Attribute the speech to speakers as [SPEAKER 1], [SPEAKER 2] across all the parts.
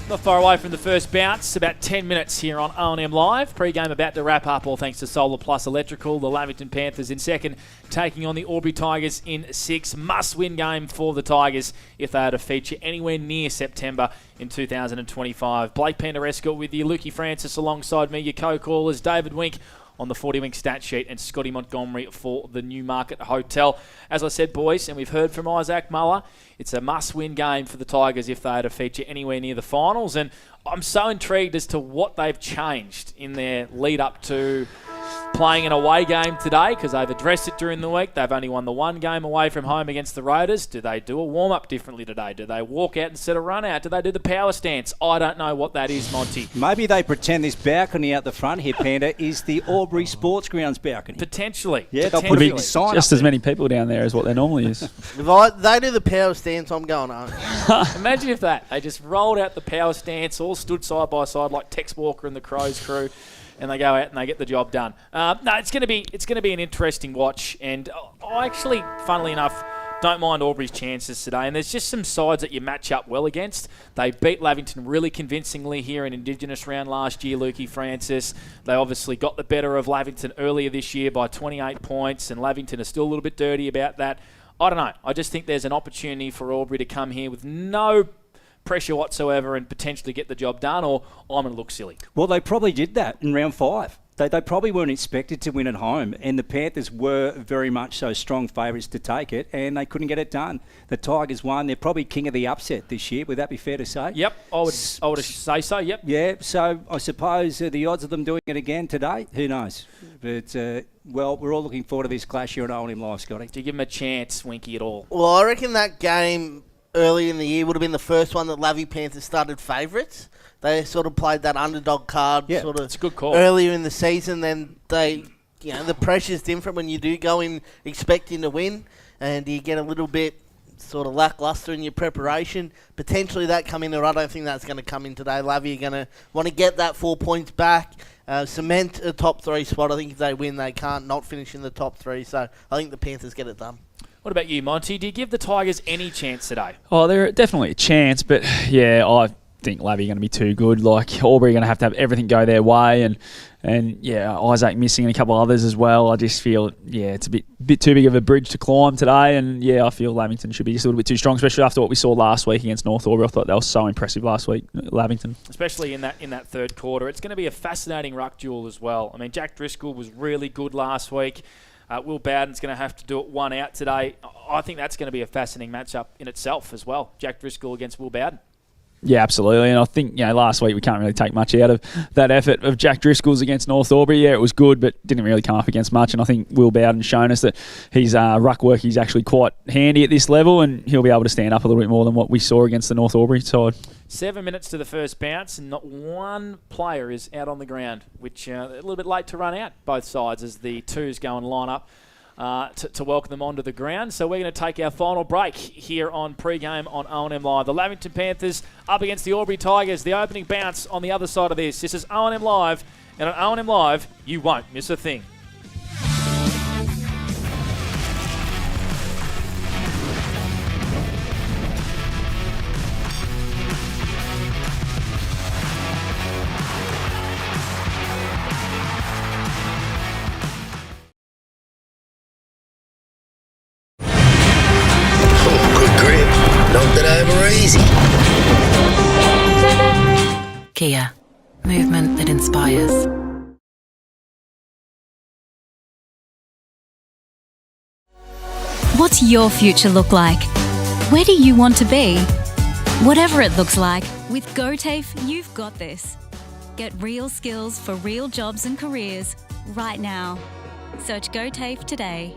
[SPEAKER 1] Not far away from the first bounce, about 10 minutes here on O&M Live. Pre-game about to wrap up, all thanks to Solar Plus Electrical. The Lavington Panthers in second, taking on the Albury Tigers in 6. Must-win game for the Tigers if they are to feature anywhere near September in 2025. Blake Penderecka with you, Lukey Francis alongside me, your co-callers, David Wink on the 40-wink stat sheet, and Scotty Montgomery for the Newmarket Hotel. As I said, boys, and we've heard from Isaac Muller, it's a must-win game for the Tigers if they are to feature anywhere near the finals. And I'm so intrigued as to what they've changed in their lead-up to playing an away game today, because they've addressed it during the week. They've only won the one game away from home against the Raiders. Do they do a warm-up differently today? Do they walk out instead of run out? Do they do the power stance? I don't know what that is, Monty.
[SPEAKER 2] Maybe they pretend this balcony out the front here, Panda, is the Albury Sports Grounds balcony.
[SPEAKER 1] Potentially.
[SPEAKER 2] Yeah, they'll put a big sign
[SPEAKER 3] just
[SPEAKER 2] up
[SPEAKER 3] as many people down there as what there normally is.
[SPEAKER 4] If they do the power stance, I'm going home.
[SPEAKER 1] Imagine if they just rolled out the power stance, all stood side by side like Tex Walker and the Crows crew, and they go out and they get the job done. No, it's going to be an interesting watch, and I actually, funnily enough, don't mind Albury's chances today. And there's just some sides that you match up well against. They beat Lavington really convincingly here in Indigenous round last year, Lukey Francis. They obviously got the better of Lavington earlier this year by 28 points, and Lavington is still a little bit dirty about that. I don't know. I just think there's an opportunity for Albury to come here with no pressure whatsoever and potentially get the job done, or I'm going to look silly.
[SPEAKER 2] Well, they probably did that in round 5. They probably weren't expected to win at home, and the Panthers were very much so strong favourites to take it, and they couldn't get it done. The Tigers won. They're probably king of the upset this year. Would that be fair to say?
[SPEAKER 1] Yep, I would say so, yep.
[SPEAKER 2] Yeah, so I suppose the odds of them doing it again today, who knows? But, well, we're all looking forward to this clash here at O&M Live, Scotty.
[SPEAKER 1] Do you give them a chance, Winky, at all?
[SPEAKER 4] Well, I reckon that game early in the year would have been the first one that Lavy Panthers started favourites. They sort of played that underdog card sort of
[SPEAKER 1] it's a good call.
[SPEAKER 4] Earlier in the season. Then the pressure's different when you do go in expecting to win, and you get a little bit sort of lackluster in your preparation. Potentially that come in, or I don't think that's going to come in today. Lavy are going to want to get that 4 points back, cement a top 3 spot. I think if they win, they can't not finish in the top 3. So I think the Panthers get it done.
[SPEAKER 1] What about you, Monty? Do you give the Tigers any chance today?
[SPEAKER 3] Oh, they're definitely a chance, but yeah, I think Lavy are going to be too good. Like, Albury are going to have everything go their way, and yeah, Isaac missing and a couple others as well. I just feel, it's a bit too big of a bridge to climb today, and yeah, I feel Lavington should be just a little bit too strong, especially after what we saw last week against North Albury. I thought that was so impressive last week, Lavington. Especially
[SPEAKER 1] in that third quarter. It's going to be a fascinating ruck duel as well. I mean, Jack Driscoll was really good last week. Will Bowden's going to have to do it one out today. I think that's going to be a fascinating matchup in itself as well. Jack Driscoll against Will Bowden.
[SPEAKER 3] Yeah, absolutely. And I think, last week we can't really take much out of that effort of Jack Driscoll's against North Albury. Yeah, it was good, but didn't really come up against much. And I think Will Bowden's shown us that his ruck work is actually quite handy at this level, and he'll be able to stand up a little bit more than what we saw against the North Albury side.
[SPEAKER 1] 7 minutes to the first bounce, and not one player is out on the ground, which a little bit late to run out both sides as the twos go and line up to welcome them onto the ground. So we're going to take our final break here on Pregame on O&M Live. The Lavington Panthers up against the Albury Tigers. The opening bounce on the other side of this. This is O&M Live, and on O&M Live, you won't miss a thing.
[SPEAKER 5] Kia, movement that inspires.
[SPEAKER 6] What's your future look like? Where do you want to be? Whatever it looks like, with GoTAFE, you've got this. Get real skills for real jobs and careers right now. Search GoTAFE today.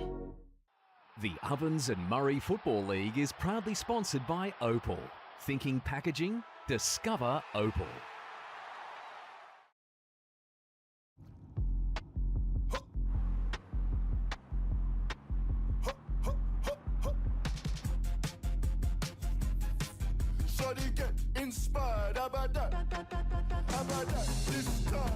[SPEAKER 7] The Ovens and Murray Football League is proudly sponsored by Opal. Thinking packaging? Discover Opal.
[SPEAKER 8] Get inspired. How about that? How about that? This time.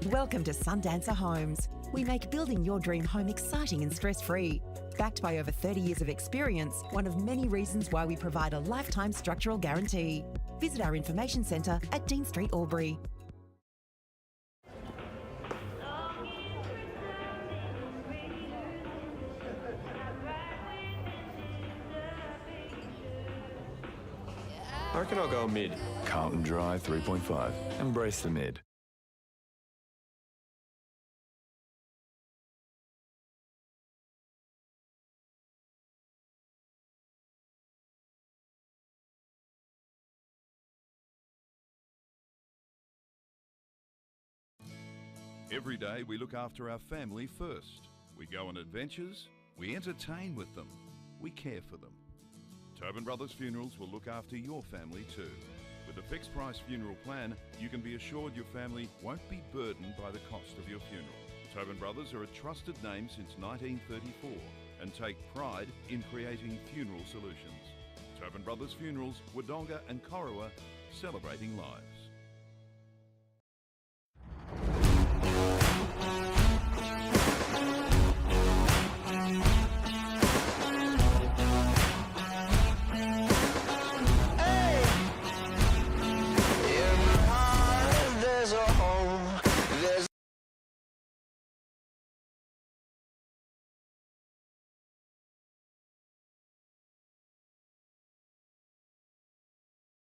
[SPEAKER 9] Welcome to Sundancer Homes. We make building your dream home exciting and stress-free. Backed by over 30 years of experience, one of many reasons why we provide a lifetime structural guarantee. Visit our information centre at Dean Street, Albury.
[SPEAKER 10] I reckon I'll go mid. Carlton Dry 3.5. Embrace the mid.
[SPEAKER 11] Every day we look after our family first. We go on adventures, we entertain with them, we care for them. Tobin Brothers Funerals will look after your family too. With a fixed price funeral plan, you can be assured your family won't be burdened by the cost of your funeral. Tobin Brothers are a trusted name since 1934 and take pride in creating funeral solutions. Tobin Brothers Funerals, Wodonga and Corowa, celebrating lives.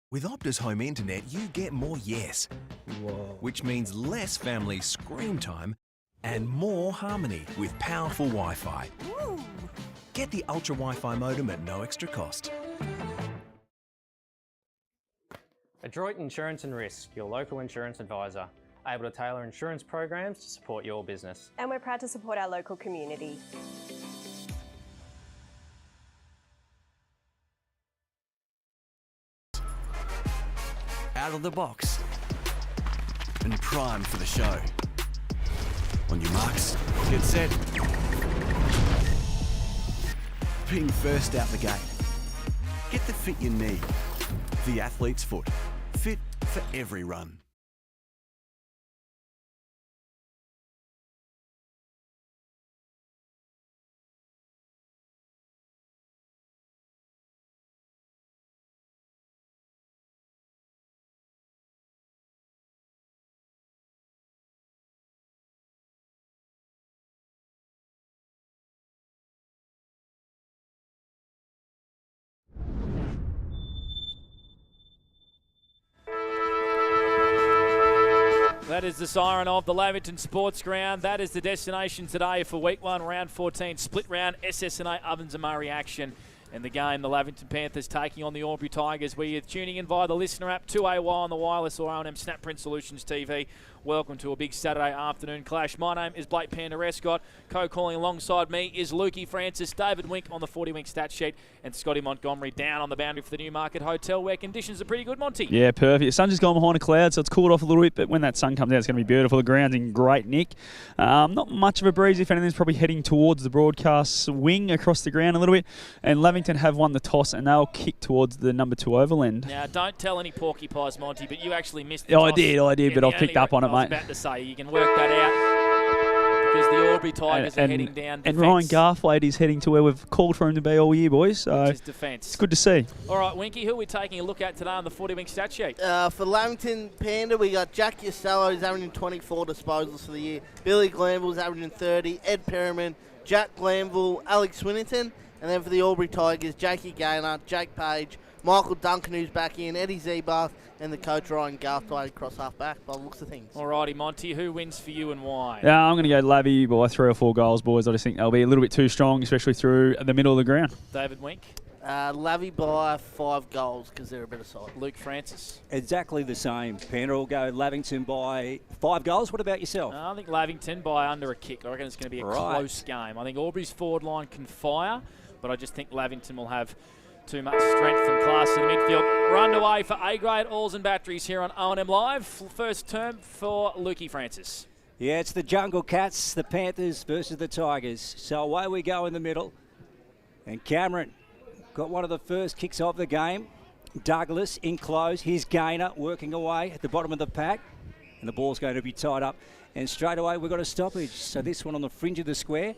[SPEAKER 12] With Optus Home Internet, you get more yes. Whoa. Which means less family screen time and more harmony with powerful Wi-Fi. Ooh. Get the Ultra Wi-Fi modem at no extra cost.
[SPEAKER 13] Adroit Insurance and Risk, your local insurance advisor, able to tailor insurance programs to support your business.
[SPEAKER 14] And we're proud to support our local community.
[SPEAKER 15] Out of the box and primed for the show. On your marks, get set. Being first out the gate. Get the fit you need. The Athlete's Foot. Fit for every run.
[SPEAKER 1] That is the siren of the Lavington Sports Ground. That is the destination today for Week 1, Round 14, split round SS&A Ovens and Murray action. And the game, the Lavington Panthers taking on the Albury Tigers. Where you're tuning in via the listener app, 2AY on the wireless or O&M Snapprint Solutions TV. Welcome to a big Saturday afternoon clash. My name is Blake Panderescott. Co-calling alongside me is Lukey Francis, David Wink on the 40-wink stat sheet, and Scotty Montgomery down on the boundary for the Newmarket Hotel, where conditions are pretty good, Monty.
[SPEAKER 3] Yeah, perfect. The sun's just gone behind a cloud, so it's cooled off a little bit, but when that sun comes out, it's going to be beautiful. The ground's in great nick. Not much of a breeze, if anything. It's probably heading towards the broadcast wing across the ground a little bit, and Lavington have won the toss, and they'll kick towards the number 2 overland.
[SPEAKER 1] Now, don't tell any porcupines, Monty, but you actually missed the
[SPEAKER 3] toss.
[SPEAKER 1] I
[SPEAKER 3] did, but I've picked up on it, mate.
[SPEAKER 1] I was about to say, you can work that out because the Albury Tigers are heading down defence.
[SPEAKER 3] And Ryan Garthwaite is heading to where we've called for him to be all year, boys. So
[SPEAKER 1] which is defence.
[SPEAKER 3] It's good to see.
[SPEAKER 1] All right, Winky, who are we taking a look at today on the 40-wing stat sheet?
[SPEAKER 4] For Lavington Panda, we got Jack Yasello, who's averaging 24 disposals for the year. Billy Glanville's averaging 30. Ed Perriman, Jack Glanville, Alex Swinnerton. And then for the Albury Tigers, Jakey Gaynor, Jake Page, Michael Duncan, who's back in, Eddie Zebath, and the coach Ryan Garthwaite across half-back by the looks of things.
[SPEAKER 1] All righty, Monty, who wins for you and why?
[SPEAKER 3] Yeah, I'm going to go Lavy by 3 or 4 goals, boys. I just think they'll be a little bit too strong, especially through the middle of the ground.
[SPEAKER 1] David Wink?
[SPEAKER 4] Lavy by 5 goals because they're a better side.
[SPEAKER 1] Luke Francis?
[SPEAKER 2] Exactly the same. Panda will go Lavington by 5 goals. What about yourself?
[SPEAKER 1] I think Lavington by under a kick. I reckon it's going to be a close game. I think Albury's forward line can fire, but I just think Lavington will have too much strength and class in the midfield. We're underway for A-grade Alls and Batteries here on O&M Live. First term for Lukey Francis.
[SPEAKER 2] Yeah, it's the Jungle Cats, the Panthers versus the Tigers. So away we go in the middle. And Cameron got one of the first kicks of the game. Douglas in close. Here's Gaynor working away at the bottom of the pack. And the ball's going to be tied up. And straight away, we've got a stoppage. So this one on the fringe of the square,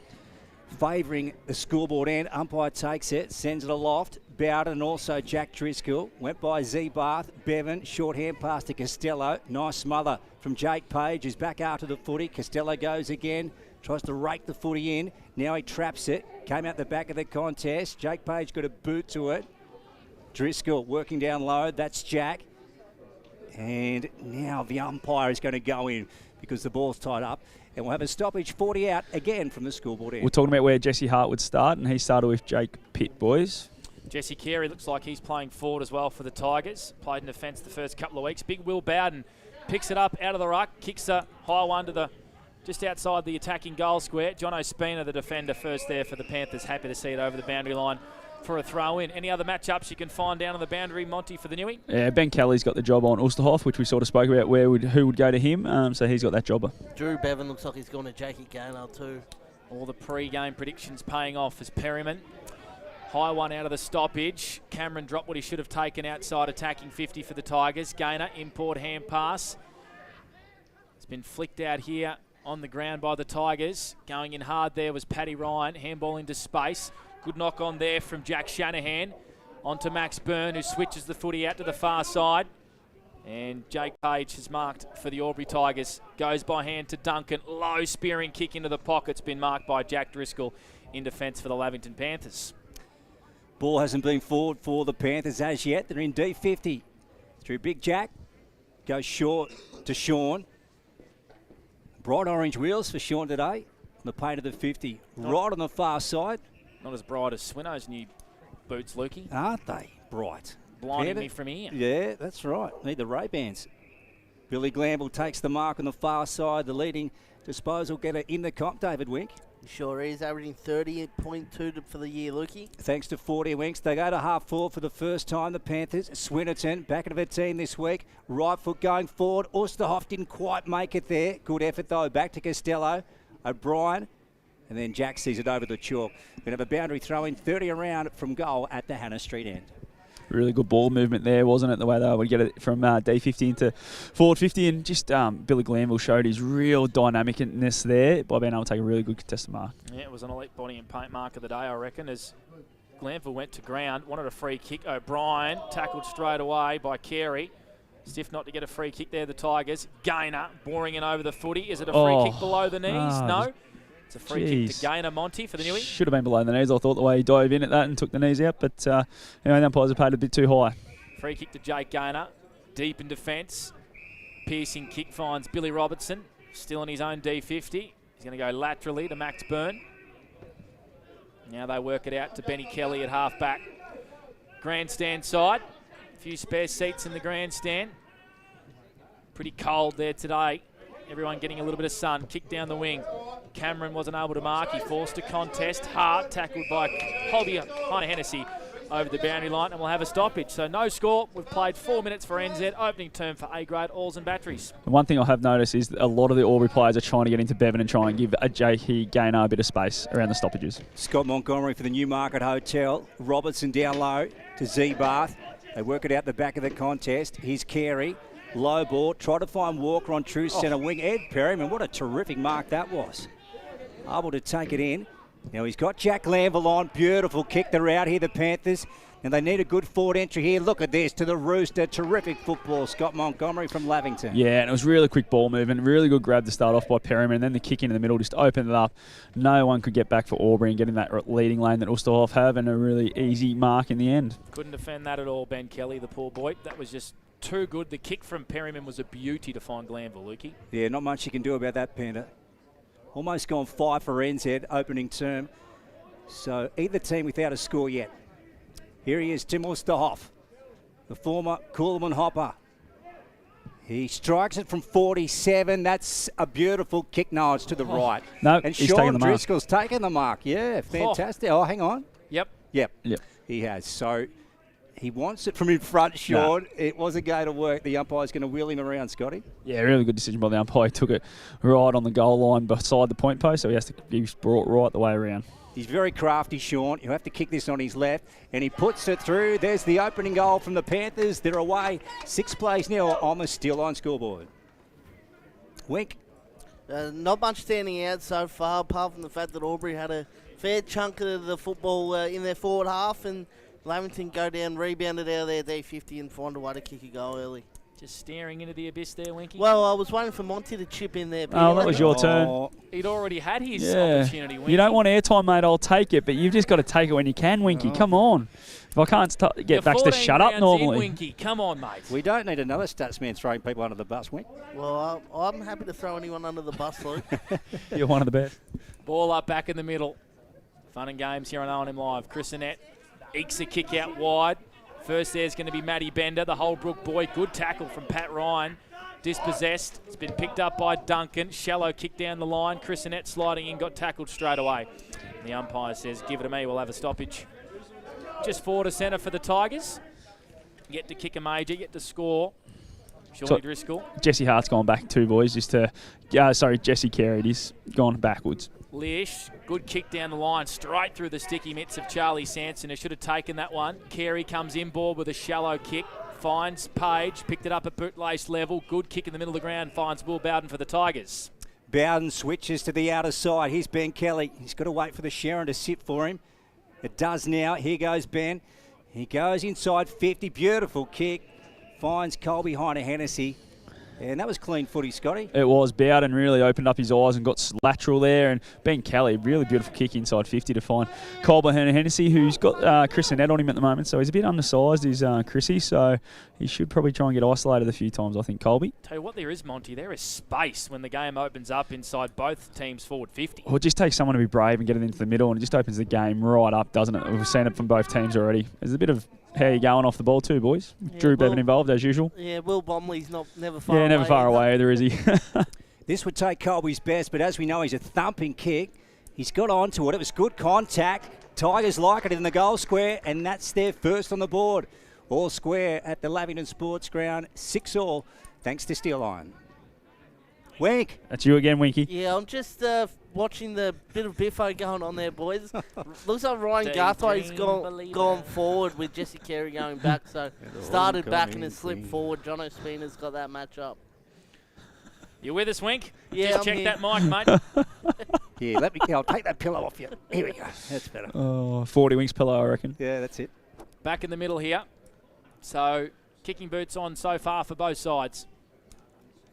[SPEAKER 2] favouring the scoreboard end. Umpire takes it, sends it aloft. Bowden and also Jack Driscoll. Went by Z Barth. Bevan, short hand pass to Costello. Nice smother from Jake Page, who's back after the footy. Costello goes again. Tries to rake the footy in. Now he traps it. Came out the back of the contest. Jake Page got a boot to it. Driscoll working down low. That's Jack. And now the umpire is going to go in because the ball's tied up. And we'll have a stoppage, 40 out again from the scoreboard end.
[SPEAKER 3] We're talking about where Jesse Hart would start, and he started with Jake Pitt, boys.
[SPEAKER 1] Jesse Carey looks like he's playing forward as well for the Tigers. Played in defence the first couple of weeks. Big Will Bowden picks it up out of the ruck, kicks a high one to the just outside the attacking goal square. John Ospina, the defender, first there for the Panthers. Happy to see it over the boundary line for a throw-in. Any other matchups you can find down on the boundary, Monty, for the Newey?
[SPEAKER 3] Yeah, Ben Kelly's got the job on Ulsterhoff, which we sort of spoke about who would go to him. So he's got that jobber.
[SPEAKER 4] Drew Bevan looks like he's gone to Jakey Gaynor too.
[SPEAKER 1] All the pre-game predictions paying off as Perryman. High one out of the stoppage. Cameron dropped what he should have taken outside, attacking 50 for the Tigers. Gaynor, import hand pass. It's been flicked out here on the ground by the Tigers. Going in hard there was Paddy Ryan. Handball into space. Good knock on there from Jack Shanahan. Onto Max Byrne, who switches the footy out to the far side. And Jake Page has marked for the Albury Tigers. Goes by hand to Duncan. Low spearing kick into the pocket's been marked by Jack Driscoll in defence for the Lavington Panthers.
[SPEAKER 2] Ball hasn't been forward for the Panthers as yet. They're in D50. Through Big Jack. Goes short to Sean. Bright orange wheels for Sean today. On the paint of the 50. Right on the far side.
[SPEAKER 1] Not as bright as Swino's new boots, Lukey.
[SPEAKER 2] Aren't they bright?
[SPEAKER 1] Blinding me from here.
[SPEAKER 2] Yeah, that's right. Need the Ray-Bans. Billy Glanville takes the mark on the far side. The leading disposal getter in the comp, David Wink.
[SPEAKER 4] Sure is, averaging 30.2 for the year, Lukey.
[SPEAKER 2] Thanks to 40 Winks. They go to half forward for the first time, the Panthers. Swinnerton back into the team this week. Right foot going forward. Ulsterhoff didn't quite make it there. Good effort though. Back to Costello. O'Brien. And then Jack sees it over the chalk. We're going to have a boundary throw in 30 around from goal at the Hannah Street end.
[SPEAKER 3] Really good ball movement there, wasn't it? The way they would get it from D50 into forward 50. And just Billy Glanville showed his real dynamicness there by being able to take a really good contested mark.
[SPEAKER 1] Yeah, it was an elite body and paint mark of the day, I reckon, as Glanville went to ground. Wanted a free kick. O'Brien tackled straight away by Carey. Stiff not to get a free kick there, the Tigers. Gaynor boring it over the footy. Is it a free kick below the knees? No. It's a free kick to Gaynor, Monty, for the Newey.
[SPEAKER 3] Should have been below the knees. I thought the way he dove in at that and took the knees out. But anyway, the umpires have paid a bit too high.
[SPEAKER 1] Free kick to Jake Gaynor. Deep in defence. Piercing kick finds Billy Robertson. Still in his own D50. He's going to go laterally to Max Byrne. Now they work it out to Benny Kelly at half-back. Grandstand side. A few spare seats in the grandstand. Pretty cold there today. Everyone getting a little bit of sun. Kick down the wing. Cameron wasn't able to mark. He forced a contest. Hart tackled by Holby Hennessy over the boundary line, and we'll have a stoppage. So no score. We've played 4 minutes for NZ. Opening term for A-grade Alls and Batteries.
[SPEAKER 3] The one thing I have noticed is that a lot of the Albury players are trying to get into Bevan and try and give a J.K. Gaynor a bit of space around the stoppages.
[SPEAKER 2] Scott Montgomery for the Newmarket Hotel. Robertson down low to Z Barth. They work it out the back of the contest. Here's Carey. Low ball. Try to find Walker on true centre wing. Ed Perryman, what a terrific mark that was. Able to take it in. Now he's got Jack Glanville on. Beautiful kick. They're out here, the Panthers. And they need a good forward entry here. Look at this, to the rooster. Terrific football. Scott Montgomery from Lavington.
[SPEAKER 3] Yeah, and it was really quick ball movement. Really good grab to start off by Perryman. And then the kick in the middle just opened it up. No one could get back for Albury and get in that leading lane that Ulsterhoff have, and a really easy mark in the end.
[SPEAKER 1] Couldn't defend that at all, Ben Kelly, the poor boy. That was just too good. The kick from Perryman was a beauty to find Glanville, Lukey.
[SPEAKER 2] Yeah, not much you can do about that, Panda. Almost gone 5 for NZ opening term. So either team without a score yet. Here he is, Tim Ulsterhoff, the former Coolman hopper. He strikes it from 47. That's a beautiful kick. No, it's to the right.
[SPEAKER 3] No,
[SPEAKER 2] and
[SPEAKER 3] he's
[SPEAKER 2] Sean
[SPEAKER 3] taking the mark.
[SPEAKER 2] Driscoll's taken the mark. Yeah, fantastic. Oh, hang on.
[SPEAKER 1] Yep.
[SPEAKER 2] He has. So he wants it from in front, Sean. No. It wasn't going to work. The umpire's going to wheel him around, Scotty.
[SPEAKER 3] Yeah, really good decision by the umpire. He took it right on the goal line beside the point post, so he has to be brought right the way around.
[SPEAKER 2] He's very crafty, Sean. He'll have to kick this on his left, and he puts it through. There's the opening goal from the Panthers. They're away 6-0 on the still on scoreboard. Wink.
[SPEAKER 4] Not much standing out so far, apart from the fact that Albury had a fair chunk of the football in their forward half, and Lavington go down, rebounded out of their D50 and find a way to kick a goal early.
[SPEAKER 1] Just staring into the abyss there, Winky.
[SPEAKER 4] Well, I was waiting for Monty to chip in there.
[SPEAKER 3] Oh, that was your turn.
[SPEAKER 1] He'd already had his opportunity, Winky.
[SPEAKER 3] You don't want airtime, mate, I'll take it, but you've just got to take it when you can, Winky. Come on. If I can't get Bax to shut up normally.
[SPEAKER 1] Winky. Come on, mate.
[SPEAKER 2] We don't need another stats man throwing people under the bus, Wink.
[SPEAKER 4] Well, I'm happy to throw anyone under the bus, Luke.
[SPEAKER 3] You're one of the best.
[SPEAKER 1] Ball up back in the middle. Fun and games here on O&M Live. Chris Annette ekes a kick out wide. First there's going to be Matty Bender, the Holbrook boy. Good tackle from Pat Ryan. Dispossessed. It's been picked up by Duncan. Shallow kick down the line. Chris Annette sliding in, got tackled straight away. And the umpire says, give it to me, we'll have a stoppage. Just forward to centre for the Tigers. Yet to kick a major, yet to score. Shawnee Driscoll.
[SPEAKER 3] Jesse Hart's gone back too, boys. Jesse Carey. He's gone backwards.
[SPEAKER 1] Lish, good kick down the line, straight through the sticky mitts of Charlie Sanson, who should have taken that one. Carey comes inboard with a shallow kick, finds Page, picked it up at bootlace level. Good kick in the middle of the ground, finds Will Bowden for the Tigers.
[SPEAKER 2] Bowden switches to the outer side. Here's Ben Kelly. He's got to wait for the Sharon to sit for him. It does now. Here goes Ben. He goes inside 50. Beautiful kick. Finds Colby behind Hennessy. And that was clean footy, Scotty.
[SPEAKER 3] It was. Bowden really opened up his eyes and got lateral there. And Ben Kelly, really beautiful kick inside 50 to find Colby behind Hennessy, who's got Chris Annette on him at the moment. So he's a bit undersized, is Chrissy. So he should probably try and get isolated a few times, I think, Colby.
[SPEAKER 1] Tell you what, there is, Monty. There is space when the game opens up inside both teams' forward 50.
[SPEAKER 3] Well, it just takes someone to be brave and get it into the middle, and it just opens the game right up, doesn't it? We've seen it from both teams already. There's a bit of how you going off the ball too, boys.
[SPEAKER 4] Yeah,
[SPEAKER 3] Drew Bevan involved, as usual.
[SPEAKER 4] Yeah, Will Bomley's never far away.
[SPEAKER 3] Yeah, never far away either, is he?
[SPEAKER 2] This would take Colby's best, but as we know, he's a thumping kick. He's got onto it. It was good contact. Tigers like it in the goal square, and that's their first on the board. All square at the Lavington Sports Ground, 6-all, thanks to Steel Iron. Wink.
[SPEAKER 3] That's you again, Winky.
[SPEAKER 4] Yeah, I'm just watching the bit of biffo going on there, boys. Looks like Ryan Garthwaite's gone forward with Jesse Carey going back. So started back and has slipped forward. Jono Spina's got that match up.
[SPEAKER 1] You with us, Wink?
[SPEAKER 4] Yeah,
[SPEAKER 1] just check that mic, mate.
[SPEAKER 2] Yeah, I'll take that pillow off you. Here we go. That's better.
[SPEAKER 3] 40 Winks pillow, I reckon.
[SPEAKER 2] Yeah, that's it.
[SPEAKER 1] Back in the middle here. So kicking boots on so far for both sides.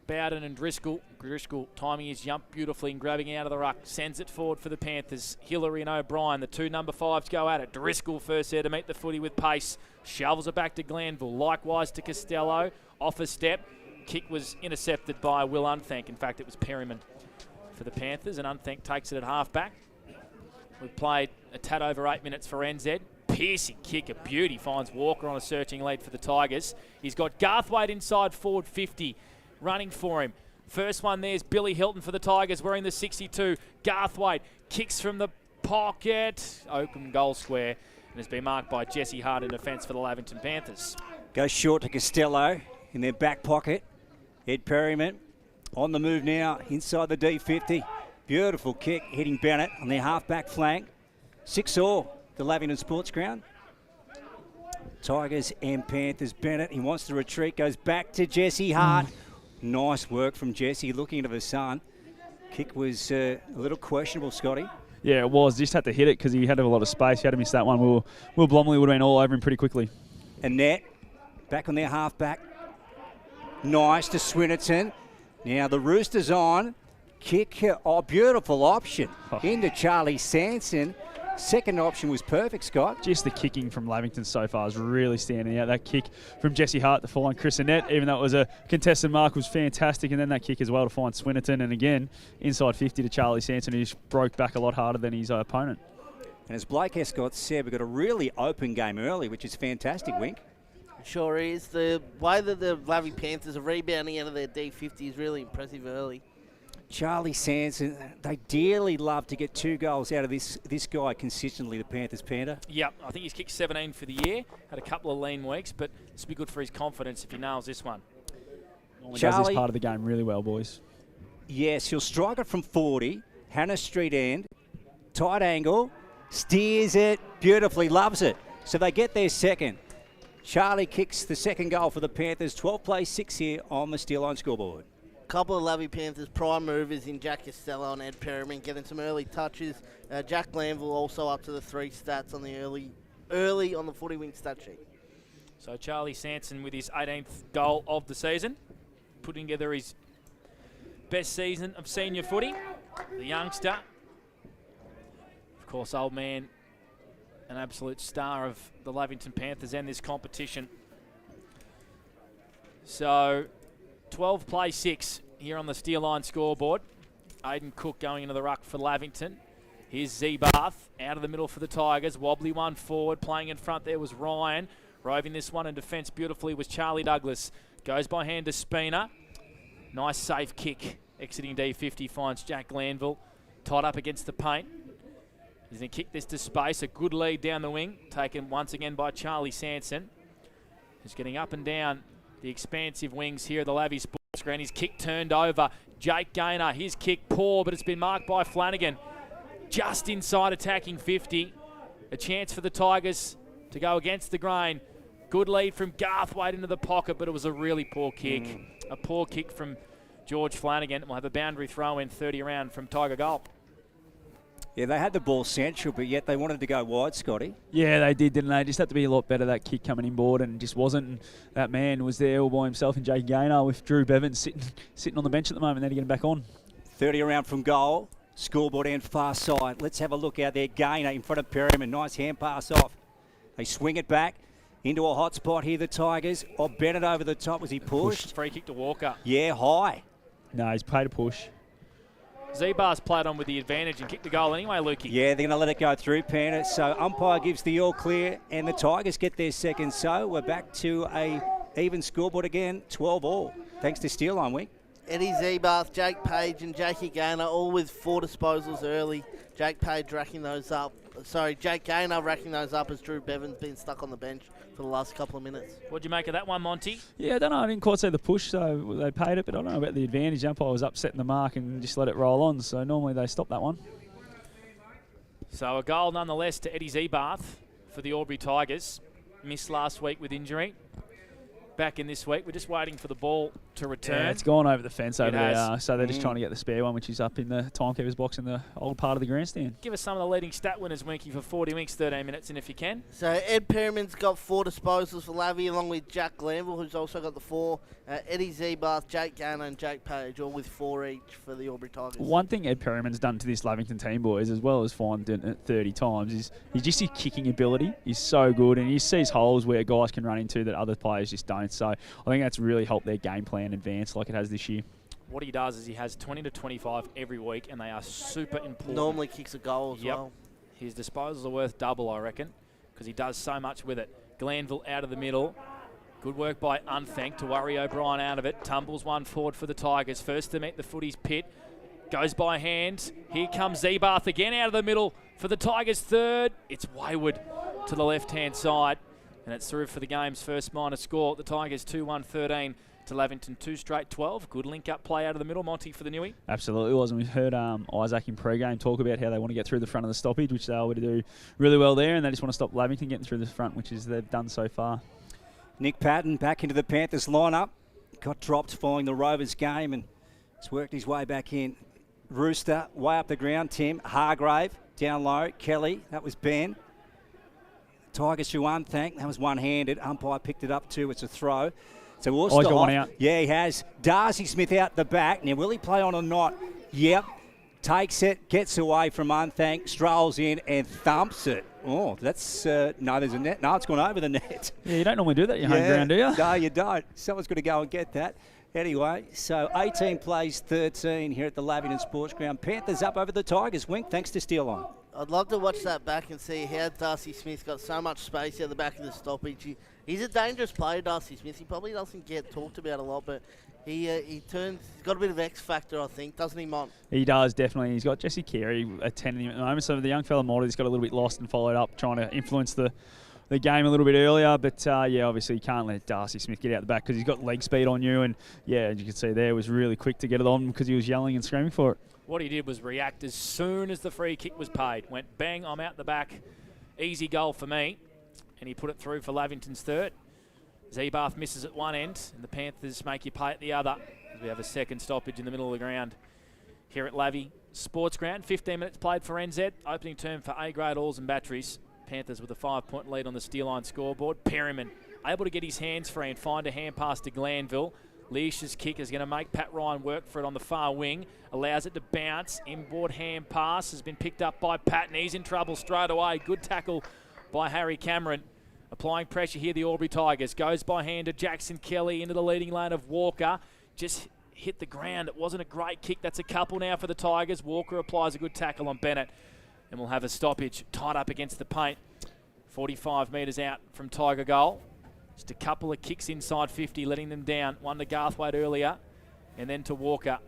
[SPEAKER 1] Bowden and Driscoll. Driscoll timing his jump beautifully and grabbing out of the ruck. Sends it forward for the Panthers. Hillary and O'Brien, the two number 5s go at it. Driscoll first there to meet the footy with pace. Shovels it back to Glanville. Likewise to Costello. Off a step. Kick was intercepted by Will Unthank. In fact, it was Perryman for the Panthers, and Unthank takes it at half-back. We've played a tad over 8 minutes for NZ. Piercing kick, a beauty. Finds Walker on a searching lead for the Tigers. He's got Garthwaite inside forward 50. Running for him. First one there's Billy Hilton for the Tigers wearing the 62. Garthwaite kicks from the pocket. Open goal square and has been marked by Jesse Hart in defence for the Lavington Panthers.
[SPEAKER 2] Goes short to Costello in their back pocket. Ed Perryman on the move now inside the D50. Beautiful kick hitting Bennett on their half-back flank. 6-all, the Lavington Sports Ground. Tigers and Panthers. Bennett, he wants to retreat, goes back to Jesse Hart. Nice work from Jesse, looking into the sun. Kick was a little questionable, Scotty.
[SPEAKER 3] Yeah, it was. Just had to hit it because he had a lot of space. He had to miss that one. Will Blomley would have been all over him pretty quickly.
[SPEAKER 2] Annette, back on their half-back. Nice to Swinnerton. Now the Roosters on. Kick, beautiful option into Charlie Sanson. Second option was perfect, Scott.
[SPEAKER 3] Just the kicking from Lavington so far is really standing out. That kick from Jesse Hart to find Chris Annette, even though it was a contested mark, was fantastic. And then that kick as well to find Swinnerton. And again, inside 50 to Charlie Sanson, who just broke back a lot harder than his opponent.
[SPEAKER 2] And as Blake Escott said, we've got a really open game early, which is fantastic, Wink.
[SPEAKER 4] Sure is. The way that the Lavy Panthers are rebounding out of their D50 is really impressive early.
[SPEAKER 2] Charlie Sanson, they dearly love to get 2 goals out of this guy consistently, the Panthers Panther.
[SPEAKER 1] Yep, I think he's kicked 17 for the year. Had a couple of lean weeks, but this will be good for his confidence if he nails this one.
[SPEAKER 3] He does this part of the game really well, boys.
[SPEAKER 2] Yes, he'll strike it from 40. Hannah Street end. Tight angle. Steers it beautifully. Loves it. So they get their second. Charlie kicks the second goal for the Panthers. 12 plays 6 here on the Steel Line scoreboard.
[SPEAKER 4] couple of Lavy Panthers prime movers in Jack Costello and Ed Perriman getting some early touches. Jack Glanville also up to the 3 stats on the early on the footy wing stat sheet.
[SPEAKER 1] So Charlie Sanson with his 18th goal of the season, putting together his best season of senior footy. The youngster, of course, old man, an absolute star of the Lavington Panthers and this competition. So 12 play 6 here on the Steel Line scoreboard. Aidan Cook going into the ruck for Lavington. Here's Zebath out of the middle for the Tigers. Wobbly one forward. Playing in front there was Ryan. Roving this one in defence beautifully was Charlie Douglas. Goes by hand to Spina. Nice safe kick. Exiting D50 finds Jack Glanville. Tied up against the paint. He's going to kick this to space. A good lead down the wing. Taken once again by Charlie Sanson. He's getting up and down the expansive wings here at the Lavy Sports Ground. His kick turned over. Jake Gaynor, his kick poor, but it's been marked by Flanagan. Just inside attacking 50. A chance for the Tigers to go against the grain. Good lead from Garthwaite into the pocket, but it was a really poor kick. A poor kick from George Flanagan. We'll have a boundary throw in 30 around from Tiger goal.
[SPEAKER 2] Yeah, they had the ball central, but yet they wanted to go wide, Scotty.
[SPEAKER 3] Yeah, they did, didn't they? Just had to be a lot better, that kick coming inboard, and just wasn't. And that man was there all by himself in Jake Gaynor with Drew Bevans sitting on the bench at the moment, then to get him back on.
[SPEAKER 2] 30 around from goal. Scoreboard end far side. Let's have a look out there. Gaynor in front of Perriman. Nice hand pass off. They swing it back into a hot spot here, the Tigers. Oh, Bennett over the top. Was he pushed?
[SPEAKER 1] Free kick to Walker.
[SPEAKER 2] Yeah, high.
[SPEAKER 3] No, he's paid a push.
[SPEAKER 1] Zebar's played on with the advantage and kicked the goal anyway, Lukey.
[SPEAKER 2] Yeah, they're going to let it go through, Panda. So umpire gives the all clear, and the Tigers get their second. So we're back to a even scoreboard again, 12-all. Thanks to Steel Line Wing.
[SPEAKER 4] Eddie Zebath, Jake Page and Jakey Gaynor all with 4 disposals early. Jake Page racking those up. Jake Gaynor racking those up as Drew Bevan's been stuck on the bench for the last couple of minutes.
[SPEAKER 1] What'd you make of that one, Monty?
[SPEAKER 3] Yeah, I don't know. I didn't quite see the push, so they paid it, but I don't know about the advantage. The umpire was upsetting the mark and just let it roll on, so normally they stop that one.
[SPEAKER 1] So a goal nonetheless to Eddie Zebath for the Albury Tigers. Missed last week with injury. Back in this week. We're just waiting for the ball to return.
[SPEAKER 3] Yeah, it's gone over the fence over
[SPEAKER 1] has.
[SPEAKER 3] there, so they're just trying to get the spare one, which is up in the timekeeper's box in the old part of the grandstand.
[SPEAKER 1] Give us some of the leading stat winners, Winky, for 40 winks, 13 minutes in if you can.
[SPEAKER 4] So Ed Perriman's got 4 disposals for Lavy, along with Jack Glanville, who's also got the 4. Eddie Zebath, Jake Gaynor and Jake Page, all with 4 each for the Albury Tigers.
[SPEAKER 3] One thing Ed Perriman's done to this Lavington team, boys, as well as fined it 30 times, is his kicking ability is so good, and he sees holes where guys can run into that other players just don't. So I think that's really helped their game plan advance like it has this year.
[SPEAKER 1] What he does is he has 20 to 25 every week, and they are super important.
[SPEAKER 4] Normally kicks a goal as well.
[SPEAKER 1] His disposals are worth double, I reckon, because he does so much with it. Glanville out of the middle. Good work by Unthank to worry O'Brien out of it. Tumbles one forward for the Tigers. First to meet the footy's pit. Goes by hand. Here comes Zebath again out of the middle for the Tigers' third. It's wayward to the left-hand side. And it's through for the game's first minor score. The Tigers 2-1-13 to Lavington 2 straight 12. Good link-up play out of the middle, Monty, for the Newie.
[SPEAKER 3] Absolutely was. And we heard Isaac in pre-game talk about how they want to get through the front of the stoppage, which they'll do really well there. And they just want to stop Lavington getting through the front, which is they've done so far.
[SPEAKER 2] Nick Patton back into the Panthers lineup. Got dropped following the Rovers game and has worked his way back in. Rooster way up the ground. Tim Hargrave down low. Kelly, that was Ben. Tigers through Unthank. That was one-handed. Umpire picked it up too. It's a throw. So we'll
[SPEAKER 3] he's got one out.
[SPEAKER 2] Yeah, he has. Darcy Smith out the back. Now, will he play on or not? Yep. Takes it, gets away from Unthank, strolls in and thumps it. Oh, that's, no, there's a net. No, it's gone over the net.
[SPEAKER 3] Yeah, you don't normally do that at your home ground, do you?
[SPEAKER 2] No, you don't. Someone's got to go and get that. Anyway, so 18 plays 13 here at the Lavington Sports Ground. Panthers up over the Tigers. Wink, thanks to Steel Line.
[SPEAKER 4] I'd love to watch that back and see how Darcy Smith got so much space out the back of the stoppage. He's a dangerous player, Darcy Smith. He probably doesn't get talked about a lot, but he's got a bit of X factor, I think, doesn't he, Mont?
[SPEAKER 3] He does, definitely. He's got Jesse Carey attending him at the moment, so the young fella Morty's got a little bit lost and followed up, trying to influence the game a little bit earlier, but yeah, obviously you can't let Darcy Smith get out the back because he's got leg speed on you, and yeah, as you can see there, was really quick to get it on because he was yelling and screaming for it.
[SPEAKER 1] What he did was react as soon as the free kick was paid. Went bang, I'm out the back. Easy goal for me. And he put it through for Lavington's third. Zebath misses at one end, and the Panthers make you pay at the other. We have a second stoppage in the middle of the ground here at Lavy Sports Ground. 15 minutes played for NZ. Opening term for A-grade Oars and Batteries. Panthers with a 5-point lead on the Steel Line scoreboard. Perryman able to get his hands free and find a hand pass to Glanville. Leish's kick is going to make Pat Ryan work for it on the far wing. Allows it to bounce. Inboard hand pass has been picked up by Patton. He's in trouble straight away. Good tackle by Harry Cameron. Applying pressure here, the Albury Tigers. Goes by hand to Jackson Kelly into the leading lane of Walker. Just hit the ground. It wasn't a great kick. That's a couple now for the Tigers. Walker applies a good tackle on Bennett. And we'll have a stoppage tied up against the paint. 45 metres out from Tiger goal. Just a couple of kicks inside 50, letting them down. One to Garthwaite earlier, and then to Walker.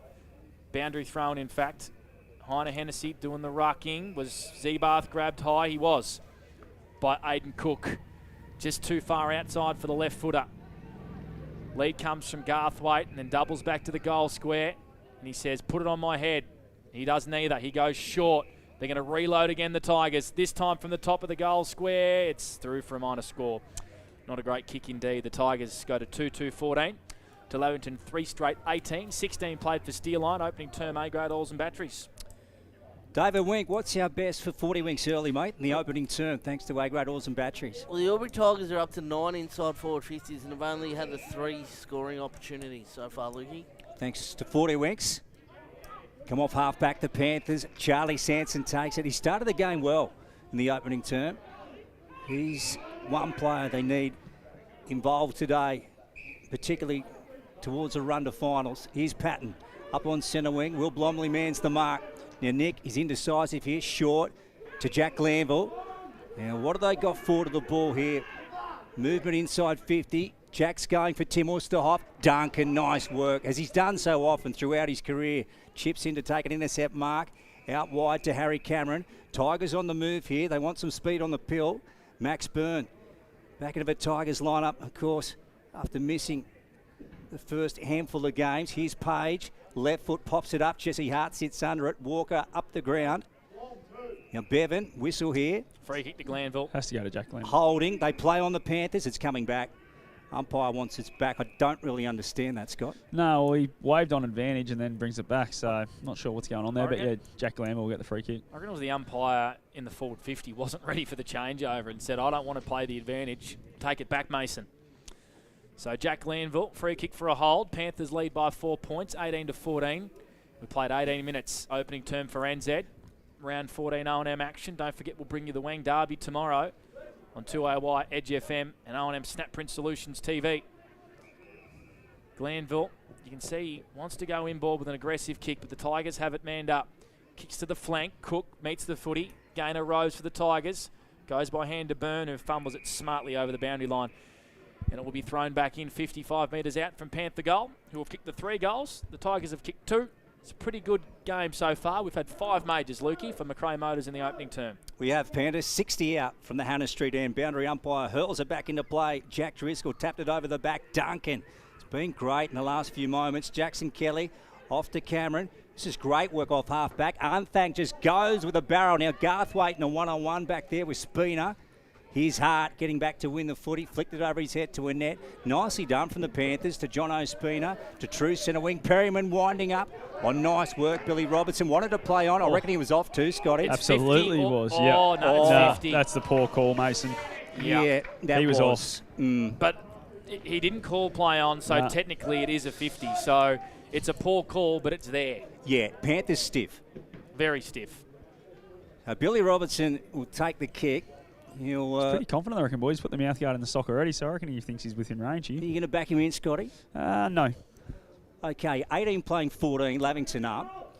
[SPEAKER 1] Boundary thrown, in fact. Heine Hennessy doing the rucking. Was Zeebarth grabbed high? He was. By Aidan Cook. Just too far outside for the left footer. Lead comes from Garthwaite and then doubles back to the goal square. And he says, put it on my head. He does neither. He goes short. They're going to reload again, the Tigers. This time from the top of the goal square. It's through for a minor score. Not a great kick indeed. The Tigers go to 2-2-14. To Lavington, 3 straight 18. 16 played for Steel Line. Opening term A-grade Oars and Batteries.
[SPEAKER 2] David Wink, what's our best for 40 winks early, mate, in the opening term, thanks to A-grade Oars and Batteries?
[SPEAKER 4] Well, the Albury Tigers are up to 9 inside forward 50s and have only had the 3 scoring opportunities so far, Lukey.
[SPEAKER 2] Thanks to 40 winks. Come off half-back, the Panthers. Charlie Sanson takes it. He started the game well in the opening term. He's one player they need involved today, particularly towards a run to finals. Here's Patton up on centre wing. Will Blomley mans the mark. Now Nick is indecisive here, short to Jack Glanville. Now what have they got forward of the ball here? Movement inside 50. Jack's going for Tim Osterhoff. Duncan, nice work, as he's done so often throughout his career. Chips in to take an intercept mark. Out wide to Harry Cameron. Tigers on the move here. They want some speed on the pill. Max Byrne back into the Tigers lineup, of course, after missing the first handful of games. Here's Page. Left foot pops it up. Jesse Hart sits under it. Walker up the ground. Now Bevan, whistle here.
[SPEAKER 1] Free kick to Glanville.
[SPEAKER 3] Has to go to Jack Glanville.
[SPEAKER 2] Holding. They play on the Panthers. It's coming back. Umpire wants it back. I don't really understand that, Scott.
[SPEAKER 3] No, well, he waved on advantage and then brings it back, so not sure what's going on there. But yeah, Jack Glanville will get the free kick.
[SPEAKER 1] I reckon it was the umpire in the forward 50 wasn't ready for the changeover and said, I don't want to play the advantage. Take it back, Mason. So Jack Glanville, free kick for a hold. Panthers lead by 4 points, 18-14. We played 18 minutes opening term for NZ. Round 14 O&M action. Don't forget, we'll bring you the Wang Derby tomorrow on 2AY, Edge FM, and O&M Snapprint Solutions TV. Glanville, you can see he wants to go inboard with an aggressive kick, but the Tigers have it manned up. Kicks to the flank. Cook meets the footy. Gainer Rose for the Tigers. Goes by hand to Byrne, who fumbles it smartly over the boundary line. And it will be thrown back in 55 metres out from Panther goal, who have kicked the 3 goals. The Tigers have kicked 2. It's a pretty good game so far. We've had 5 majors, Lukey, for McRae Motors in the opening term.
[SPEAKER 2] We have Panthers 60 out from the Hannah Street end. Boundary umpire hurls it back into play. Jack Driscoll tapped it over the back. Duncan. It's been great in the last few moments. Jackson Kelly off to Cameron. This is great work off half-back. Armthang just goes with a barrel. Now Garthwaite in a one-on-one back there with Spina. Here's Hart getting back to win the footy. Flicked it over his head to Annette. Nicely done from the Panthers to John O'Spina. To true centre wing. Perryman winding up. Oh, nice work. Billy Robertson wanted to play on. I reckon he was off too, Scotty.
[SPEAKER 1] It's
[SPEAKER 3] Absolutely
[SPEAKER 1] 50.
[SPEAKER 3] he was.
[SPEAKER 1] Oh,
[SPEAKER 3] yeah.
[SPEAKER 1] no, it's 50.
[SPEAKER 3] That's the poor call, Mason.
[SPEAKER 2] Yeah, that
[SPEAKER 3] he was off.
[SPEAKER 1] But he didn't call play on, so technically it is a 50. So it's a poor call, but it's there.
[SPEAKER 2] Yeah, Panthers stiff.
[SPEAKER 1] Very stiff.
[SPEAKER 2] Billy Robertson will take the kick.
[SPEAKER 3] He's pretty confident, I reckon, boys. Put the mouth guard in the sock already, so I reckon he thinks he's within range here.
[SPEAKER 2] Are you going to back him in, Scotty?
[SPEAKER 3] No.
[SPEAKER 2] Okay, 18 playing 14, Lavington up.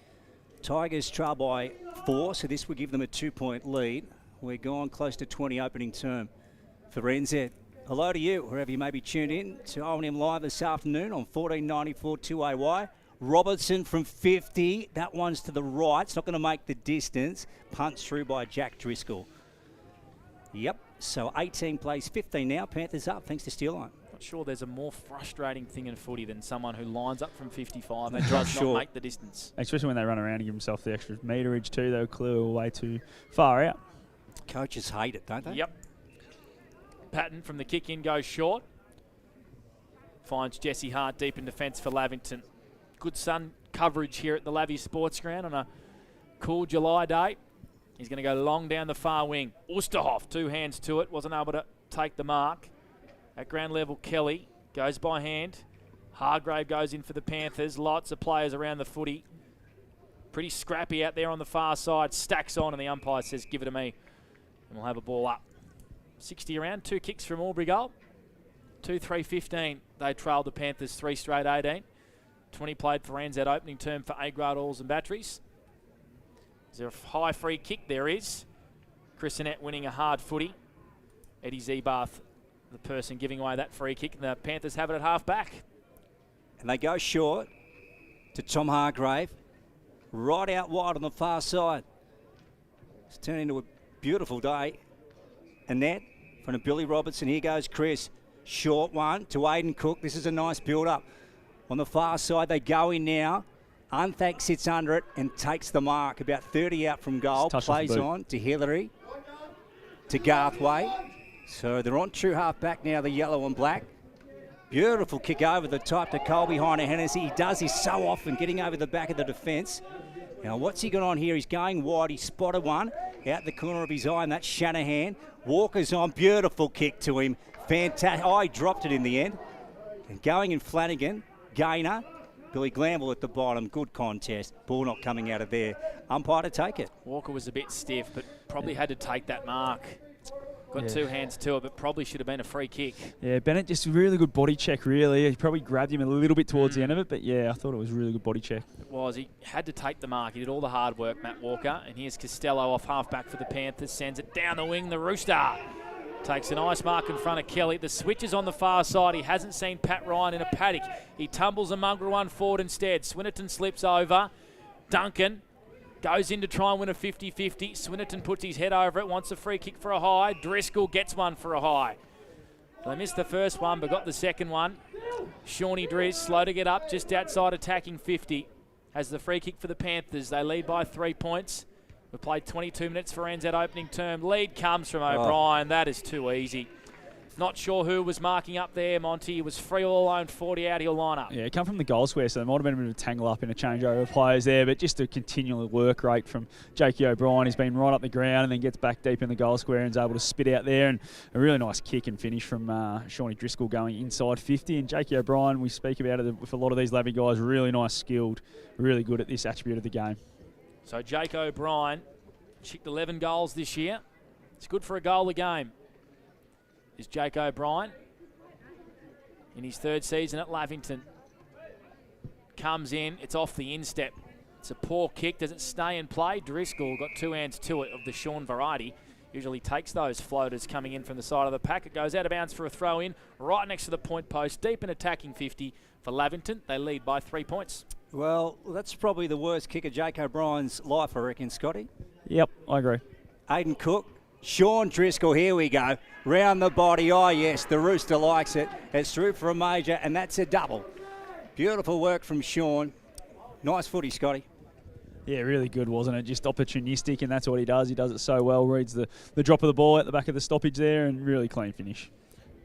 [SPEAKER 2] Tigers trail by 4, so this will give them a 2-point lead. We're gone close to 20 opening term for NZ. Hello to you, wherever you may be tuned in to O&M Live this afternoon on 1494 2AY. Robertson from 50. That one's to the right. It's not going to make the distance. Punts through by Jack Driscoll. Yep, so 18 plays 15 now. Panthers up thanks to Steel Line.
[SPEAKER 1] Not sure there's a more frustrating thing in footy than someone who lines up from 55 and does not make the distance.
[SPEAKER 3] Especially when they run around and give themselves the extra meterage too. They'll clear way too far out.
[SPEAKER 2] Coaches hate it, don't they?
[SPEAKER 1] Yep. Patton from the kick in goes short. Finds Jesse Hart deep in defence for Lavington. good sun coverage here at the Lavie Sports Ground on a cool July day. He's going to go long down the far wing. Oosterhoff, 2 hands to it, wasn't able to take the mark. At ground level, Kelly goes by hand. Hargrave goes in for the Panthers. Lots of players around the footy. Pretty scrappy out there on the far side. Stacks on, and the umpire says, give it to me. And we'll have a ball up. 60 around, 2 kicks from Albury goal. 2-3-15. They trailed the Panthers 3 straight 18. 20 played for Anzac opening term for A-grade Alls and Batteries. Is there a high free kick? There is. Chris Annette winning a hard footy. Eddie Zebath, the person giving away that free kick. And the Panthers have it at half back.
[SPEAKER 2] And they go short to Tom Hargrave. Right out wide on the far side. It's turned into a beautiful day. Annette from Billy Robertson. Here goes Chris. Short one to Aidan Cook. This is a nice build-up. On the far side, they go in now. Unthank sits under it and takes the mark. About 30 out from goal. Plays on to Hillary. To Garthwaite. So they're on true half-back now, the yellow and black. Beautiful kick over the top to Colby Hennessy. He does this so often, getting over the back of the defence. Now, what's he got on here? He's going wide. He spotted one out the corner of his eye, and that's Shanahan. Walker's on. Beautiful kick to him. Fantastic. Oh, he dropped it in the end. And going in Flanagan, Gaynor, Billy Glanville at the bottom. Good contest. Ball not coming out of there. Umpire to take it.
[SPEAKER 1] Walker was a bit stiff, but probably had to take that mark. Got 2 hands to it, but probably should have been a free kick.
[SPEAKER 3] Yeah, Bennett just a really good body check, really. He probably grabbed him a little bit towards the end of it, but yeah, I thought it was a really good body check.
[SPEAKER 1] It was. He had to take the mark. He did all the hard work, Matt Walker. And here's Costello off half-back for the Panthers. Sends it down the wing. The Rooster takes a nice mark in front of Kelly. The switch is on the far side. He hasn't seen Pat Ryan in a paddock. He tumbles a mongrel one forward instead. Swinnerton slips over. Duncan goes in to try and win a 50-50. Swinnerton puts his head over it, wants a free kick for a high. Driscoll gets one for a high. They missed the first one, but got the second one. Shawnee Driz, slow to get up, just outside attacking 50. Has the free kick for the Panthers. They lead by 3 points. We've played 22 minutes for Anzac opening term. Lead comes from O'Brien. That is too easy. Not sure who was marking up there, Monty. He was free all alone, 40 out, he'll line up.
[SPEAKER 3] Yeah, come from the goal square, so there might have been a bit of a tangle up in a changeover of players there, but just a continual work rate from Jakey O'Brien. He's been right up the ground and then gets back deep in the goal square and is able to spit out there. And a really nice kick and finish from Shawnee Driscoll going inside 50. And Jakey O'Brien, we speak about it with a lot of these Lavie guys, really nice, skilled, really good at this attribute of the game.
[SPEAKER 1] So Jake O'Brien kicked 11 goals this year. It's good for a goal a game. Is Jake O'Brien in his 3rd season at Lavington. Comes in, it's off the instep. It's a poor kick, does it stay in play? Driscoll got 2 hands to it of the Sean variety. Usually takes those floaters coming in from the side of the pack. It goes out of bounds for a throw in, right next to the point post, deep in attacking 50 for Lavington. They lead by 3 points.
[SPEAKER 2] Well, that's probably the worst kick of Jake O'Brien's life, I reckon, Scotty.
[SPEAKER 3] Yep, I agree.
[SPEAKER 2] Aidan Cook. Sean Driscoll, here we go. Round the body, oh yes, the Rooster likes it. It's through for a major, and that's a double. Beautiful work from Sean. Nice footy, Scotty.
[SPEAKER 3] Yeah, really good, wasn't it? Just opportunistic, and that's what he does. He does it so well, reads the drop of the ball at the back of the stoppage there, and really clean finish.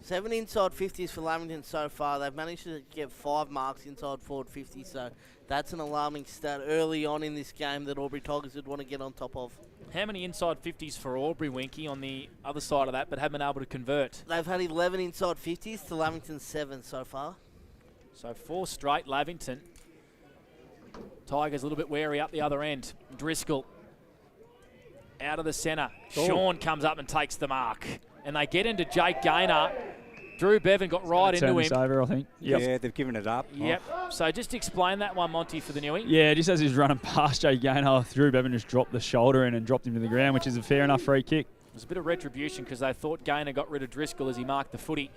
[SPEAKER 4] 7 inside 50s for Lavington so far. They've managed to get 5 marks inside forward 50, so that's an alarming stat early on in this game that Albury Tigers would want to get on top of.
[SPEAKER 1] How many inside 50s for Albury, Winky, on the other side of that, but haven't been able to convert?
[SPEAKER 4] They've had 11 inside 50s to Lavington's 7 so far.
[SPEAKER 1] So 4 straight, Lavington. Tigers a little bit wary up the other end. Driscoll out of the centre.
[SPEAKER 2] Oh.
[SPEAKER 1] Sean comes up and takes the mark. And they get into Jake Gaynor. Drew Bevan got right into him.
[SPEAKER 3] Over, I think.
[SPEAKER 2] Yep. Yeah, they've given it up.
[SPEAKER 1] Yep. Oh. So just explain that one, Monty, for the Newie.
[SPEAKER 3] Yeah, just as he's running past Jake Gaynor, Drew Bevan just dropped the shoulder in and dropped him to the ground, which is a fair enough free kick.
[SPEAKER 1] It was a bit of retribution because they thought Gaynor got rid of Driscoll as he marked the footy.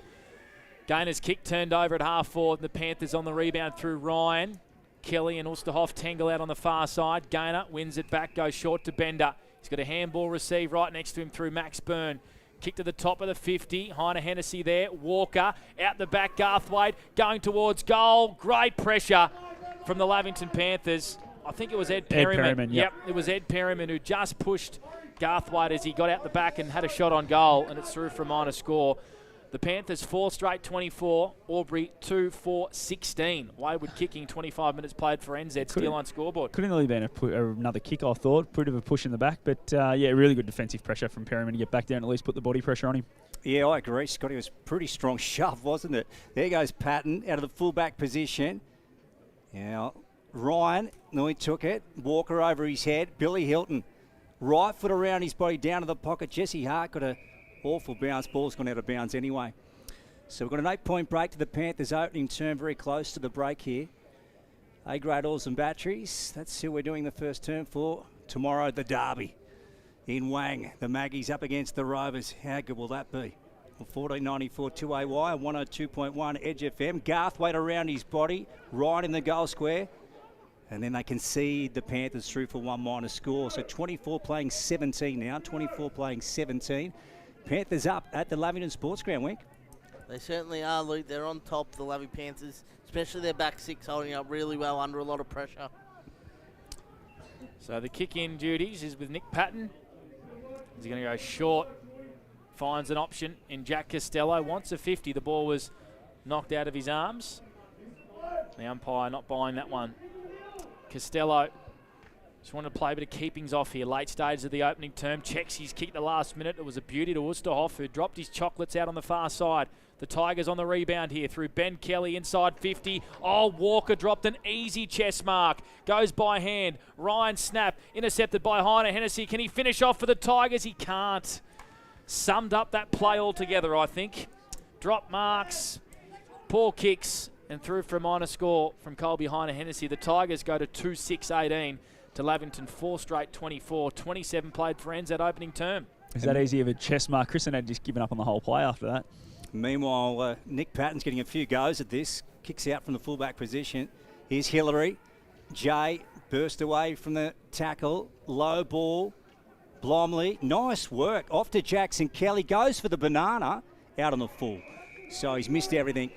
[SPEAKER 1] Gaynor's kick turned over at half forward, and the Panthers on the rebound through Ryan. Kelly and Oosterhoff tangle out on the far side. Gaynor wins it back, goes short to Bender. He's got a handball receive right next to him through Max Byrne. Kick to the top of the 50. Heine Hennessy there. Walker out the back. Garthwaite going towards goal. Great pressure from the Lavington Panthers. I think it was Ed Perryman.
[SPEAKER 3] Yep,
[SPEAKER 1] it was Ed Perryman who just pushed Garthwaite as he got out the back and had a shot on goal, and it's through for a minor score. The Panthers 4 straight 24, Albury 2-4-16. Wayward kicking, 25 minutes played for NZ. Steal on scoreboard.
[SPEAKER 3] Could have nearly been another kick, I thought. Bit of a push in the back, but really good defensive pressure from Perryman to get back there and at least put the body pressure on him.
[SPEAKER 2] Yeah, I agree, Scotty. It was a pretty strong shove, wasn't it? There goes Patton out of the fullback position. Now, Ryan nearly took it. Walker over his head. Billy Hilton, right foot around his body, down to the pocket. Jesse Hart got a awful bounce. Ball's gone out of bounds anyway. So we've got an 8-point break to the Panthers opening term, very close to the break here. A-grade oils and batteries. That's who we're doing the first term for. Tomorrow, the derby in Wang. The Maggies up against the Rovers. How good will that be? 1494 2AY, 102.1 Edge FM. Garthwaite around his body, right in the goal square. And then they concede the Panthers through for one minor score. So 24 playing 17 now, 24 playing 17. Panthers up at the Lavington Sports Ground, Wink.
[SPEAKER 4] They certainly are, Luke. They're on top, the Lavy Panthers, especially their back six holding up really well under a lot of pressure.
[SPEAKER 1] So the kick-in duties is with Nick Patton. He's going to go short. Finds an option in Jack Costello. Wants a 50. The ball was knocked out of his arms. The umpire not buying that one. Costello just wanted to play a bit of keepings off here. Late stages of the opening term. Checks his kick the last minute. It was a beauty to Oosterhoff, who dropped his chocolates out on the far side. The Tigers on the rebound here through Ben Kelly inside 50. Oh, Walker dropped an easy chest mark. Goes by hand. Ryan snap. Intercepted by Heiner Hennessy. Can he finish off for the Tigers? He can't. Summed up that play altogether, I think. Drop marks. Poor kicks. And through for a minor score from Colby Heiner Hennessy. The Tigers go to 2-6-18 to Lavington 4 straight 24. 27 played for NZ opening term.
[SPEAKER 3] Is that easy of a chest mark? Kristen had just given up on the whole play after that.
[SPEAKER 2] Meanwhile, Nick Patton's getting a few goes at this. Kicks out from the fullback position. Here's Hillary. Jay burst away from the tackle. Low ball. Blomley. Nice work. Off to Jackson Kelly. Goes for the banana. Out on the full. So he's missed everything.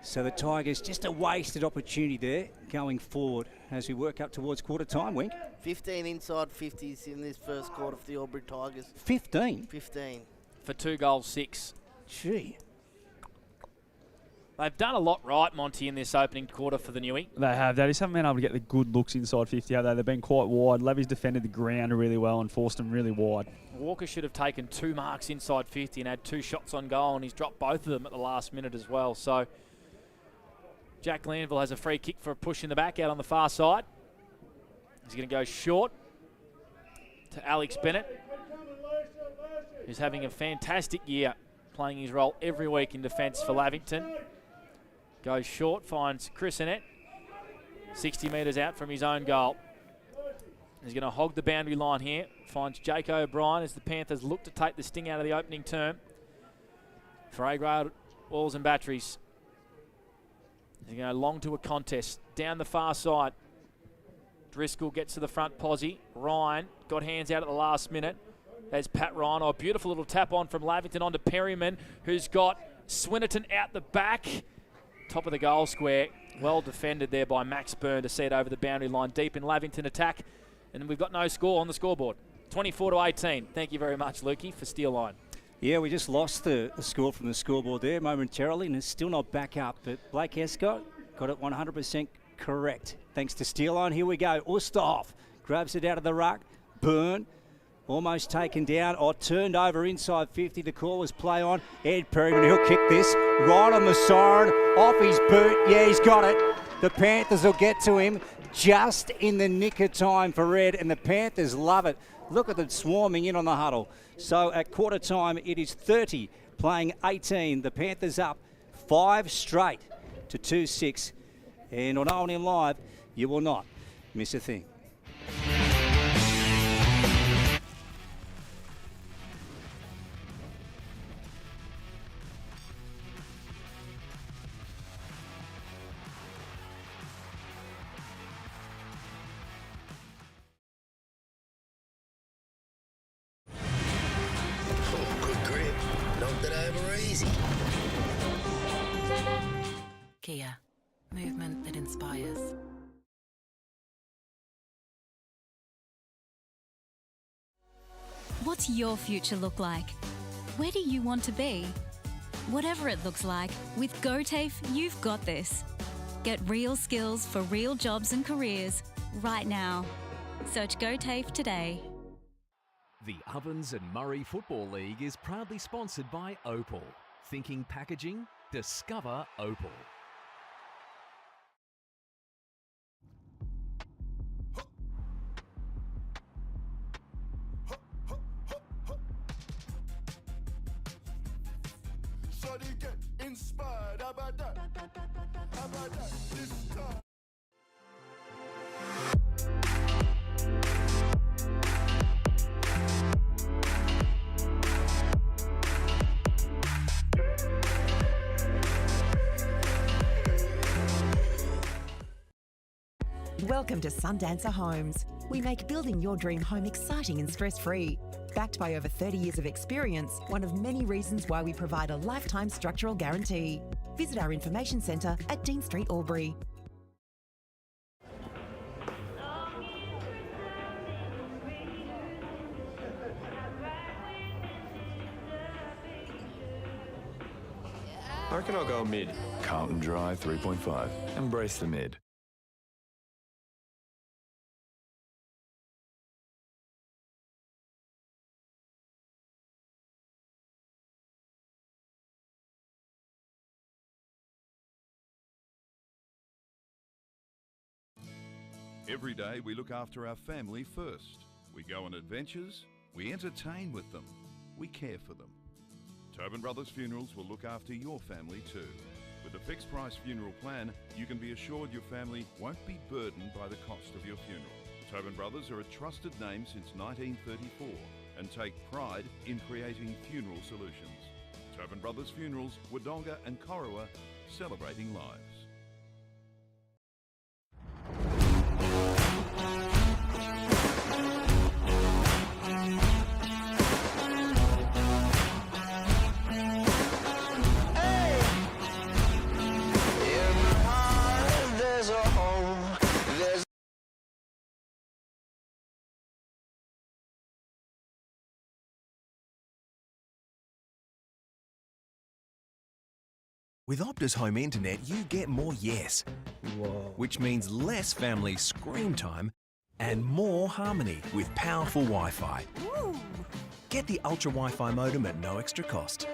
[SPEAKER 2] So the Tigers, just a wasted opportunity there going forward as we work up towards quarter time, Wink.
[SPEAKER 4] 15 inside 50s in this first quarter for the Albury Tigers.
[SPEAKER 2] 15?
[SPEAKER 4] 15.
[SPEAKER 1] For 2 goals, 6.
[SPEAKER 2] Gee.
[SPEAKER 1] They've done a lot right, Monty, in this opening quarter for the Newey.
[SPEAKER 3] They have. They just haven't been able to get the good looks inside 50, have they? They've been quite wide. Levy's defended the ground really well and forced them really wide.
[SPEAKER 1] Walker should have taken 2 marks inside 50 and had 2 shots on goal, and he's dropped both of them at the last minute as well. So Jack Glanville has a free kick for a push in the back out on the far side. He's going to go short to Alex Bennett, who's having a fantastic year, playing his role every week in defence for Lavington. Goes short, finds Chris Annette, 60 metres out from his own goal. He's going to hog the boundary line here. Finds Jake O'Brien as the Panthers look to take the sting out of the opening term. For A-grade oils and batteries. He's going to long to a contest. Down the far side. Driscoll gets to the front posse. Ryan got hands out at the last minute. There's Pat Ryan. Oh, a beautiful little tap on from Lavington onto Perryman, who's got Swinnerton out the back. Top of the goal square. Well defended there by Max Byrne to see it over the boundary line. Deep in Lavington attack. And we've got no score on the scoreboard. 24-18. Thank you very much, Lukey, for Steel Line.
[SPEAKER 2] Yeah, we just lost the score from the scoreboard there momentarily, and it's still not back up. But Blake Escott got it 100% correct. Thanks to Steel Line. Here we go. Oosterhoff grabs it out of the ruck. Byrne almost taken down or turned over inside 50. The call was play on. Ed Perryman, he'll kick this right on the siren, off his boot. Yeah, he's got it. The Panthers will get to him just in the nick of time for Ed, and the Panthers love it. Look at them swarming in on the huddle. So at quarter time, it is 30 playing 18. The Panthers up 5 straight to 2-6. And on OMFNL Live, you will not miss a thing.
[SPEAKER 5] Kia, movement that inspires.
[SPEAKER 6] What's your future look like? Where do you want to be? Whatever it looks like, with GoTAFE, you've got this. Get real skills for real jobs and careers right now. Search GoTAFE today.
[SPEAKER 7] The Ovens and Murray Football League is proudly sponsored by Opal. Thinking packaging? Discover Opal.
[SPEAKER 8] So they get inspired. How about that? How about that? This time.
[SPEAKER 9] Welcome to Sundancer Homes. We make building your dream home exciting and stress-free. Backed by over 30 years of experience, one of many reasons why we provide a lifetime structural guarantee. Visit our information centre at Dean Street, Albury.
[SPEAKER 10] I reckon I'll go mid. Carlton Drive 3.5. Embrace the mid.
[SPEAKER 11] Every day we look after our family first. We go on adventures, we entertain with them, we care for them. Tobin Brothers Funerals will look after your family too. With a fixed price funeral plan, you can be assured your family won't be burdened by the cost of your funeral. Tobin Brothers are a trusted name since 1934 and take pride in creating funeral solutions. Tobin Brothers Funerals, Wodonga and Corowa, celebrating lives.
[SPEAKER 12] With Optus Home Internet, you get more yes. Which means less family screen time and more harmony with powerful Wi-Fi. Get the Ultra Wi-Fi modem at no extra cost.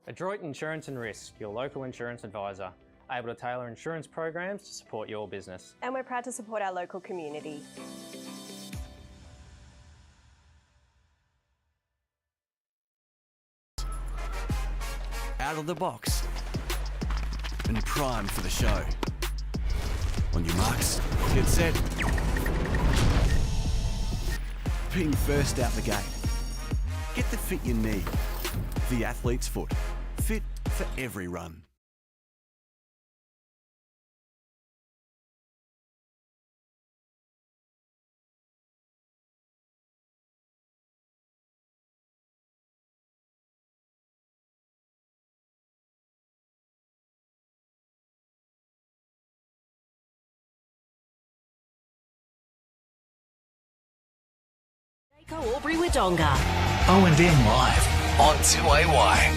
[SPEAKER 13] Adroit Insurance and Risk, your local insurance advisor, able to tailor insurance programs to support your business.
[SPEAKER 14] And we're proud to support our local community.
[SPEAKER 15] Out of the box and primed for the show. On your marks, get set. Ping first out the gate. Get the fit you need. The athlete's foot. Fit for every run.
[SPEAKER 16] Albury Wodonga.
[SPEAKER 12] OMFNL Live on 2AY.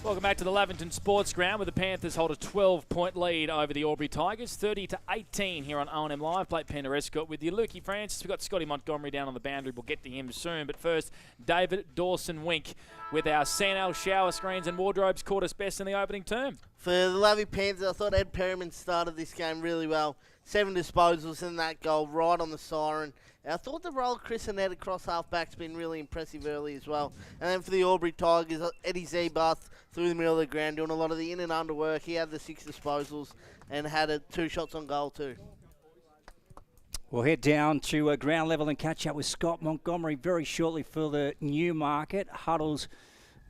[SPEAKER 1] Welcome back to the Lavington Sports Ground, where the Panthers hold a 12-point lead over the Albury Tigers, 30-18 here on O&M Live. Blake Penderescott with you. Lukey Francis, we've got Scotty Montgomery down on the boundary. We'll get to him soon. But first, David Dawson-Wink with our CNL shower screens and wardrobes caught us best in the opening term.
[SPEAKER 4] For the Lavy Panthers, I thought Ed Perriman started this game really well. 7 disposals in that goal, right on the siren. And I thought the role of Chris Annette across half-back's been really impressive early as well. And then for the Albury Tigers, Eddie Zebath through the middle of the ground doing a lot of the in and under work. He had the 6 disposals and had 2 shots on goal too.
[SPEAKER 2] We'll head down to ground level and catch up with Scott Montgomery very shortly for the Newmarket. Huddles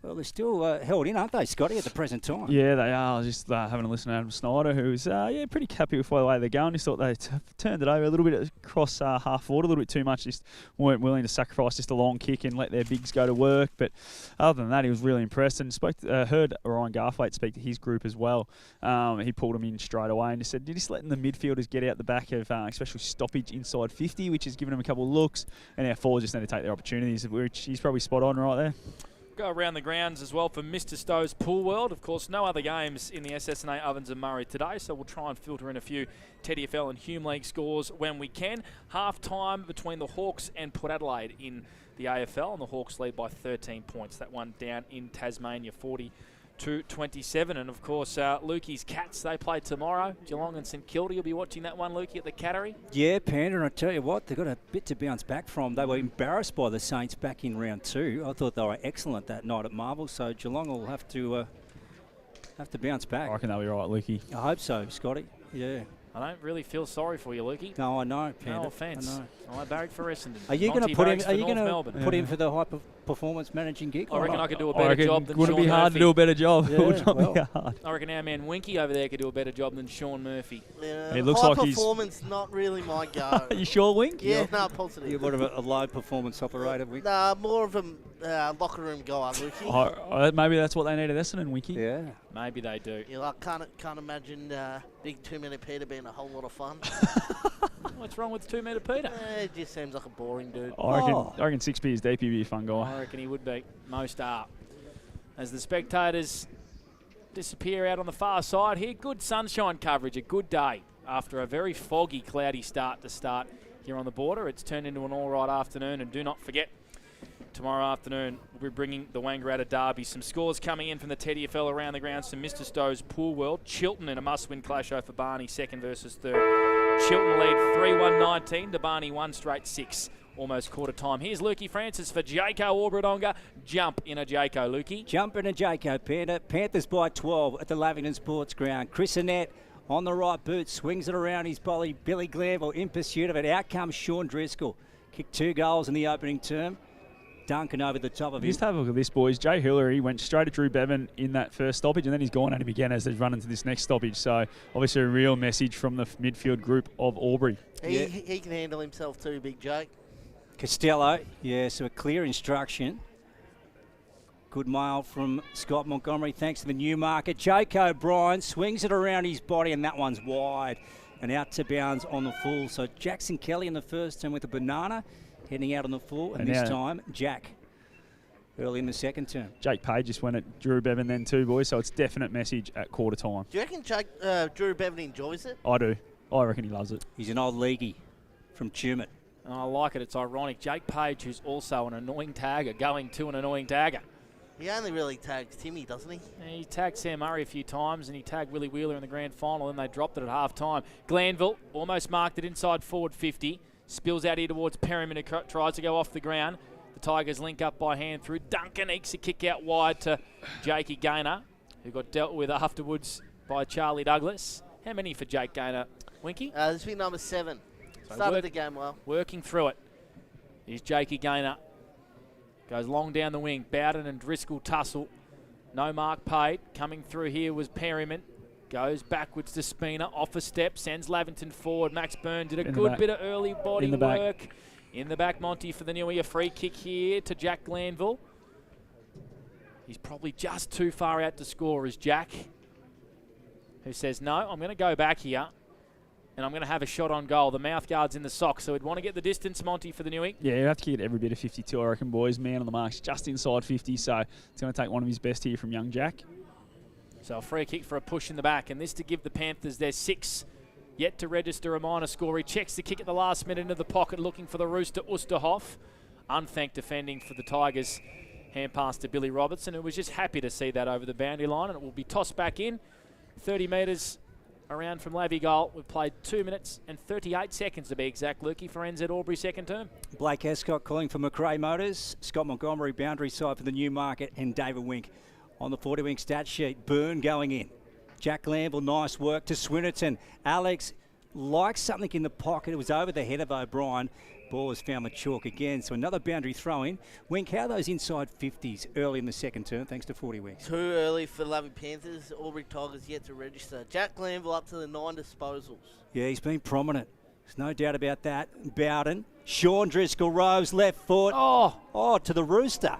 [SPEAKER 2] Well, they're still held in, aren't they, Scotty, at the present time?
[SPEAKER 3] Yeah, they are. I was just having a listen to Adam Snyder, who's pretty happy with the way they're going. Just thought they turned it over a little bit across half forward, a little bit too much. Just weren't willing to sacrifice just a long kick and let their bigs go to work. But other than that, he was really impressed and heard Ryan Garthwaite speak to his group as well. He pulled him in straight away and just said, you're just letting the midfielders get out the back of, especially stoppage inside 50, which has given them a couple of looks. And our forwards just need to take their opportunities, which he's probably spot on right there.
[SPEAKER 1] Go around the grounds as well for Mr. Stowe's Pool World. Of course, no other games in the SS&A Ovens and Murray today, so we'll try and filter in a few TDFL and Hume League scores when we can. Half-time between the Hawks and Port Adelaide in the AFL, and the Hawks lead by 13 points. That one down in Tasmania, 40-27. And, of course, Lukey's Cats, they play tomorrow. Geelong and St Kilda. You'll be watching that one, Lukey, at the Cattery.
[SPEAKER 2] Yeah, Panda, and I tell you what, they've got a bit to bounce back from. They were embarrassed by the Saints back in round 2. I thought they were excellent that night at Marvel, so Geelong will have to bounce back.
[SPEAKER 3] I reckon they'll be right, Lukey.
[SPEAKER 2] I hope so, Scotty. Yeah.
[SPEAKER 1] I don't really feel sorry for you, Lukey.
[SPEAKER 2] No, I know, Panda.
[SPEAKER 1] No offence. I barracked for Essendon.
[SPEAKER 2] Are you going to put him? Are you going to
[SPEAKER 1] put
[SPEAKER 2] him for the high performance managing gig?
[SPEAKER 1] I reckon I could do a better job than Sean Murphy.
[SPEAKER 3] Would it be hard to do a better job?
[SPEAKER 2] Yeah,
[SPEAKER 3] It would not be hard.
[SPEAKER 1] I reckon our man Winky over there could do a better job than Sean Murphy.
[SPEAKER 4] Yeah,
[SPEAKER 3] It looks
[SPEAKER 4] high
[SPEAKER 3] like he's-
[SPEAKER 4] performance, not really my go.
[SPEAKER 3] You sure, Wink?
[SPEAKER 4] Yeah, no, positive.
[SPEAKER 2] You're more of a low performance operator, Wink.
[SPEAKER 4] Nah, more of a locker room guy, Lukey.
[SPEAKER 3] Maybe that's what they need at Essendon, Winky.
[SPEAKER 2] Yeah.
[SPEAKER 1] Maybe they do.
[SPEAKER 4] Yeah, I can't imagine Big 2-Minute Peter being a whole lot of fun.
[SPEAKER 1] What's wrong with 2 Metre Peter?
[SPEAKER 4] It just seems like a boring dude.
[SPEAKER 3] I reckon 6 beers deep, he'd be a fun guy.
[SPEAKER 1] I reckon he would be. Most are. As the spectators disappear out on the far side here, good sunshine coverage, a good day after a very foggy, cloudy start here on the border. It's turned into an all-right afternoon, and do not forget, tomorrow afternoon we'll be bringing the Wangaratta Derby. Some scores coming in from the TDFL around the ground. Some Mr. Stowe's Pool World. Chilton in a must-win clash over Barney, second versus third. Chilton lead 3-1-19 to Barney 1 straight 6. Almost quarter time. Here's Lukey Francis for Jaco Orbradonga. Jump in a Jaco, Lukey.
[SPEAKER 2] Jump in a Jaco, Panda. Panthers by 12 at the Lavington Sports Ground. Chris Annette on the right boot, swings it around his body. Billy Glanville in pursuit of it. Out comes Sean Driscoll. Kicked 2 goals in the opening term. Duncan over the top of him.
[SPEAKER 3] Just have a look at this, boys. Jay Hillary went straight at Drew Bevan in that first stoppage, and then he's gone at him again as they've run into this next stoppage. So, obviously, a real message from the midfield group of Albury.
[SPEAKER 4] He can handle himself too, Big Jake.
[SPEAKER 2] Costello, yeah, so a clear instruction. Good mail from Scott Montgomery, thanks to the Newmarket. Jake O'Brien swings it around his body, and that one's wide and out to bounds on the full. So Jackson Kelly in the first term with a banana, heading out on the full, and this time Jack early in the second term.
[SPEAKER 3] Jake Page just went at Drew Bevan then too, boys, so it's definite message at quarter time.
[SPEAKER 4] Do you reckon Drew Bevan enjoys it?
[SPEAKER 3] I do. I reckon he loves it.
[SPEAKER 2] He's an old leaguey from Tumut.
[SPEAKER 1] And I like it. It's ironic. Jake Page, who's also an annoying tagger, going to an annoying tagger.
[SPEAKER 4] He only really tags Timmy, doesn't he?
[SPEAKER 1] He tagged Sam Murray a few times, and he tagged Willie Wheeler in the grand final, and they dropped it at half-time. Glanville almost marked it inside forward 50. Spills out here towards Perryman, who tries to go off the ground. The Tigers link up by hand through. Duncan ekes a kick out wide to Jakey Gaynor, who got dealt with afterwards by Charlie Douglas. How many for Jake Gaynor, Winky?
[SPEAKER 4] This will be number 7. Started the game well.
[SPEAKER 1] Working through it. Here's Jakey Gaynor. Goes long down the wing. Bowden and Driscoll tussle. No mark paid. Coming through here was Perryman. Goes backwards to Spina. Off a step. Sends Lavington forward. Max Byrne did a good bit of early body work. In the back, Monty for the Newey. A free kick here to Jack Glanville. He's probably just too far out to score as Jack, who says, no, I'm going to go back here. And I'm going to have a shot on goal. The mouth guard's in the sock, so he'd want to get the distance, Monty, for the Newey.
[SPEAKER 3] Yeah, you have to get every bit of 52, I reckon, boys. Man on the mark's just inside 50, so it's going to take one of his best here from young Jack.
[SPEAKER 1] So a free kick for a push in the back, and this to give the Panthers their 6. Yet to register a minor score. He checks the kick at the last minute into the pocket, looking for the Rooster Oosterhoff. Unthanked defending for the Tigers. Hand pass to Billy Robertson, who was just happy to see that over the boundary line, and it will be tossed back in. 30 metres around from Lavy goal. We've played 2 minutes and 38 seconds to be exact, Lukey, for NZ Albury second term.
[SPEAKER 2] Blake Escott calling for McRae Motors. Scott Montgomery boundary side for the Newmarket, and David Wink on the 40-wing stat sheet. Byrne going in. Jack Glanville, nice work to Swinnerton. Alex like something in the pocket. It was over the head of O'Brien. Ball has found the chalk again. So another boundary throw in. Wink, how are those inside 50s early in the second term, thanks to 40 weeks?
[SPEAKER 4] Too early for Lavington Panthers. Albury Tigers yet to register. Jack Glanville up to the 9 disposals.
[SPEAKER 2] Yeah, he's been prominent. There's no doubt about that. Bowden. Sean Driscoll, Rose, left foot. Oh, to the rooster.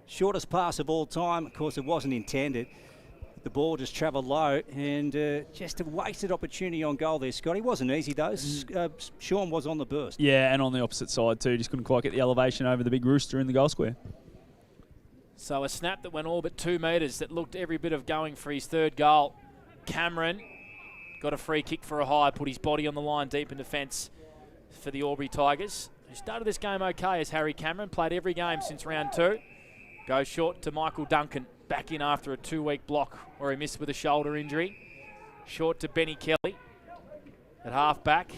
[SPEAKER 2] Shortest pass of all time. Of course, it wasn't intended. The ball just travelled low and just a wasted opportunity on goal there, Scott. He wasn't easy, though. Sean was on the burst.
[SPEAKER 3] Yeah, and on the opposite side too. Just couldn't quite get the elevation over the big rooster in the goal square.
[SPEAKER 1] So a snap that went all but 2 metres that looked every bit of going for his third goal. Cameron got a free kick for a high, put his body on the line deep in defence for the Albury Tigers, who started this game okay as Harry Cameron, played every game since round 2. Goes short to Michael Duncan, back in after a 2-week block where he missed with a shoulder injury. Short to Benny Kelly at half-back.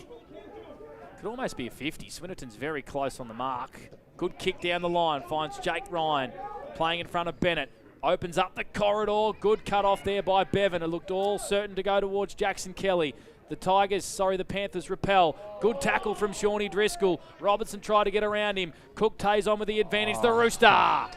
[SPEAKER 1] Could almost be a 50. Swinnerton's very close on the mark. Good kick down the line, finds Jake Ryan, playing in front of Bennett. Opens up the corridor, good cut off there by Bevan. It looked all certain to go towards Jackson Kelly. The Panthers repel. Good tackle from Shawnee Driscoll. Robertson tried to get around him. Cook tays on with the advantage. The Rooster!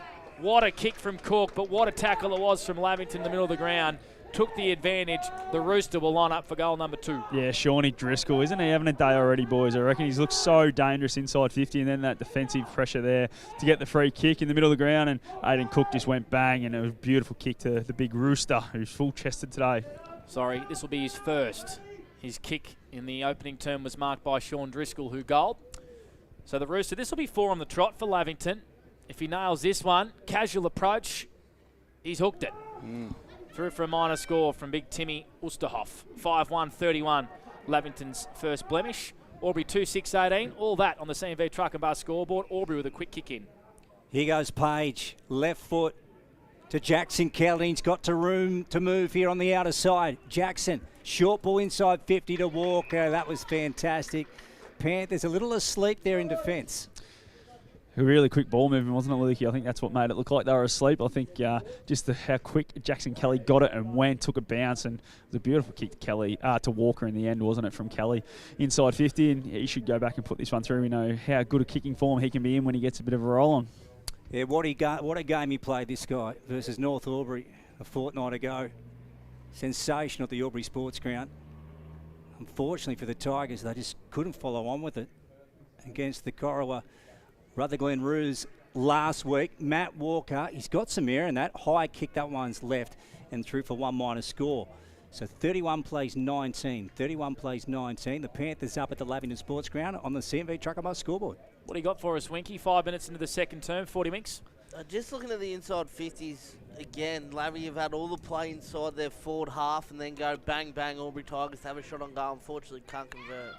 [SPEAKER 1] What a kick from Cook, but what a tackle it was from Lavington in the middle of the ground. Took the advantage. The Rooster will line up for goal number 2.
[SPEAKER 3] Yeah, Shawnee Driscoll, isn't he having a day already, boys? I reckon he's looked so dangerous inside 50, and then that defensive pressure there to get the free kick in the middle of the ground, and Aiden Cook just went bang, and it was a beautiful kick to the big Rooster, who's full-chested today.
[SPEAKER 1] Sorry, this will be his first. His kick in the opening term was marked by Sean Driscoll, who goaled. So the Rooster, this will be 4 on the trot for Lavington. If he nails this one, casual approach, he's hooked it. Through for a minor score from big Timmy Osterhoff. 5-1-31, Lavington's first blemish. Albury 2-6-18, all that on the CMV Truck and Bus scoreboard. Albury with a quick kick in.
[SPEAKER 2] Here goes Page, left foot to Jackson Kelly. He's got room to move here on the outer side. Jackson, short ball inside 50 to Walker. That was fantastic. Panthers a little asleep there in defence.
[SPEAKER 3] A really quick ball movement, wasn't it, Lukey? I think that's what made it look like they were asleep. I think just how quick Jackson Kelly got it and went, took a bounce, and it was a beautiful kick to Kelly, to Walker in the end, wasn't it, from Kelly inside 50, and he should go back and put this one through. We know how good a kicking form he can be in when he gets a bit of a roll on.
[SPEAKER 2] Yeah, what a game he played, this guy, versus North Albury a fortnight ago. Sensational at the Albury Sports Ground. Unfortunately for the Tigers, they just couldn't follow on with it against the Corowa Rutherglen Roos last week. Matt Walker, he's got some air in that. High kick, that one's left and through for 1 minor score. So 31 plays 19. 31 plays 19. The Panthers up at the Lavington Sports Ground on the CMV Truck and Bus scoreboard.
[SPEAKER 1] What do you got for us, Winky? 5 minutes into the second term, 40 minks.
[SPEAKER 4] Just looking at the inside 50s again, Lavy have had all the play inside their forward half and then go bang, bang, Albury Tigers have a shot on goal. Unfortunately, can't convert.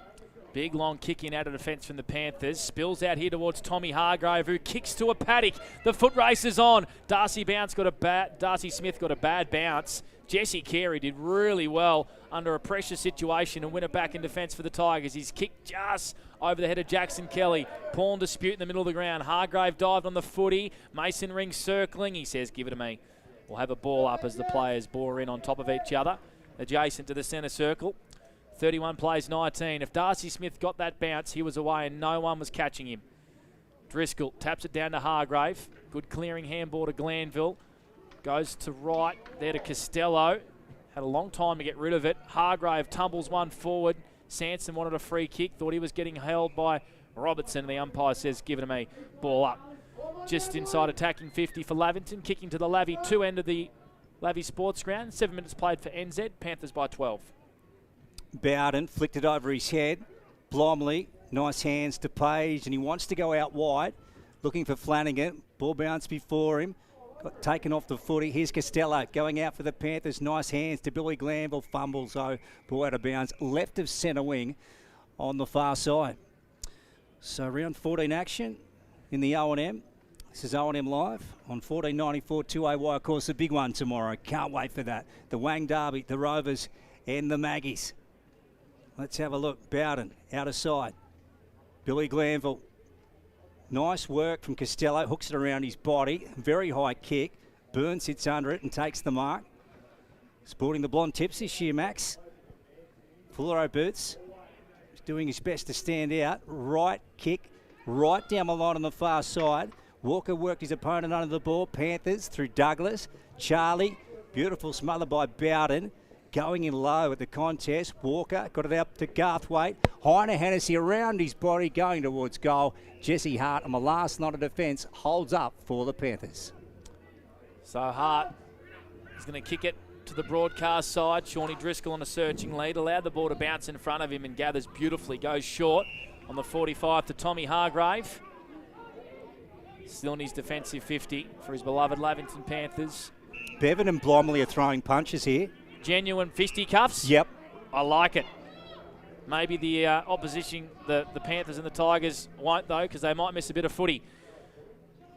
[SPEAKER 1] Big long kick in out of defence from the Panthers. Spills out here towards Tommy Hargrave, who kicks to a paddock. The foot race is on. Darcy Smith got a bad bounce. Jesse Carey did really well under a pressure situation and win it back in defence for the Tigers. He's kicked just over the head of Jackson Kelly. Pawn dispute in the middle of the ground. Hargrave dived on the footy. Mason Ring circling. He says, give it to me. We'll have a ball up as the players bore in on top of each other, adjacent to the centre circle. 31 plays 19. If Darcy Smith got that bounce, he was away and no one was catching him. Driscoll taps it down to Hargrave. Good clearing handball to Glanville. Goes to right there to Costello. Had a long time to get rid of it. Hargrave tumbles one forward. Sanson wanted a free kick. Thought he was getting held by Robertson. The umpire says, give it to me. Ball up. Just inside attacking 50 for Lavington. Kicking to the Lavy 2 end of the Lavy Sports Ground. 7 minutes played for NZ. Panthers by 12.
[SPEAKER 2] Bowden flicked it over his head. Blomley, nice hands to Page, and he wants to go out wide, looking for Flanagan. Ball bounced before him, got taken off the footy. Here's Costello going out for the Panthers. Nice hands to Billy Glanville, fumbles, so ball out of bounds. Left of centre wing on the far side. So round 14 action in the O&M. This is O&M Live on 1494 2AY. Of course, the big one tomorrow. Can't wait for that. The Wang Derby, the Rovers and the Maggies. Let's have a look. Bowden, out of side. Billy Glanville. Nice work from Costello. Hooks it around his body. Very high kick. Burns sits under it and takes the mark. Sporting the blonde tips this year, Max. Fullero boots. doing his best to stand out. Right kick, right down the line on the far side. Walker worked his opponent under the ball. Panthers through Douglas. Charlie, beautiful smother by Bowden. Going in low at the contest. Walker got it up to Garthwaite. Heiner Hennessy around his body going towards goal. Jesse Hart on the last line of defence holds up for the Panthers.
[SPEAKER 1] So Hart is going to kick it to the broadcast side. Shawnee Driscoll on a searching lead. Allowed the ball to bounce in front of him and gathers beautifully. Goes short on the 45 to Tommy Hargrave. Still in his defensive 50 for his beloved Lavington Panthers.
[SPEAKER 2] Bevan and Blomley are throwing punches here.
[SPEAKER 1] Genuine fisticuffs.
[SPEAKER 2] Yep.
[SPEAKER 1] I like it. Maybe the opposition, the Panthers and the Tigers won't though, because they might miss a bit of footy.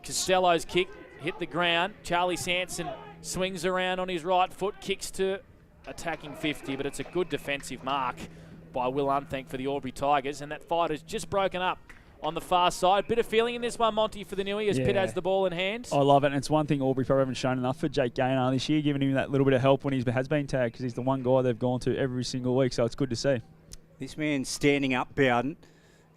[SPEAKER 1] Costello's kick hit the ground. Charlie Sanson swings around on his right foot, kicks to attacking 50, but it's a good defensive mark by Will Unthank for the Albury Tigers, and that fight has just broken up on the far side. Bit of feeling in this one, Monty, for the Newie as Pitt has the ball in hand.
[SPEAKER 3] I love it, and it's one thing Albury probably haven't shown enough for Jake Gaynor this year, giving him that little bit of help when he has been tagged, because he's the one guy they've gone to every single week, so it's good to see.
[SPEAKER 2] This man's standing up, Bowden,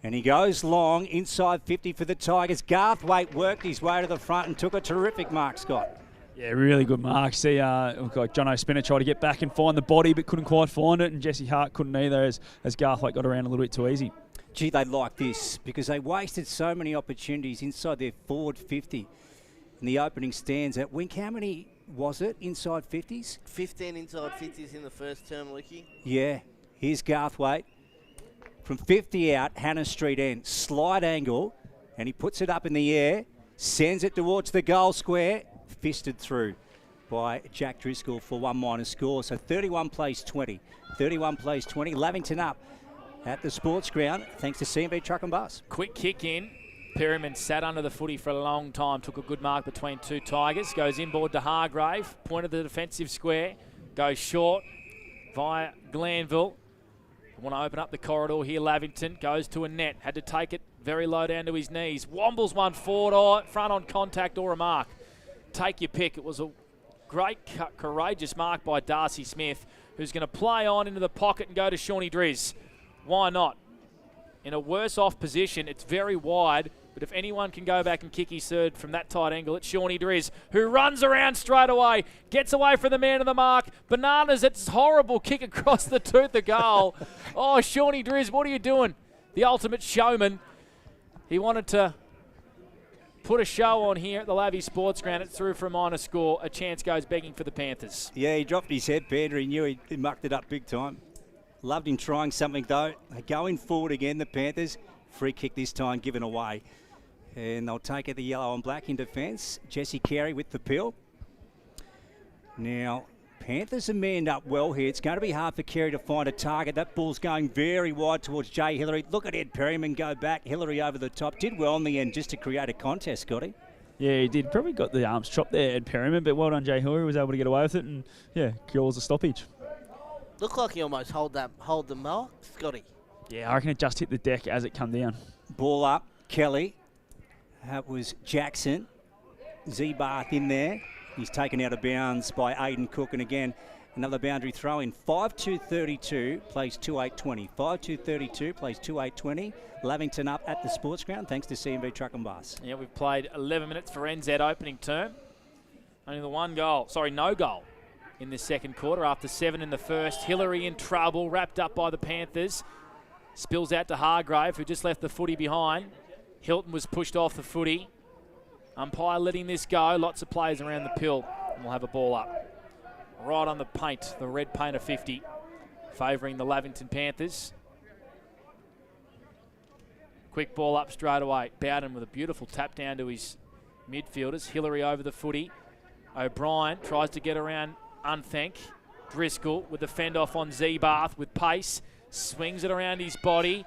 [SPEAKER 2] and he goes long inside 50 for the Tigers. Garthwaite worked his way to the front and took a terrific mark, Scott.
[SPEAKER 3] Yeah, really good mark. See, like John O'Spinner tried to get back and find the body, but couldn't quite find it, and Jesse Hart couldn't either, as Garthwaite got around a little bit too easy.
[SPEAKER 2] Gee, they like this because they wasted so many opportunities inside their forward 50 in the opening stands at Wink. How many was it inside 50s?
[SPEAKER 4] 15 inside 50s in the first term, Licky.
[SPEAKER 2] Yeah. Here's Garthwaite. From 50 out, Hannah Street end. Slide angle, and he puts it up in the air, sends it towards the goal square, fisted through by Jack Driscoll for 1- score. So 31 plays 20. 31 plays 20. Lavington up at the sports ground, thanks to C&B Truck and Bus.
[SPEAKER 1] Quick kick in. Perryman sat under the footy for a long time, took a good mark between two Tigers, goes inboard to Hargrave, pointed the defensive square, goes short via Glanville. Want to open up the corridor here. Lavington goes to a net, had to take it very low down to his knees. Wombles one forward, or front on contact or a mark. Take your pick. It was a great, courageous mark by Darcy Smith, who's going to play on into the pocket and go to Shawnee Driz. Why not? In a worse off position, it's very wide, but if anyone can go back and kick his third from that tight angle, it's Shawnee Driz, who runs around straight away, gets away from the man of the mark. Bananas, it's horrible kick across the tooth of goal. Oh, Shawnee Driz, what are you doing? The ultimate showman. He wanted to put a show on here at the Lavie Sports Ground. It's through for a minor score. A chance goes begging for the Panthers.
[SPEAKER 2] Yeah, he dropped his head, Pander. He knew he mucked it up big time. Loved him trying something, though. Going forward again, the Panthers. Free kick this time given away. And they'll take it the yellow and black in defence. Jesse Carey with the pill. Now, Panthers are manned up well here. It's going to be hard for Carey to find a target. That ball's going very wide towards Jay Hillary. Look at Ed Perryman go back. Hillary over the top. Did well in the end just to create a contest, Scotty.
[SPEAKER 3] Yeah, he did. Probably got the arms chopped there, Ed Perryman, but well done, Jay Hillary. Was able to get away with it and, yeah, kills the stoppage.
[SPEAKER 4] Looked like he almost hold the mark, Scotty.
[SPEAKER 3] Yeah, I reckon it just hit the deck as it come down.
[SPEAKER 2] Ball up, Kelly. That was Jackson. Z-Barth in there. He's taken out of bounds by Aiden Cook, and again, another boundary throw in. 5-2-32, plays 2-8-20. 5-2-32, plays 2-8-20. Lavington up at the sports ground, thanks to C&B Truck and Bus.
[SPEAKER 1] Yeah, we've played 11 minutes for NZ opening term. Only the no goal in this second quarter after 7 in the first. Hillary in trouble, wrapped up by the Panthers. Spills out to Hargrave, who just left the footy behind. Hilton was pushed off the footy. Umpire letting this go. Lots of players around the pill. And we'll have a ball up. Right on the paint, the red paint of 50, favouring the Lavington Panthers. Quick ball up straight away. Bowden with a beautiful tap down to his midfielders. Hillary over the footy. O'Brien tries to get around Unthank. Driscoll with the fend off on Z-Barth with pace. Swings it around his body.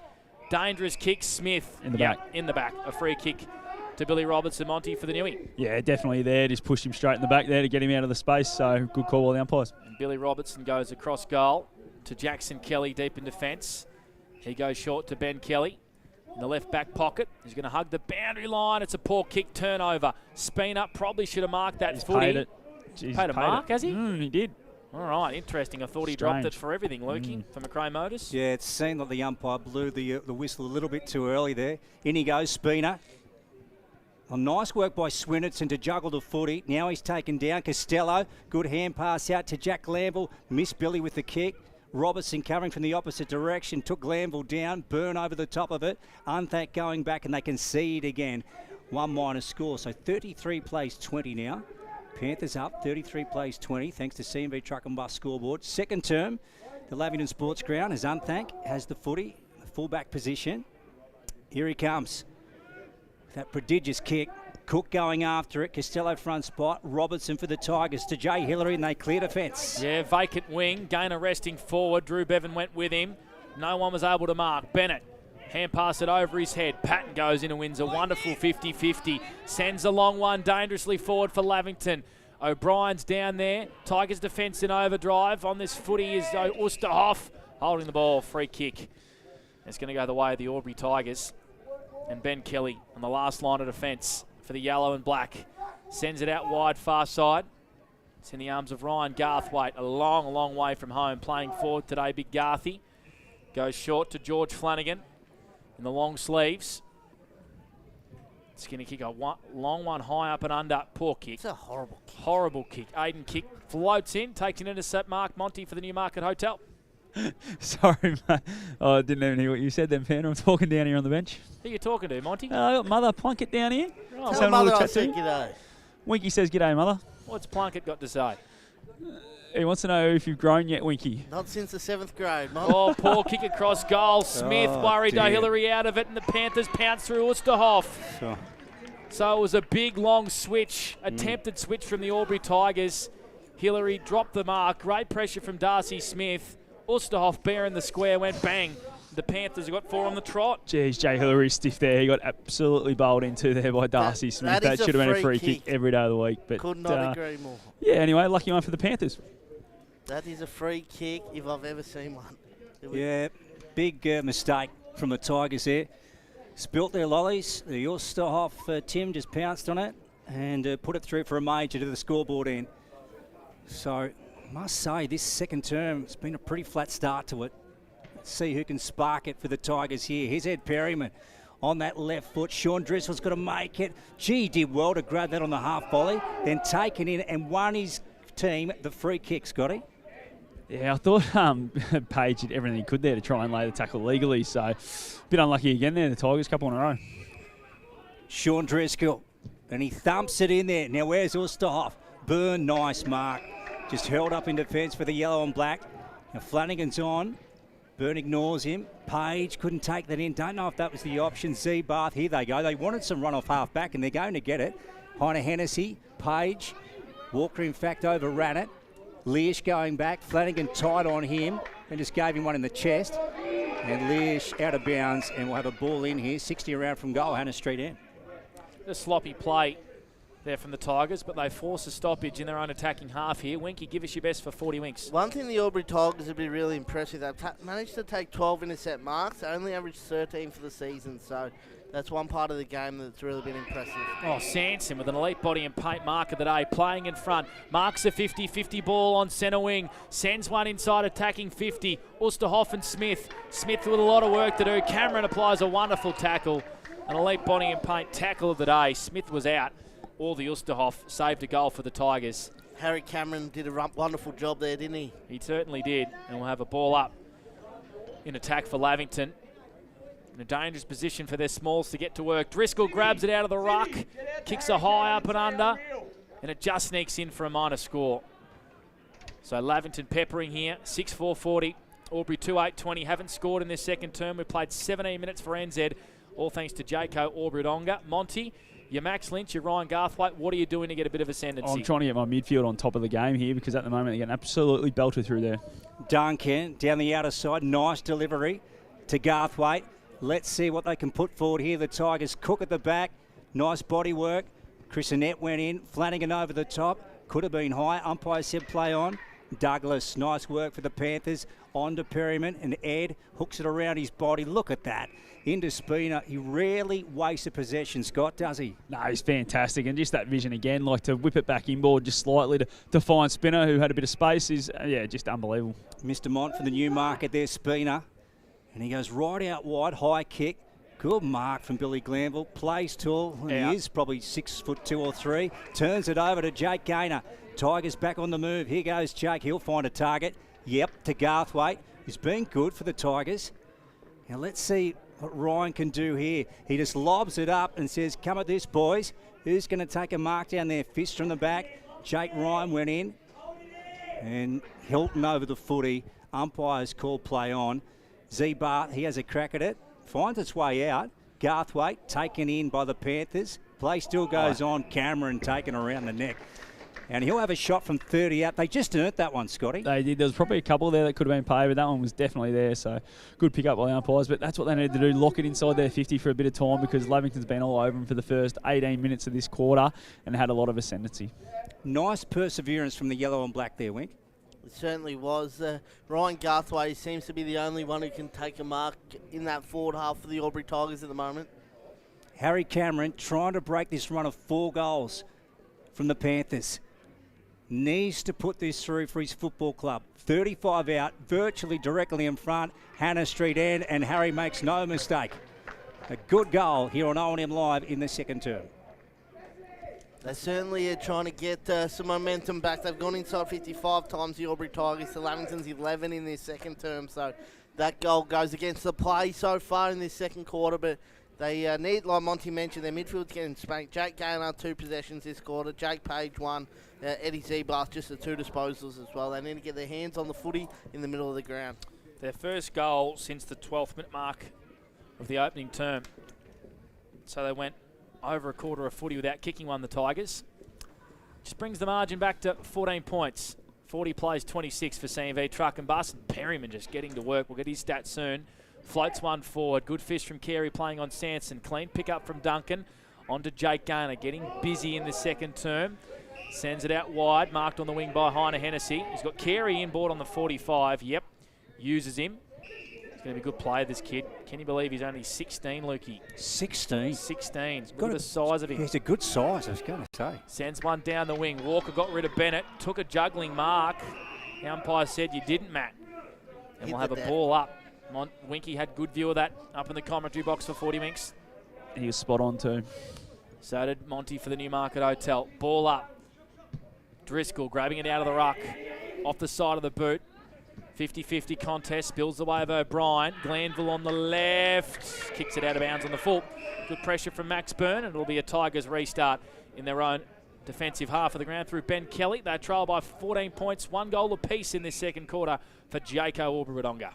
[SPEAKER 1] Dangerous kick. Smith
[SPEAKER 3] in the back.
[SPEAKER 1] In the back. A free kick to Billy Robertson, Monty, for the Newie.
[SPEAKER 3] Yeah, definitely there. Just pushed him straight in the back there to get him out of the space. So good call by the umpires.
[SPEAKER 1] And Billy Robertson goes across goal to Jackson Kelly deep in defence. He goes short to Ben Kelly in the left back pocket. He's going to hug the boundary line. It's a poor kick turnover. Speen up. Probably should have marked that footy.
[SPEAKER 3] Paid it. Jeez,
[SPEAKER 1] paid a mark, has he?
[SPEAKER 3] He did.
[SPEAKER 1] All right, interesting. I thought he dropped it for everything, Lukey, for McRae Motors.
[SPEAKER 2] Yeah, it seemed like the umpire blew the whistle a little bit too early there. In he goes, Spina. Well, nice work by Swinnerton to juggle the footy. Now he's taken down. Costello, good hand pass out to Jack Glanville. Missed Billy with the kick. Robertson coming from the opposite direction. Took Glanville down. Burn over the top of it. Unthank going back and they concede again. 1- score. So 33 plays 20 now. Panthers up, 33 plays 20, thanks to C&B Truck and Bus scoreboard. Second term, the Lavington Sports Ground, as Unthank has the footy, the fullback position. Here he comes. That prodigious kick. Cook going after it. Costello front spot. Robertson for the Tigers to Jay Hillary, and they clear defence.
[SPEAKER 1] Yeah, vacant wing. Gainer resting forward. Drew Bevan went with him. No one was able to mark. Bennett. Hand pass it over his head. Patton goes in and wins a wonderful 50-50. Sends a long one dangerously forward for Lavington. O'Brien's down there. Tigers defence in overdrive. On this footy is Osterhoff holding the ball. Free kick. It's going to go the way of the Albury Tigers. And Ben Kelly on the last line of defence for the yellow and black. Sends it out wide, far side. It's in the arms of Ryan Garthwaite. A long, long way from home. Playing forward today, Big Garthy. Goes short to George Flanagan. In the long sleeves. It's going to kick a long one high up and under. Poor kick.
[SPEAKER 4] It's a horrible kick.
[SPEAKER 1] Horrible kick. Aiden kick floats in, takes an intercept. Mark Monty for the Newmarket Hotel.
[SPEAKER 3] Sorry, mate. Oh, I didn't even hear what you said then, Panda. I'm talking down here on the bench.
[SPEAKER 1] Who are you talking to, Monty?
[SPEAKER 3] I got Mother Plunkett down here.
[SPEAKER 1] Oh,
[SPEAKER 4] Tell Mother I said g'day.
[SPEAKER 3] Winky says g'day, Mother.
[SPEAKER 1] What's Plunkett got to say?
[SPEAKER 3] He wants to know if you've grown yet, Winky.
[SPEAKER 4] Not since the 7th grade, Mum.
[SPEAKER 1] Oh, poor kick across goal. Smith worried Hillary out of it, and the Panthers pounce through Osterhoff.
[SPEAKER 2] Sure.
[SPEAKER 1] So it was a big, long switch, attempted switch from the Albury Tigers. Hillary dropped the mark. Great pressure from Darcy Smith. Osterhoff bearing the square, went bang. The Panthers have got 4 on the trot.
[SPEAKER 3] Jeez, Jay Hillary stiff there. He got absolutely bowled into there by Darcy Smith. That should have been a free kick every day of the week. But
[SPEAKER 4] could not agree more.
[SPEAKER 3] Yeah, anyway, lucky one for the Panthers.
[SPEAKER 4] That is a free kick if I've ever seen one.
[SPEAKER 2] Yeah, big mistake from the Tigers there. Spilt their lollies. The Osterhoff Tim just pounced on it and put it through for a major to the scoreboard end. So, must say, this second term has been a pretty flat start to it. Let's see who can spark it for the Tigers here. Here's Ed Perryman on that left foot. Sean Driscoll's got to make it. Gee, did well to grab that on the half volley, then taken in and won his team the free kick, Scotty.
[SPEAKER 3] Yeah, I thought Page did everything he could there to try and lay the tackle legally, so a bit unlucky again there, the Tigers, couple in a row.
[SPEAKER 2] Sean Driscoll, and he thumps it in there. Now where's Osterhoff? Burn, nice mark. Just held up in defence for the yellow and black. Now Flanagan's on. Burn ignores him. Page couldn't take that in. Don't know if that was the option. Z-Bath, here they go. They wanted some run off half back, and they're going to get it. Heiner Hennessy, Page. Walker, in fact, overran it. Leash going back. Flanagan tight on him and just gave him one in the chest. And Leash out of bounds, and we'll have a ball in here. 60 around from goal, Hannah Street end.
[SPEAKER 1] A sloppy play there from the Tigers, but they force a stoppage in their own attacking half here. Winky, give us your best for 40 winks.
[SPEAKER 4] One thing the Albury Tigers have been really impressive, they've managed to take 12 intercept marks. They only averaged 13 for the season, so that's one part of the game that's really been impressive.
[SPEAKER 1] Oh, Sanson with an elite body and paint mark of the day, playing in front. Marks a 50-50 ball on centre wing. Sends one inside attacking 50. Osterhoff and Smith. Smith with a lot of work to do. Cameron applies a wonderful tackle. An elite body and paint tackle of the day. Smith was out. All the Osterhoff saved a goal for the Tigers.
[SPEAKER 4] Harry Cameron did a wonderful job there, didn't he?
[SPEAKER 1] He certainly did. And we'll have a ball up in attack for Lavington. In a dangerous position for their smalls to get to work. Driscoll grabs it out of the ruck. Kicks a high up and under. And it just sneaks in for a minor score. So Lavington peppering here. 6-4-40. Albury 2-8-20. Haven't scored in their second term. We played 17 minutes for NZ. All thanks to Jayco Albury-Wodonga. Monty, your Max Lynch, your Ryan Garthwaite, what are you doing to get a bit of ascendancy?
[SPEAKER 3] I'm trying to get my midfield on top of the game here because at the moment they're getting absolutely belted through there.
[SPEAKER 2] Duncan down the outer side. Nice delivery to Garthwaite. Let's see what they can put forward here. The Tigers. Cook at the back. Nice body work. Chris Annette went in. Flanagan over the top. Could have been high. Umpire said play on. Douglas. Nice work for the Panthers. onto Perryman, and Ed hooks it around his body. Look at that. Into Spina. He rarely wastes a possession, Scott, does he?
[SPEAKER 3] No, he's fantastic. And just that vision again, like to whip it back inboard just slightly to find Spinner, who had a bit of space, is, just unbelievable.
[SPEAKER 2] Mr. Mont for the Newmarket there, Spina. And he goes right out wide, high kick. Good mark from Billy Glanville. Plays tall, and he is probably 6'2" or 3. Turns it over to Jake Gaynor. Tigers back on the move. Here goes Jake. He'll find a target. Yep, to Garthwaite, who's been good for the Tigers. Now let's see what Ryan can do here. He just lobs it up and says, come at this, boys. Who's going to take a mark down there? Fist from the back. Jake Ryan went in. And Hilton over the footy. Umpires called play on. Z Bart, he has a crack at it. Finds its way out. Garthwaite taken in by the Panthers. Play still goes on. Cameron taken around the neck. And he'll have a shot from 30 out. They just earned that one, Scotty.
[SPEAKER 3] They did. There was probably a couple there that could have been paid, but that one was definitely there. So good pick up by the umpires. But that's what they need to do. Lock it inside their 50 for a bit of time, because Lavington's been all over them for the first 18 minutes of this quarter and had a lot of ascendancy.
[SPEAKER 2] Nice perseverance from the yellow and black there, Wink.
[SPEAKER 4] It certainly was. Ryan Garthwaite seems to be the only one who can take a mark in that forward half for the Albury Tigers at the moment.
[SPEAKER 2] Harry Cameron trying to break this run of 4 goals from the Panthers. Needs to put this through for his football club. 35 out, virtually directly in front. Hannah Street end, and Harry makes no mistake. A good goal here on O&M Live in the second term.
[SPEAKER 4] They certainly are trying to get some momentum back. They've gone inside 55 times, the Albury Tigers. The Lavington's 11 in this second term, so that goal goes against the play so far in this second quarter, but they need, like Monty mentioned, their midfield's getting spanked. Jake Gaynor, 2 possessions this quarter. Jake Page, 1. Eddie Zebath, just the 2 disposals as well. They need to get their hands on the footy in the middle of the ground.
[SPEAKER 1] Their first goal since the 12th minute mark of the opening term. So they went over a quarter of footy without kicking one, the Tigers. Just brings the margin back to 14 points. 40 plays 26 for CMV Truck and Bus. And Perryman just getting to work. We'll get his stats soon. Floats one forward. Good fish from Carey playing on Sanson. Clean pick up from Duncan. On to Jake Gaynor. Getting busy in the second term. Sends it out wide. Marked on the wing by Heine Hennessy. He's got Carey inboard on the 45. Yep. Uses him. He's going to be a good player, this kid. Can you believe he's only 16, Lukey?
[SPEAKER 2] 16?
[SPEAKER 1] 16. Look at the size of him.
[SPEAKER 2] He's a good size, I was going to say.
[SPEAKER 1] Sends one down the wing. Walker got rid of Bennett. Took a juggling mark. The umpire said you didn't, Matt. And we'll have a ball up. Winky had good view of that up in the commentary box for 40 Minks.
[SPEAKER 3] He was spot on too.
[SPEAKER 1] So did Monty for the Newmarket Hotel. Ball up. Driscoll grabbing it out of the ruck. Off the side of the boot. 50-50 contest. Spills the way of O'Brien. Glanville on the left. Kicks it out of bounds on the full. Good pressure from Max Byrne, and it'll be a Tigers restart in their own defensive half of the ground through Ben Kelly. They trail by 14 points. 1 goal apiece in this second quarter for Jaco Albury-Wodonga.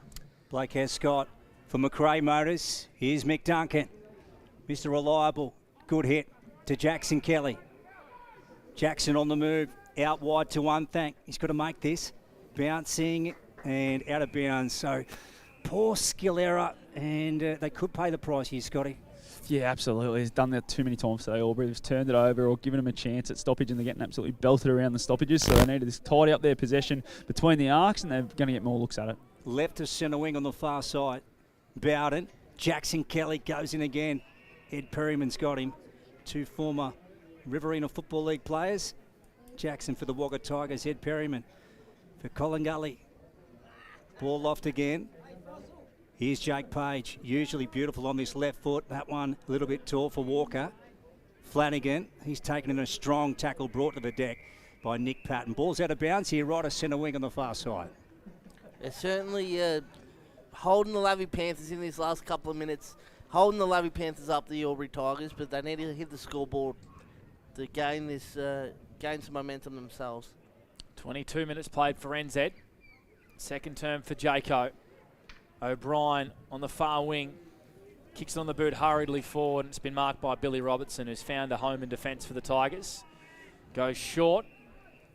[SPEAKER 2] Blake Scott for McRae Motors. Here's Mick Duncan. Mr. Reliable. Good hit to Jackson Kelly. Jackson on the move. Out wide to one. He's got to make this. Bouncing and out of bounds. So poor skill error, and they could pay the price here, Scotty.
[SPEAKER 3] Yeah, absolutely. He's done that too many times today, Albury. He's turned it over or given him a chance at stoppage, and they're getting absolutely belted around the stoppages. So they need to tidy up their possession between the arcs, and they're going to get more looks at it.
[SPEAKER 2] Left to centre wing on the far side. Bowden. Jackson Kelly goes in again. Ed Perryman's got him. 2 former Riverina Football League players. Jackson for the Wagga Tigers. Ed Perryman for Colin Gully. Ball loft again. Here's Jake Page. Usually beautiful on this left foot. That one a little bit tall for Walker. Flanagan. He's taken in a strong tackle brought to the deck by Nick Patton. Ball's out of bounds here, right to centre wing on the far side.
[SPEAKER 4] They're certainly holding the Lavy Panthers in these last couple of minutes. Holding the Lavy Panthers up, the Albury Tigers, but they need to hit the scoreboard to gain this, gain some momentum themselves.
[SPEAKER 1] 22 minutes played for NZ. Second term for Jaco. O'Brien on the far wing. Kicks it on the boot hurriedly forward. It's been marked by Billy Robertson, who's found a home in defence for the Tigers. Goes short.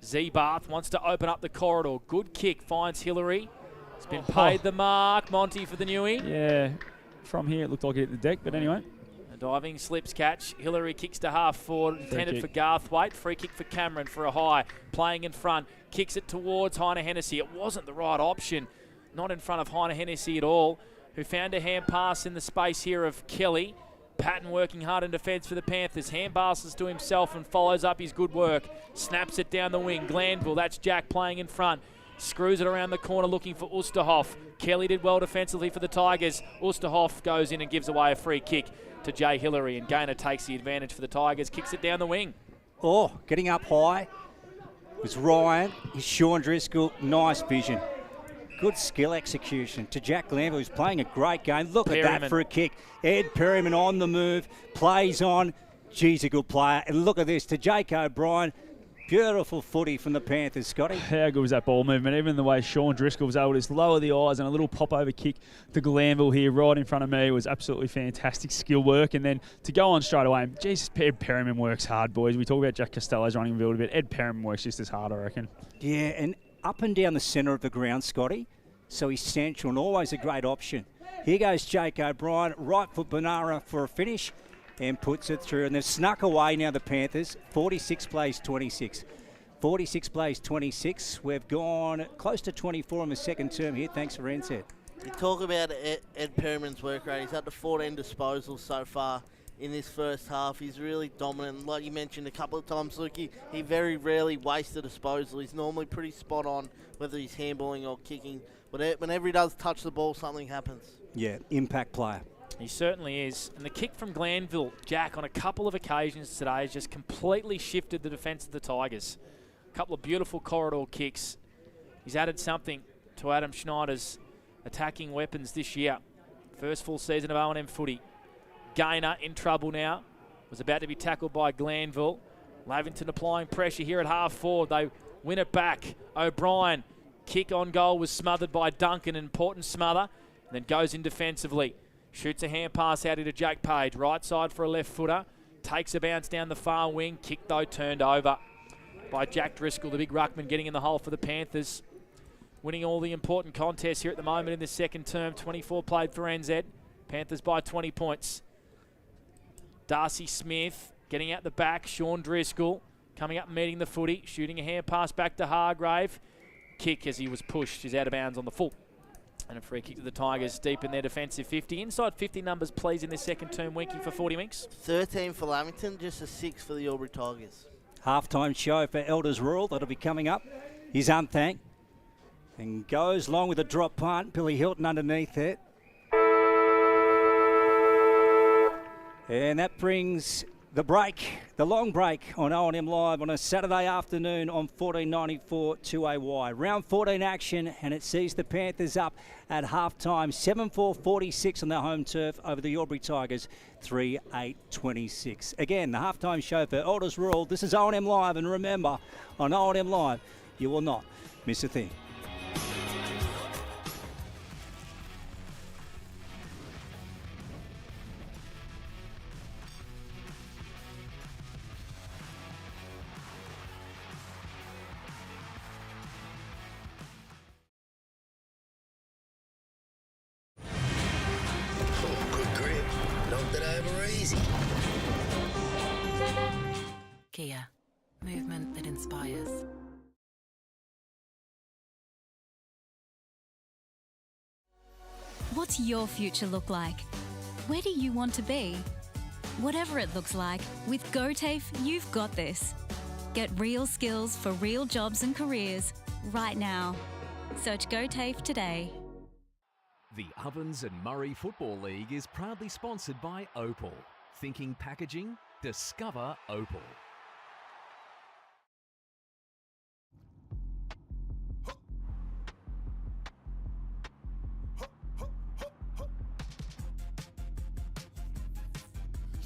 [SPEAKER 1] Z-Barth wants to open up the corridor. Good kick. Finds Hillary. It's been paid the mark. Monty for the Newie.
[SPEAKER 3] Yeah. From here, it looked like it hit the deck, but anyway.
[SPEAKER 1] A diving slips catch. Hillary kicks to half forward. Intended for Garthwaite. Free kick for Cameron for a high. Playing in front. Kicks it towards Heine Hennessy. It wasn't the right option. not in front of Heine Hennessy at all, who found a hand pass in the space here of Kelly. Patton working hard in defence for the Panthers. Hand passes to himself and follows up his good work. Snaps it down the wing. Glanville, that's Jack playing in front. Screws it around the corner looking for Oosterhoff. Kelly did well defensively for the Tigers. Oosterhoff goes in and gives away a free kick to Jay Hillary, and Gaynor takes the advantage for the Tigers, kicks it down the wing.
[SPEAKER 2] Oh, getting up high was Ryan. He's Sean Driscoll. Nice vision. Good skill execution to Jack Glanville, who's playing a great game. Look at that for a kick. Ed Perryman on the move, plays on. Geez, a good player. And look at this to Jake O'Brien. Beautiful footy from the Panthers, Scotty.
[SPEAKER 3] How good was that ball movement? Even the way Sean Driscoll was able to just lower the eyes and a little pop-over kick to Glanville here right in front of me was absolutely fantastic skill work. And then to go on straight away, Jesus, Ed Perryman works hard, boys. We talk about Jack Costello's running field a bit. Ed Perryman works just as hard, I reckon.
[SPEAKER 2] Yeah, and up and down the centre of the ground, Scotty. So he's central and always a great option. Here goes Jake O'Brien, right foot Banara for a finish and puts it through. And they've snuck away now, the Panthers. 46 plays 26. 46 plays 26. We've gone close to 24 in the second term here. Thanks for Renset.
[SPEAKER 4] You talk about Ed Perryman's work rate. He's up to 14 disposals so far in this first half. He's really dominant. Like you mentioned a couple of times, Luke, he very rarely wastes a disposal. He's normally pretty spot on, whether he's handballing or kicking. But whenever he does touch the ball, something happens.
[SPEAKER 2] Yeah, impact player.
[SPEAKER 1] He certainly is. And the kick from Glanville, Jack, on a couple of occasions today has just completely shifted the defence of the Tigers. A couple of beautiful corridor kicks. He's added something to Adam Schneider's attacking weapons this year. First full season of O&M footy. Gaynor in trouble now. Was about to be tackled by Glanville. Lavington applying pressure here at half forward. They win it back. O'Brien, kick on goal was smothered by Duncan, an important smother. And then goes in defensively. Shoots a hand pass out into Jack Page. Right side for a left footer. Takes a bounce down the far wing. Kick though turned over by Jack Driscoll, the big ruckman, getting in the hole for the Panthers. Winning all the important contests here at the moment in the second term. 24 played for NZ. Panthers by 20 points. Darcy Smith getting out the back. Sean Driscoll coming up and meeting the footy. Shooting a hand pass back to Hargrave. Kick as he was pushed is out of bounds on the full. And a free kick to the Tigers deep in their defensive 50. Inside 50 numbers, please, in this second term, Winky, for 40 Winks.
[SPEAKER 4] 13 for Lavington, just a 6 for the Albury Tigers.
[SPEAKER 2] Halftime show for Elders Rural. That'll be coming up. He's unthanked and goes along with a drop punt. Billy Hilton underneath it. And that brings the break, the long break on O&M Live on a Saturday afternoon on 1494 2AY. Round 14 action, and it sees the Panthers up at halftime. 7-4-46 on their home turf over the Albury Tigers, 3-8-26. Again, the halftime show for Elders Rural. This is O&M Live, and remember, on O&M Live, you will not miss a thing.
[SPEAKER 5] Kia, movement that inspires.
[SPEAKER 6] What's your future look like? Where do you want to be? Whatever it looks like, with GoTAFE, you've got this. Get real skills for real jobs and careers right now. Search GoTAFE today.
[SPEAKER 7] The Ovens and Murray Football League is proudly sponsored by Opal. Thinking packaging? Discover Opal.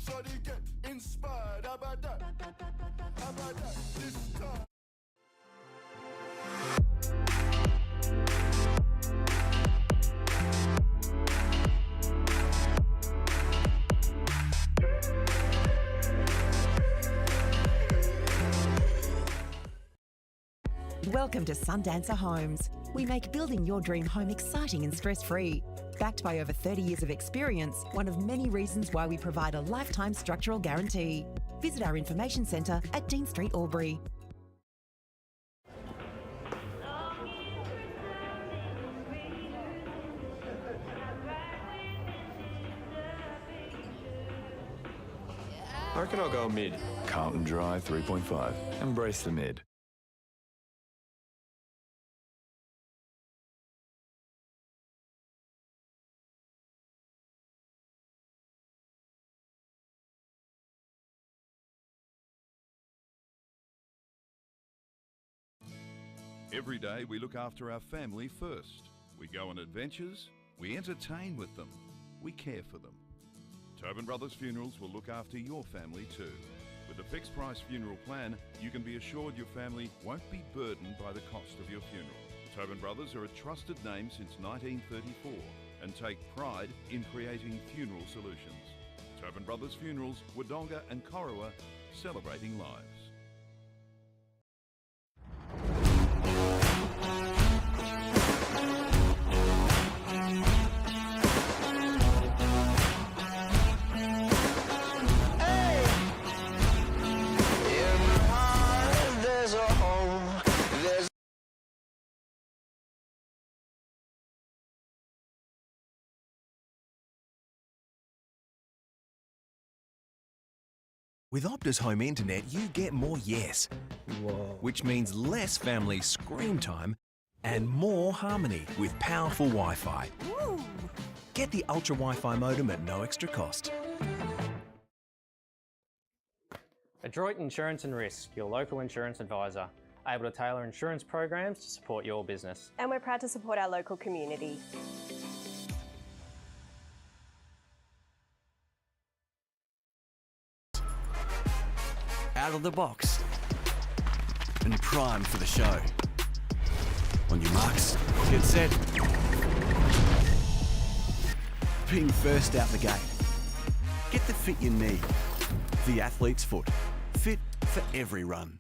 [SPEAKER 8] Shawty get inspired, how about that? How about that? This time.
[SPEAKER 9] Welcome to Sundancer Homes. We make building your dream home exciting and stress-free. Backed by over 30 years of experience, one of many reasons why we provide a lifetime structural guarantee. Visit our information centre at Dean Street, Albury.
[SPEAKER 10] I reckon I'll go mid. Carlton Dry 3.5. Embrace the mid.
[SPEAKER 11] Every day we look after our family first. We go on adventures, we entertain with them, we care for them. Tobin Brothers Funerals will look after your family too. With a fixed price funeral plan, you can be assured your family won't be burdened by the cost of your funeral. Tobin Brothers are a trusted name since 1934 and take pride in creating funeral solutions. Tobin Brothers Funerals, Wodonga and Corowa, celebrating lives.
[SPEAKER 12] With Optus Home Internet, you get more yes. Which means less family screen time and more harmony with powerful Wi-Fi. Get the Ultra Wi-Fi modem at no extra cost.
[SPEAKER 13] Adroit Insurance and Risk, your local insurance advisor, able to tailor insurance programs to support your business.
[SPEAKER 14] And we're proud to support our local community.
[SPEAKER 15] Out of the box and primed for the show. On your marks, get set. Being first out the gate. Get the fit you need. The athlete's foot. Fit for every run.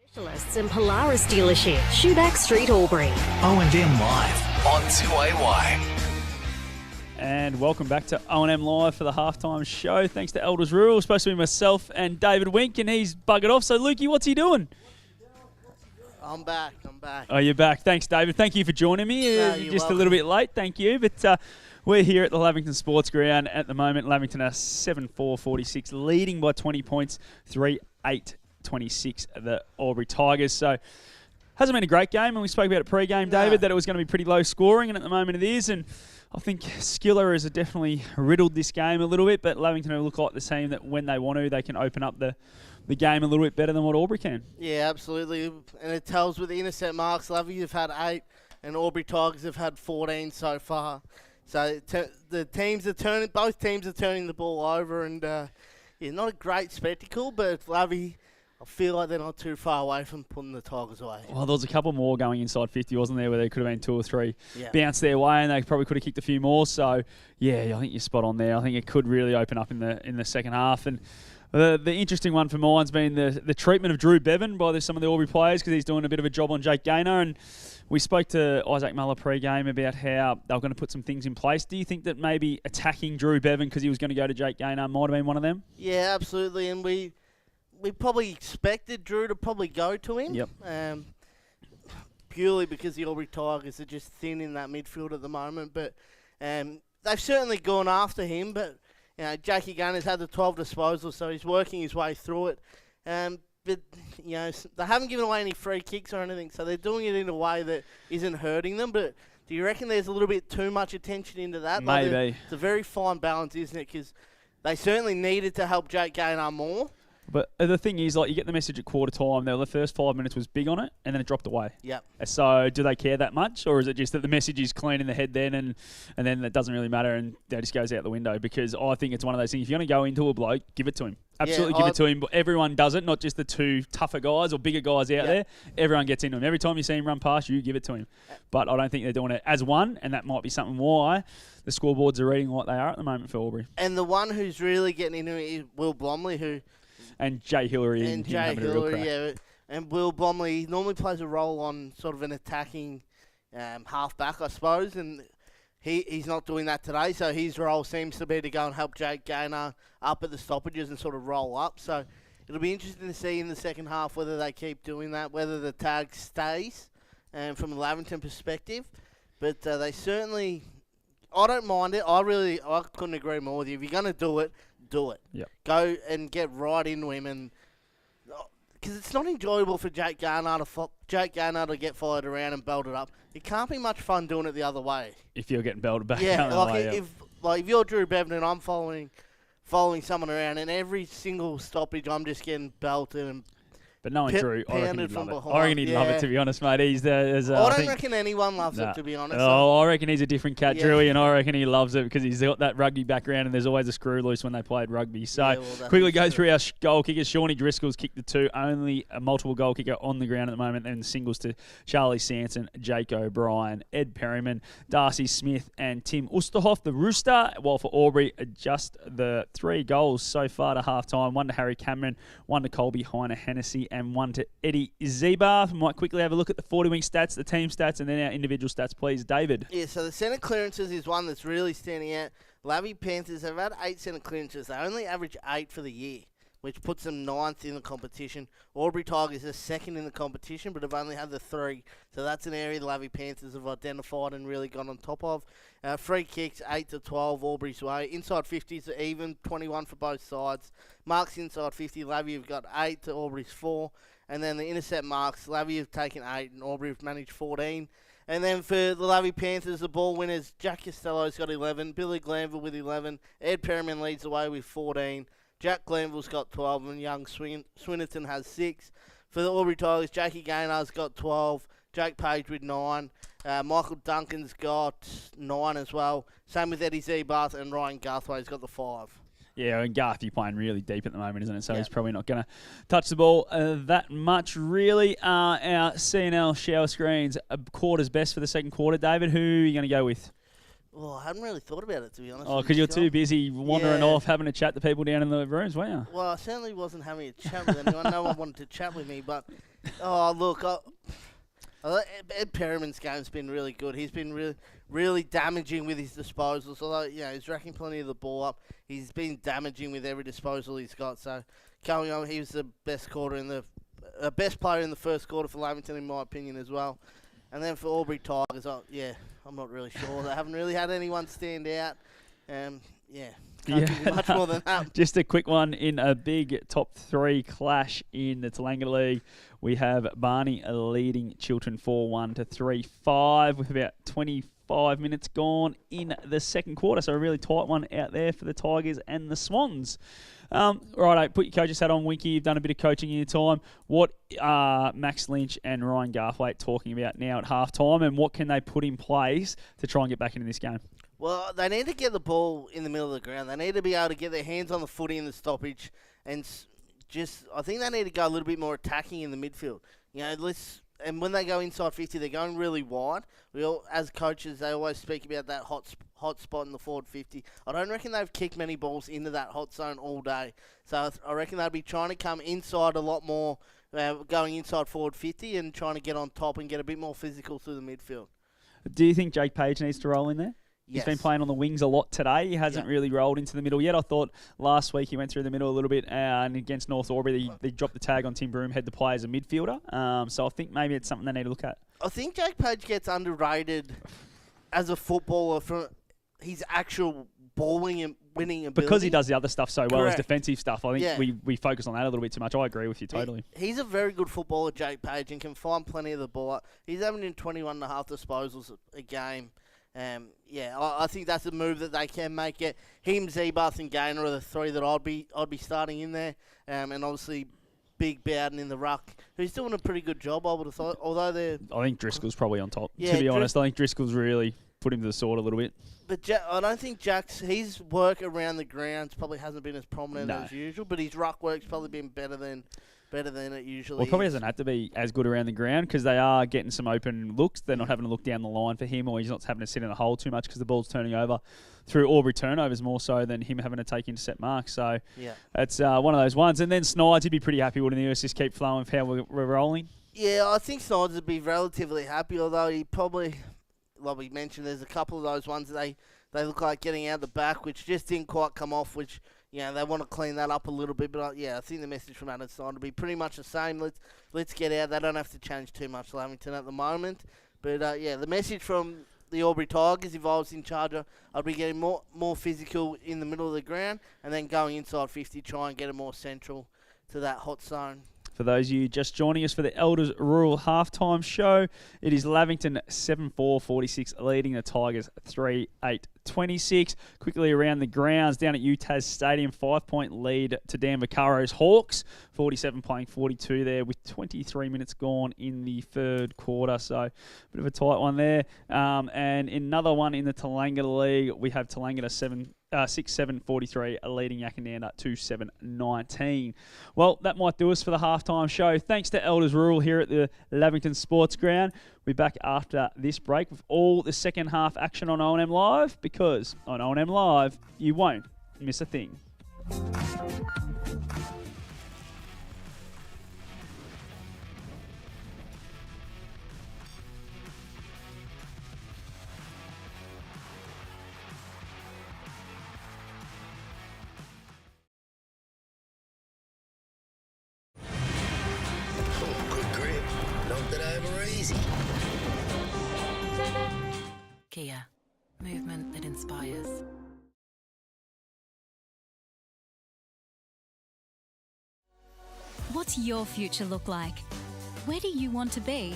[SPEAKER 16] Specialists in Polaris dealership, Shoeback Street, Albury.
[SPEAKER 17] O&M Live on 2AY.
[SPEAKER 3] And welcome back to O&M Live for the halftime show. Thanks to Elders Rural. Supposed to be myself and David Wink, and he's buggered off. So, Lukey, what's he doing?
[SPEAKER 4] I'm back.
[SPEAKER 3] Oh, you're back. Thanks, David. Thank you for joining me.
[SPEAKER 4] No,
[SPEAKER 3] You're
[SPEAKER 4] you're
[SPEAKER 3] just
[SPEAKER 4] welcome.
[SPEAKER 3] a little bit late. Thank you. But we're here at the Lavington Sports Ground at the moment. Lavington are 7-4-46, leading by 20 points, 3-8-26, the Albury Tigers. So, hasn't been a great game, and we spoke about it pre-game, David, that it was going to be pretty low scoring, and at the moment it is. And I think Skiller has definitely riddled this game a little bit, but Lavington will look like the team that when they want to, they can open up the game a little bit better than what Albury can.
[SPEAKER 4] Yeah, absolutely. And it tells with the intercept marks, Lavy have had 8 and Albury Tigers have had 14 so far. So the teams are turning, both teams are turning the ball over, and yeah, not a great spectacle, but Lavy, I feel like they're not too far away from putting the Tigers away.
[SPEAKER 3] Well, there was a couple more going inside 50, wasn't there, where there could have been 2 or 3
[SPEAKER 4] Yeah.
[SPEAKER 3] bounce their way, and they probably could have kicked a few more. So, yeah, I think you're spot on there. I think it could really open up in the second half. And the interesting one for mine's been the treatment of Drew Bevan by some of the Albury players, because he's doing a bit of a job on Jake Gaynor. And we spoke to Isaac Muller pre-game about how they were going to put some things in place. Do you think that maybe attacking Drew Bevan because he was going to go to Jake Gaynor might have been one of them?
[SPEAKER 4] Yeah, absolutely. And we probably expected Drew to probably go to him.
[SPEAKER 3] Yep.
[SPEAKER 4] Purely because the Albury Tigers are just thin in that midfield at the moment. But they've certainly gone after him. But you know, Jakey Gunner's had the 12 disposals, so he's working his way through it. But you know, they haven't given away any free kicks or anything, so they're doing it in a way that isn't hurting them. But do you reckon there's a little bit too much attention into that?
[SPEAKER 3] Maybe.
[SPEAKER 4] It's a very fine balance, isn't it? Because they certainly needed to help Jake Gaynor more.
[SPEAKER 3] But the thing is, like, you get the message at quarter time. The first 5 minutes was big on it, and then it dropped away.
[SPEAKER 4] Yep.
[SPEAKER 3] So do they care that much, or is it just that the message is clean in the head then, and then that doesn't really matter, and that just goes out the window? Because I think it's one of those things. If you're going to go into a bloke, give it to him. Absolutely give it to him. But everyone does it, not just the 2 tougher guys or bigger guys out there. Everyone gets into him. Every time you see him run past you, give it to him. But I don't think they're doing it as one, and that might be something why the scoreboards are reading like they are at the moment for Albury.
[SPEAKER 4] And the one who's really getting into it is Will Blomley, who...
[SPEAKER 3] And Jay Hillary.
[SPEAKER 4] And Jay Hillary, yeah. And Will Blomley normally plays a role on sort of an attacking half-back, I suppose, and he's not doing that today, so his role seems to be to go and help Jake Gaynor up at the stoppages and sort of roll up. So it'll be interesting to see in the second half whether they keep doing that, whether the tag stays from a Lavington perspective. But they certainly... I don't mind it. I couldn't agree more with you. If you're going to do it, do it.
[SPEAKER 3] Yep.
[SPEAKER 4] Go and get right into him, and because it's not enjoyable for Jake Gaynor to get followed around and belted up. It can't be much fun doing it the other way.
[SPEAKER 3] If you're getting belted back.
[SPEAKER 4] Yeah,
[SPEAKER 3] Like
[SPEAKER 4] if you're Drew Bevan and I'm following someone around, and every single stoppage I'm just getting belted and
[SPEAKER 3] But knowing Drew, I reckon he'd love it. I reckon he'd love it, to be honest, mate. He's
[SPEAKER 4] I don't reckon anyone loves it, to be honest.
[SPEAKER 3] Oh, I reckon he's a different cat, Drewy, and I reckon he loves it because he's got that rugby background, and there's always a screw loose when they played rugby. So, quickly go through our goal kickers. Shawnee Driscoll's kicked the 2, only a multiple goal kicker on the ground at the moment, and singles to Charlie Sanson, Jake O'Brien, Ed Perryman, Darcy Smith, and Tim Usterhoff, the Rooster, while for Albury, just the 3 goals so far to half-time. 1 to Harry Cameron, 1 to Colby Heiner Hennessy, and 1 to Eddie Zebar. We might quickly have a look at the 40-wing stats, the team stats, and then our individual stats, please, David.
[SPEAKER 4] Yeah, so the centre clearances is one that's really standing out. Lavy Panthers have had 8 centre clearances. They only average 8 for the year, which puts them 9th in the competition. Aubrey Tigers are 2nd in the competition, but have only had the 3. So that's an area the Lavy Panthers have identified and really got on top of. Free kicks, 8 to 12, Aubrey's way. Inside 50s are even, 21 for both sides. Marks inside 50, Lavy have got 8 to Aubrey's 4. And then the intercept marks, Lavy have taken 8 and Aubrey have managed 14. And then for the Lavy Panthers, the ball winners, Jack Costello's got 11, Billy Glanville with 11, Ed Perryman leads the way with 14, Jack Glanville's got 12, and young Swinnerton has 6. For the Aubrey Tigers, Jackie Gaynor's got 12, Jake Page with 9, Michael Duncan's got 9 as well. Same with Eddie Zebarth, and Ryan Garthway's got the 5.
[SPEAKER 3] Yeah, and Garth, you're playing really deep at the moment, isn't it? So he's probably not going to touch the ball that much, really. Our CNL shower screens, quarters best for the second quarter. David, who are you going to go with?
[SPEAKER 4] Well, I hadn't really thought about it, to be honest.
[SPEAKER 3] Oh, because you're too busy wandering off, having a chat to people down in the rooms, weren't you?
[SPEAKER 4] Well, I certainly wasn't having a chat with anyone. No one wanted to chat with me, but, look, Ed Perryman's game's been really good. He's been really damaging with his disposals. Although, he's racking plenty of the ball up. He's been damaging with every disposal he's got. So, going on, he was the best player in the first quarter for Lavington, in my opinion, as well. And then for Albury Tigers, I'm not really sure. They haven't really had anyone stand out. Can't give you much more than that.
[SPEAKER 3] Just a quick one in a big top 3 clash in the Talanga League. We have Barney leading Chiltern 4-1 to 3-5 with about 25 minutes gone in the second quarter. So a really tight one out there for the Tigers and the Swans. Right, put your coach's hat on, Winky. You've done a bit of coaching in your time. What are Max Lynch and Ryan Garthwaite talking about now at halftime, and what can they put in place to try and get back into this game?
[SPEAKER 4] Well, they need to get the ball in the middle of the ground. They need to be able to get their hands on the footy in the stoppage, and I think they need to go a little bit more attacking in the midfield. And when they go inside 50, they're going really wide. As coaches, they always speak about that hot spot in the forward 50. I don't reckon they've kicked many balls into that hot zone all day. So I reckon they'll be trying to come inside a lot more, going inside forward 50 and trying to get on top and get a bit more physical through the midfield.
[SPEAKER 3] Do you think Jake Page needs to roll in there?
[SPEAKER 4] Yes.
[SPEAKER 3] He's been playing on the wings a lot today. He hasn't really rolled into the middle yet. I thought last week he went through the middle a little bit, and against North Albury they dropped the tag on Tim Broomhead to play as a midfielder. So I think maybe it's something they need to look at.
[SPEAKER 4] I think Jake Page gets underrated as a footballer for his actual balling and winning ability.
[SPEAKER 3] Because he does the other stuff so well,
[SPEAKER 4] Correct.
[SPEAKER 3] as defensive stuff. I think we focus on that a little bit too much. I agree with you totally.
[SPEAKER 4] He's a very good footballer, Jake Page, and can find plenty of the ball. He's averaging 21.5 disposals a game. I think that's a move that they can make. It him, Zebarth, and Gaynor are the 3 that I'd be starting in there, and obviously Big Bowden in the ruck, who's doing a pretty good job. I would have thought, although I
[SPEAKER 3] think Driscoll's probably on top. To be honest, I think Driscoll's really put him to the sword a little bit.
[SPEAKER 4] But I don't think his work around the grounds probably hasn't been as prominent as usual. But his ruck work's probably been better than it usually
[SPEAKER 3] Well, probably hasn't had to be as good around the ground because they are getting some open looks. They're not having to look down the line for him, or he's not having to sit in a hole too much because the ball's turning over through Albury turnovers more so than him having to take intercept marks. So it's one of those ones. And then Snides, he'd be pretty happy, wouldn't he? Let's just keep flowing with how we're rolling.
[SPEAKER 4] Yeah, I think Snyder would be relatively happy, although he probably, like we mentioned, there's a couple of those ones that they look like getting out the back, which just didn't quite come off, which, they want to clean that up a little bit. But, I think the message from Adam Snyder will be pretty much the same. Let's get out. They don't have to change too much, Lavington, at the moment. But, the message from the Albury Tigers, if I was in charge, I'd be getting more physical in the middle of the ground and then going inside 50, try and get it more central to that hot zone.
[SPEAKER 3] For those of you just joining us for the Elders Rural Halftime Show, it is Lavington 7-4-46 leading the Tigers 3-8-26. Quickly around the grounds down at UTAS Stadium, 5-point lead to Dan Vaccaro's Hawks, 47 playing 42 there with 23 minutes gone in the third quarter. So a bit of a tight one there. And another one in the Tallangatta League, we have Tallangatta 6-7-43 leading Yakananda 2-7-19. Well, that might do us for the halftime show. Thanks to Elders Rural here at the Lavington Sports Ground. We'll be back after this break with all the second half action on O&M Live, because on O&M Live, you won't miss a thing.
[SPEAKER 5] Kia, movement that inspires.
[SPEAKER 6] What's your future look like? Where do you want to be?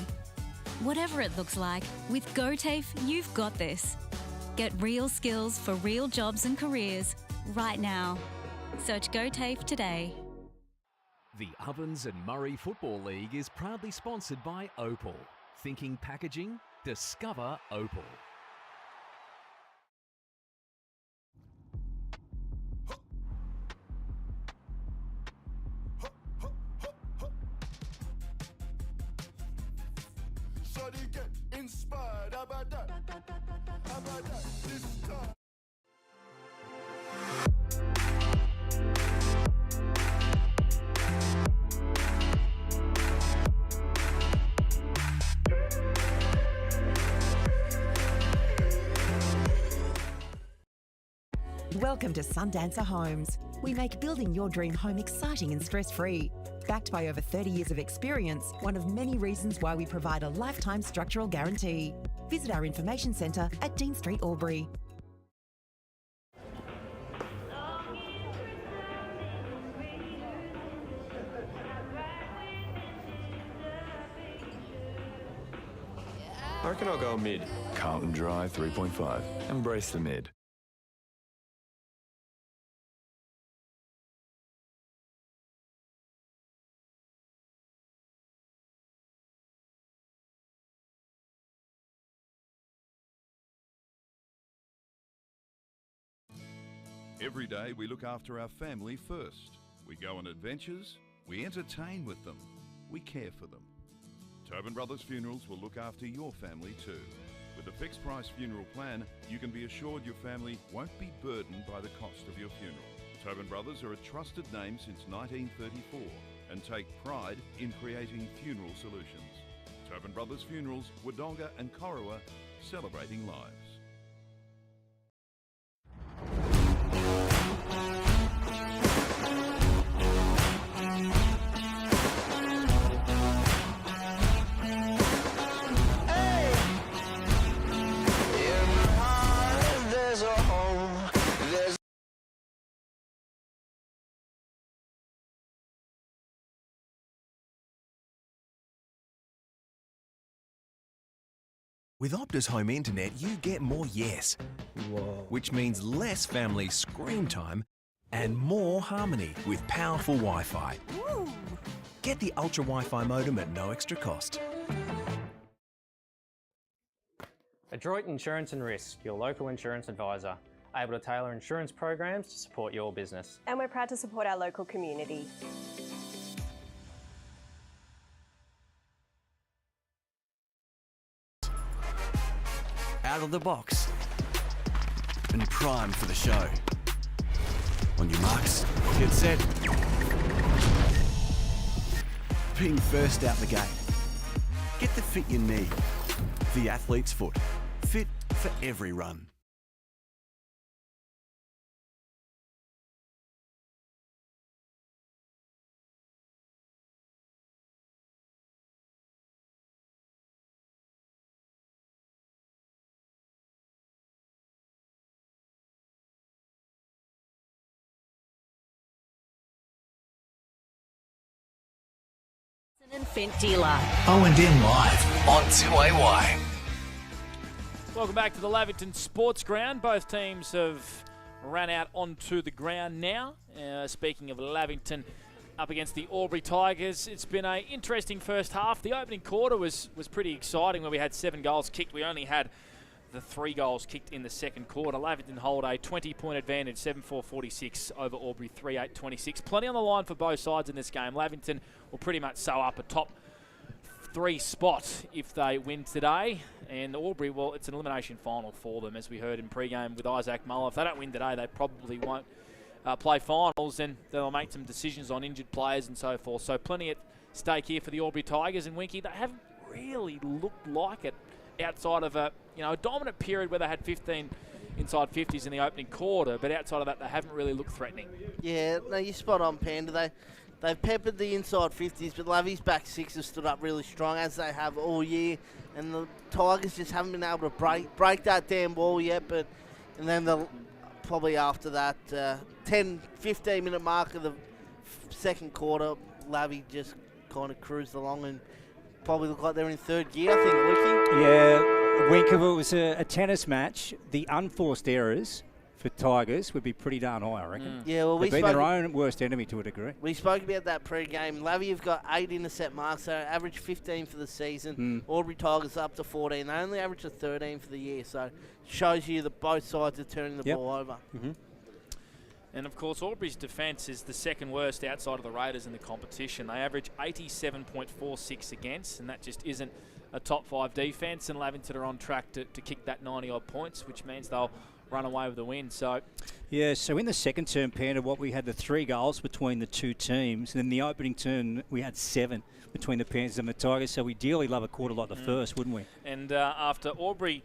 [SPEAKER 6] Whatever it looks like, with GoTAFE, you've got this. Get real skills for real jobs and careers right now. Search GoTAFE today.
[SPEAKER 7] The Ovens and Murray Football League is proudly sponsored by Opal. Thinking packaging? Discover Opal.
[SPEAKER 8] Shawty get inspired. How about that? How about that? This time.
[SPEAKER 9] Welcome to Sundancer Homes. We make building your dream home exciting and stress-free. Backed by over 30 years of experience, one of many reasons why we provide a lifetime structural guarantee. Visit our information centre at Dean Street, Albury.
[SPEAKER 10] I reckon I'll go mid. Carlton Drive 3.5. Embrace the mid.
[SPEAKER 11] Every day we look after our family first. We go on adventures, we entertain with them, we care for them. Tobin Brothers Funerals will look after your family too. With a fixed price funeral plan, you can be assured your family won't be burdened by the cost of your funeral. Tobin Brothers are a trusted name since 1934 and take pride in creating funeral solutions. Tobin Brothers Funerals, Wodonga and Corowa, celebrating lives.
[SPEAKER 12] With Optus Home Internet, you get more yes. Whoa. Which means less family screen time and more harmony with powerful Wi-Fi. Woo. Get the Ultra Wi-Fi modem at no extra cost.
[SPEAKER 13] Adroit Insurance and Risk, your local insurance advisor, able to tailor insurance programs to support your business.
[SPEAKER 14] And we're proud to support our local community.
[SPEAKER 15] Out of the box and primed for the show. On your marks, get set. Being first out the gate Get the fit you need. The Athlete's Foot. Fit for every run.
[SPEAKER 16] And Fent dealer.
[SPEAKER 17] O&M Live on 2AY.
[SPEAKER 1] Welcome back to the Lavington Sports Ground. Both teams have ran out onto the ground now. Speaking of Lavington up against the Albury Tigers, it's been an interesting first half. The opening quarter was pretty exciting where we had 7 goals kicked. We only had the 3 goals kicked in the second quarter. Lavington hold a 20-point advantage, 7-4-46 over Albury, 3-8-26. Plenty on the line for both sides in this game. Lavington will pretty much sew up a top 3 spot if they win today. And Albury, well, it's an elimination final for them, as we heard in pre-game with Isaac Muller. If they don't win today, they probably won't play finals, and they'll make some decisions on injured players and so forth. So plenty at stake here for the Albury Tigers. And Winky, they haven't really looked like it outside of a dominant period where they had 15 inside 50s in the opening quarter, but outside of that, they haven't really looked threatening.
[SPEAKER 4] Yeah, no, you're spot on, Panda. They've peppered the inside 50s, but Lavy's back 6 have stood up really strong, as they have all year, and the Tigers just haven't been able to break that damn wall yet. And then they'll probably after that 10-15 minute mark of the second quarter, Lavy just kind of cruised along and probably look like they're in third gear, I think, Wiki.
[SPEAKER 2] Yeah, Wink, if it was a tennis match, the unforced errors for Tigers would be pretty darn high, I reckon.
[SPEAKER 4] Yeah, well,
[SPEAKER 2] they've been their own worst enemy to a degree.
[SPEAKER 4] We spoke about that pre-game. Lavy have got 8 intercept marks, so average 15 for the season. Albury Tigers up to 14. They only average a 13 for the year, so shows you that both sides are turning the ball over.
[SPEAKER 1] And, of course, Albury's defence is the second worst outside of the Raiders in the competition. They average 87.46 against, and that just isn't a top 5 defence. And Lavington are on track to kick that 90-odd points, which means they'll run away with the win. So
[SPEAKER 2] in the second term, Panda, we had the 3 goals between the two teams. And in the opening term, we had 7 between the Panthers and the Tigers. So we dearly love a quarter like the first, wouldn't we?
[SPEAKER 1] And after Albury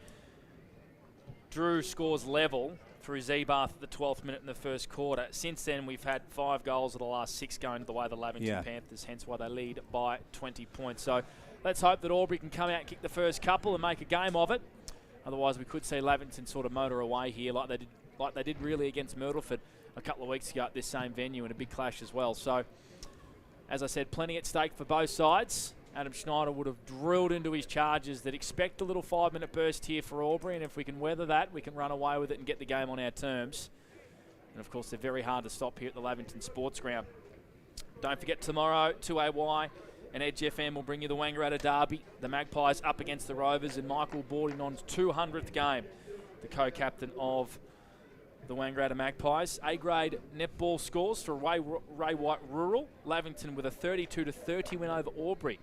[SPEAKER 1] drew scores level through Zeebath at the 12th minute in the first quarter, since then we've had 5 goals of the last 6 going the way of the Lavington Panthers, hence why they lead by 20 points. So let's hope that Albury can come out and kick the first couple and make a game of it. Otherwise, we could see Lavington sort of motor away here like they did really against Myrtleford a couple of weeks ago at this same venue in a big clash as well. So, as I said, plenty at stake for both sides. Adam Schneider would have drilled into his charges that expect a little 5-minute burst here for Albury, and if we can weather that, we can run away with it and get the game on our terms. And, of course, they're very hard to stop here at the Lavington Sports Ground. Don't forget, tomorrow, 2AY and Edge FM will bring you the Wangaratta Derby. The Magpies up against the Rovers, and Michael Bordinon's 200th game, the co-captain of the Wangaratta Magpies. A-grade netball scores for Ray White Rural. Lavington with a 32-30 win over Albury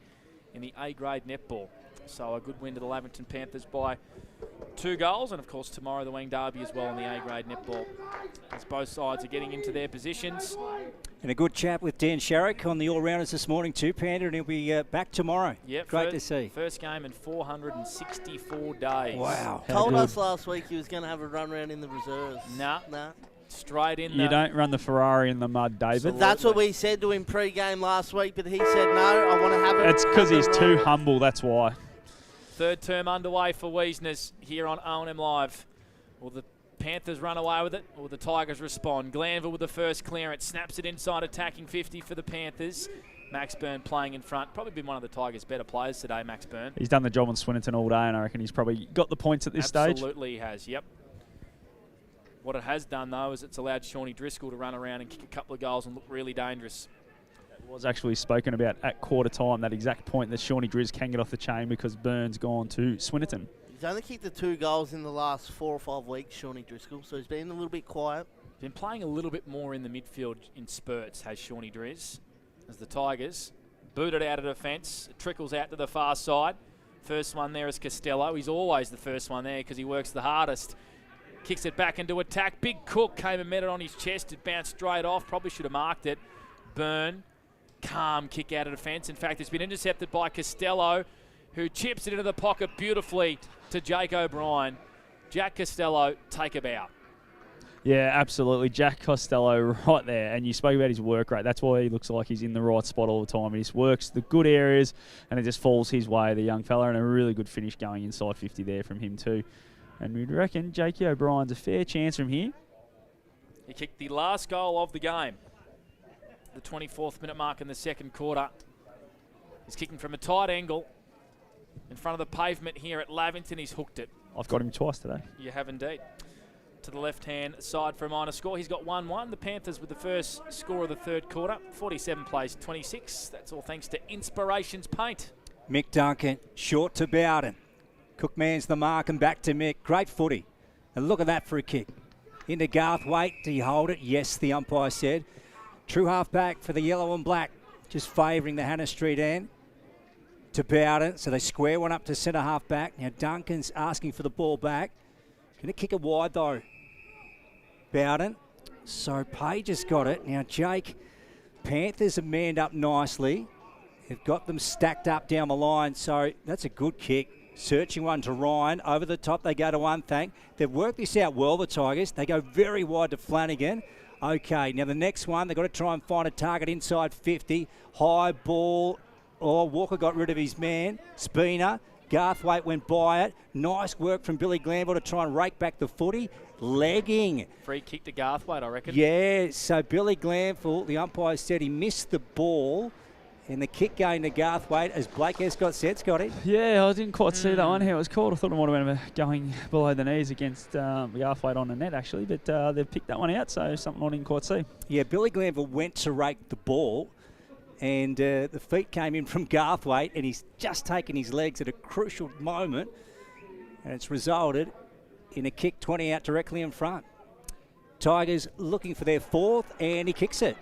[SPEAKER 1] in the A-grade netball. So a good win to the Lavington Panthers by 2 goals. And, of course, tomorrow the Wang Derby as well in the A-grade netball, as both sides are getting into their positions.
[SPEAKER 2] And a good chat with Dan Sharrock on the all-rounders this morning too, Panda, and he'll be back tomorrow.
[SPEAKER 1] Yep,
[SPEAKER 2] great to see.
[SPEAKER 1] First game in 464 days.
[SPEAKER 2] Wow.
[SPEAKER 4] Told us last week he was going to have a run round in the reserves.
[SPEAKER 1] Nah. Straight in.
[SPEAKER 3] You don't run the Ferrari in the mud, David.
[SPEAKER 4] So that's what we said to him pre-game last week, but he said no, I want to have it.
[SPEAKER 3] It's because he's too humble, that's why.
[SPEAKER 1] Third term underway for Wiesners here on O&M Live. Will the Panthers run away with it, or the Tigers respond? Glanville with the first clearance, snaps it inside, attacking 50 for the Panthers. Max Byrne playing in front. Probably been one of the Tigers' better players today, Max Byrne.
[SPEAKER 3] He's done the job on Swinnerton all day, and I reckon he's probably got the points at this stage.
[SPEAKER 1] Absolutely he has, yep. What it has done, though, is it's allowed Shawnee Driscoll to run around and kick a couple of goals and look really dangerous.
[SPEAKER 3] It was actually spoken about at quarter time, that exact point that Shawnee Driz can get off the chain because Byrne's gone to Swinnerton.
[SPEAKER 4] He's only kicked the 2 goals in the last 4 or 5 weeks, Shawnee Driscoll, so he's been a little bit quiet.
[SPEAKER 1] Been playing a little bit more in the midfield in spurts, has Shawnee Driz, as the Tigers boot it out of defence. It trickles out to the far side. First one there is Costello. He's always the first one there because he works the hardest. Kicks it back into attack. Big Cook came and met it on his chest. It bounced straight off. Probably should have marked it. Byrne, calm kick out of defence. In fact, it's been intercepted by Costello. who chips it into the pocket beautifully to Jake O'Brien. Jack Costello, take a bow.
[SPEAKER 3] Yeah, absolutely. Jack Costello right there. And you spoke about his work rate. That's why he looks like he's in the right spot all the time. He just works the good areas and it just falls his way, the young fella. And a really good finish going inside 50 there from him too. And we'd reckon Jakey O'Brien's a fair chance from here.
[SPEAKER 1] He kicked the last goal of the game. The 24th minute mark in the second quarter. He's kicking from a tight angle in front of the pavement here at Lavington. He's hooked it.
[SPEAKER 3] I've got him twice today.
[SPEAKER 1] You have indeed. To the left-hand side for a minor score. He's got 1-1. The Panthers with the first score of the third quarter. 47 plays 26. That's all thanks to Inspirations Paint.
[SPEAKER 2] Mick Duncan, short to Bowden. Cookman's the mark and back to Mick. Great footy. And look at that free kick. Into Garthwaite. Do you hold it? Yes, the umpire said. True half back for the yellow and black. Just favouring the Hannah Street end. To Bowden. So they square one up to centre half back. Now Duncan's asking for the ball back. Going to kick it wide though. Bowden. So Page has got it. Now Jake, Panthers have manned up nicely. They've got them stacked up down the line. So that's a good kick. Searching one to Ryan. Over the top they go to Unthank. They've worked this out well, the Tigers. They go very wide to Flanagan. Okay, now the next one, they've got to try and find a target inside 50. High ball. Oh, Walker got rid of his man. Spina. Garthwaite went by it. Nice work from Billy Glanville to try and rake back the footy. Legging.
[SPEAKER 1] Free kick to Garthwaite, I reckon.
[SPEAKER 2] Yeah, so Billy Glanville, the umpire said he missed the ball. And the kick going to Garthwaite as Blake Escott said, Scotty.
[SPEAKER 3] Yeah, I didn't quite see that one, how it was called. I thought it might have been going below the knees against Garthwaite on the net, actually. But they've picked that one out, so something I didn't quite see.
[SPEAKER 2] Yeah, Billy Glanville went to rake the ball. And the feet came in from Garthwaite, and he's just taken his legs at a crucial moment. And it's resulted in a kick 20 out directly in front. Tigers looking for their fourth, and he kicks it.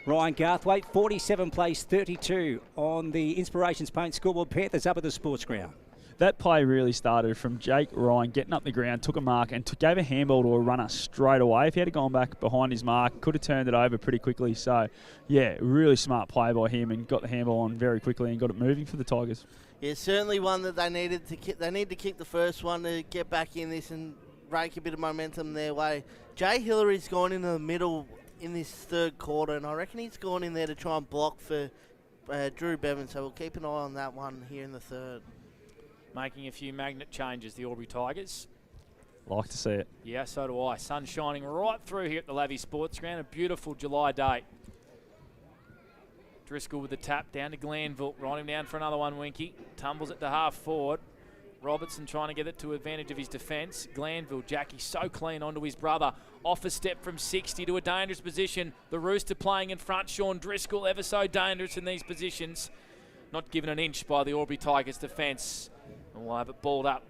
[SPEAKER 2] Ryan Garthwaite, 47 plays 32 on the Inspirations Paint scoreboard. Panthers up at the sports ground.
[SPEAKER 3] That play really started from Jake Ryan getting up the ground, took a mark and gave a handball to a runner straight away. If he had gone back behind his mark, could have turned it over pretty quickly. So, yeah, really smart play by him and got the handball on very quickly and got it moving for the Tigers.
[SPEAKER 4] Yeah, certainly one that they needed to kick. They need to kick the first one to get back in this and rake a bit of momentum their way. Jay Hillary's gone into the middle in this third quarter, and I reckon he's gone in there to try and block for Drew Bevan. So we'll keep an eye on that one here in the third.
[SPEAKER 1] Making a few magnet changes, the Albury Tigers.
[SPEAKER 3] Like to see it.
[SPEAKER 1] Yeah, so do I. Sun shining right through here at the Lavie Sports Ground. A beautiful July day. Driscoll with the tap down to Glanville. Right him down for another one, Winky. Tumbles it to half forward. Robertson trying to get it to advantage of his defence. Glanville, Jackie so clean onto his brother. Off a step from 60 to a dangerous position. The Rooster playing in front. Sean Driscoll ever so dangerous in these positions. Not given an inch by the Albury Tigers defence. And we'll have it balled up.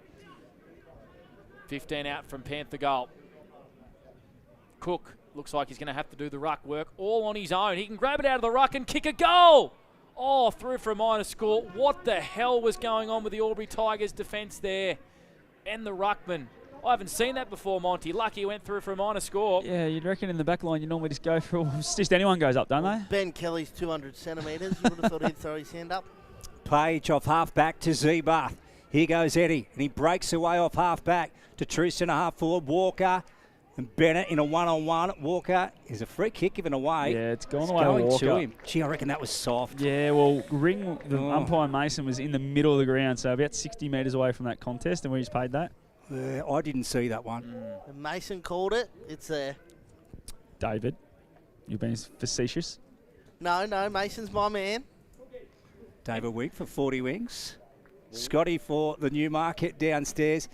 [SPEAKER 1] 15 out from Panther goal. Cook looks like he's going to have to do the ruck work all on his own. He can grab it out of the ruck and kick a goal. Oh, through for a minor score. What the hell was going on with the Albury Tigers defence there? And the ruckman. I haven't seen that before, Monty. Lucky he went through for a minor score.
[SPEAKER 3] Yeah, you'd reckon in the back line you normally just go for... just anyone goes up, don't they?
[SPEAKER 4] Ben Kelly's 200 centimetres. You would have thought he'd throw his hand up.
[SPEAKER 2] Page off half back to Zebath. Here goes Eddie, and he breaks away off half back to true centre half forward. Walker and Bennett in a one-on-one. Walker is a free kick given away.
[SPEAKER 3] Yeah, it's gone away to Walker.
[SPEAKER 2] To him. Gee, I reckon that was soft.
[SPEAKER 3] Yeah, well, umpire Mason was in the middle of the ground, so about 60 metres away from that contest, and we just paid that.
[SPEAKER 2] I didn't see that one.
[SPEAKER 4] And Mason called it. It's there.
[SPEAKER 3] David, you're being facetious.
[SPEAKER 4] No, Mason's my man.
[SPEAKER 2] David Week for 40 wings. Scotty for the Newmarket downstairs.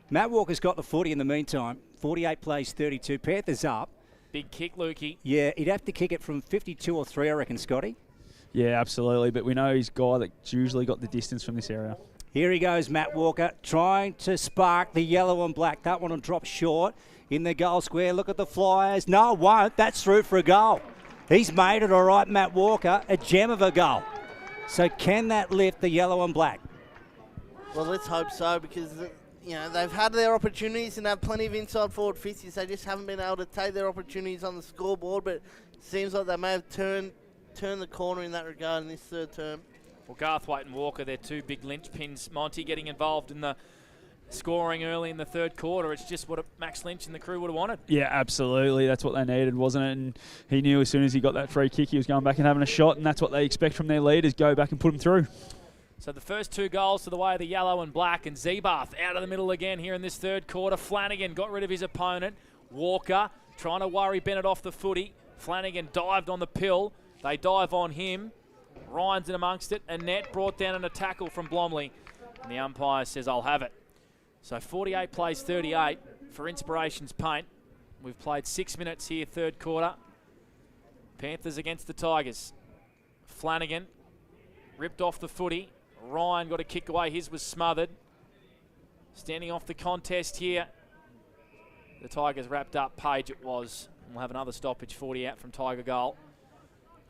[SPEAKER 2] Matt Walker's got the footy in the meantime. 48 plays 32. Panthers up.
[SPEAKER 1] Big kick, Lukey.
[SPEAKER 2] Yeah, he'd have to kick it from 52 or 3, I reckon, Scotty.
[SPEAKER 3] Yeah, absolutely. But we know he's a guy that's usually got the distance from this area.
[SPEAKER 2] Here he goes, Matt Walker, trying to spark the yellow and black. That one will drop short in the goal square. Look at the Flyers. No, it won't. That's through for a goal. He's made it all right, Matt Walker. A gem of a goal. So can that lift the yellow and black?
[SPEAKER 4] Well, let's hope so, because they've had their opportunities and have plenty of inside forward 50s. They just haven't been able to take their opportunities on the scoreboard, but it seems like they may have turned the corner in that regard in this third term.
[SPEAKER 1] Well, Garthwaite and Walker, they're two big linchpins. Monty getting involved in the scoring early in the third quarter. It's just what Max Lynch and the crew would have wanted.
[SPEAKER 3] Yeah, absolutely. That's what they needed, wasn't it? And he knew as soon as he got that free kick, he was going back and having a shot, and that's what they expect from their leaders, go back and put them through.
[SPEAKER 1] So the first 2 goals to the way of the yellow and black, and Zebath out of the middle again here in this third quarter. Flanagan got rid of his opponent. Walker trying to worry Bennett off the footy. Flanagan dived on the pill. They dive on him. Ryan's in amongst it. Annette brought down a tackle from Blomley. And the umpire says, I'll have it. So 48 plays 38 for Inspirations Paint. We've played 6 minutes here, third quarter. Panthers against the Tigers. Flanagan ripped off the footy. Ryan got a kick away. His was smothered. Standing off the contest here. The Tigers wrapped up. Page it was. We'll have another stoppage, 40 out from Tiger goal.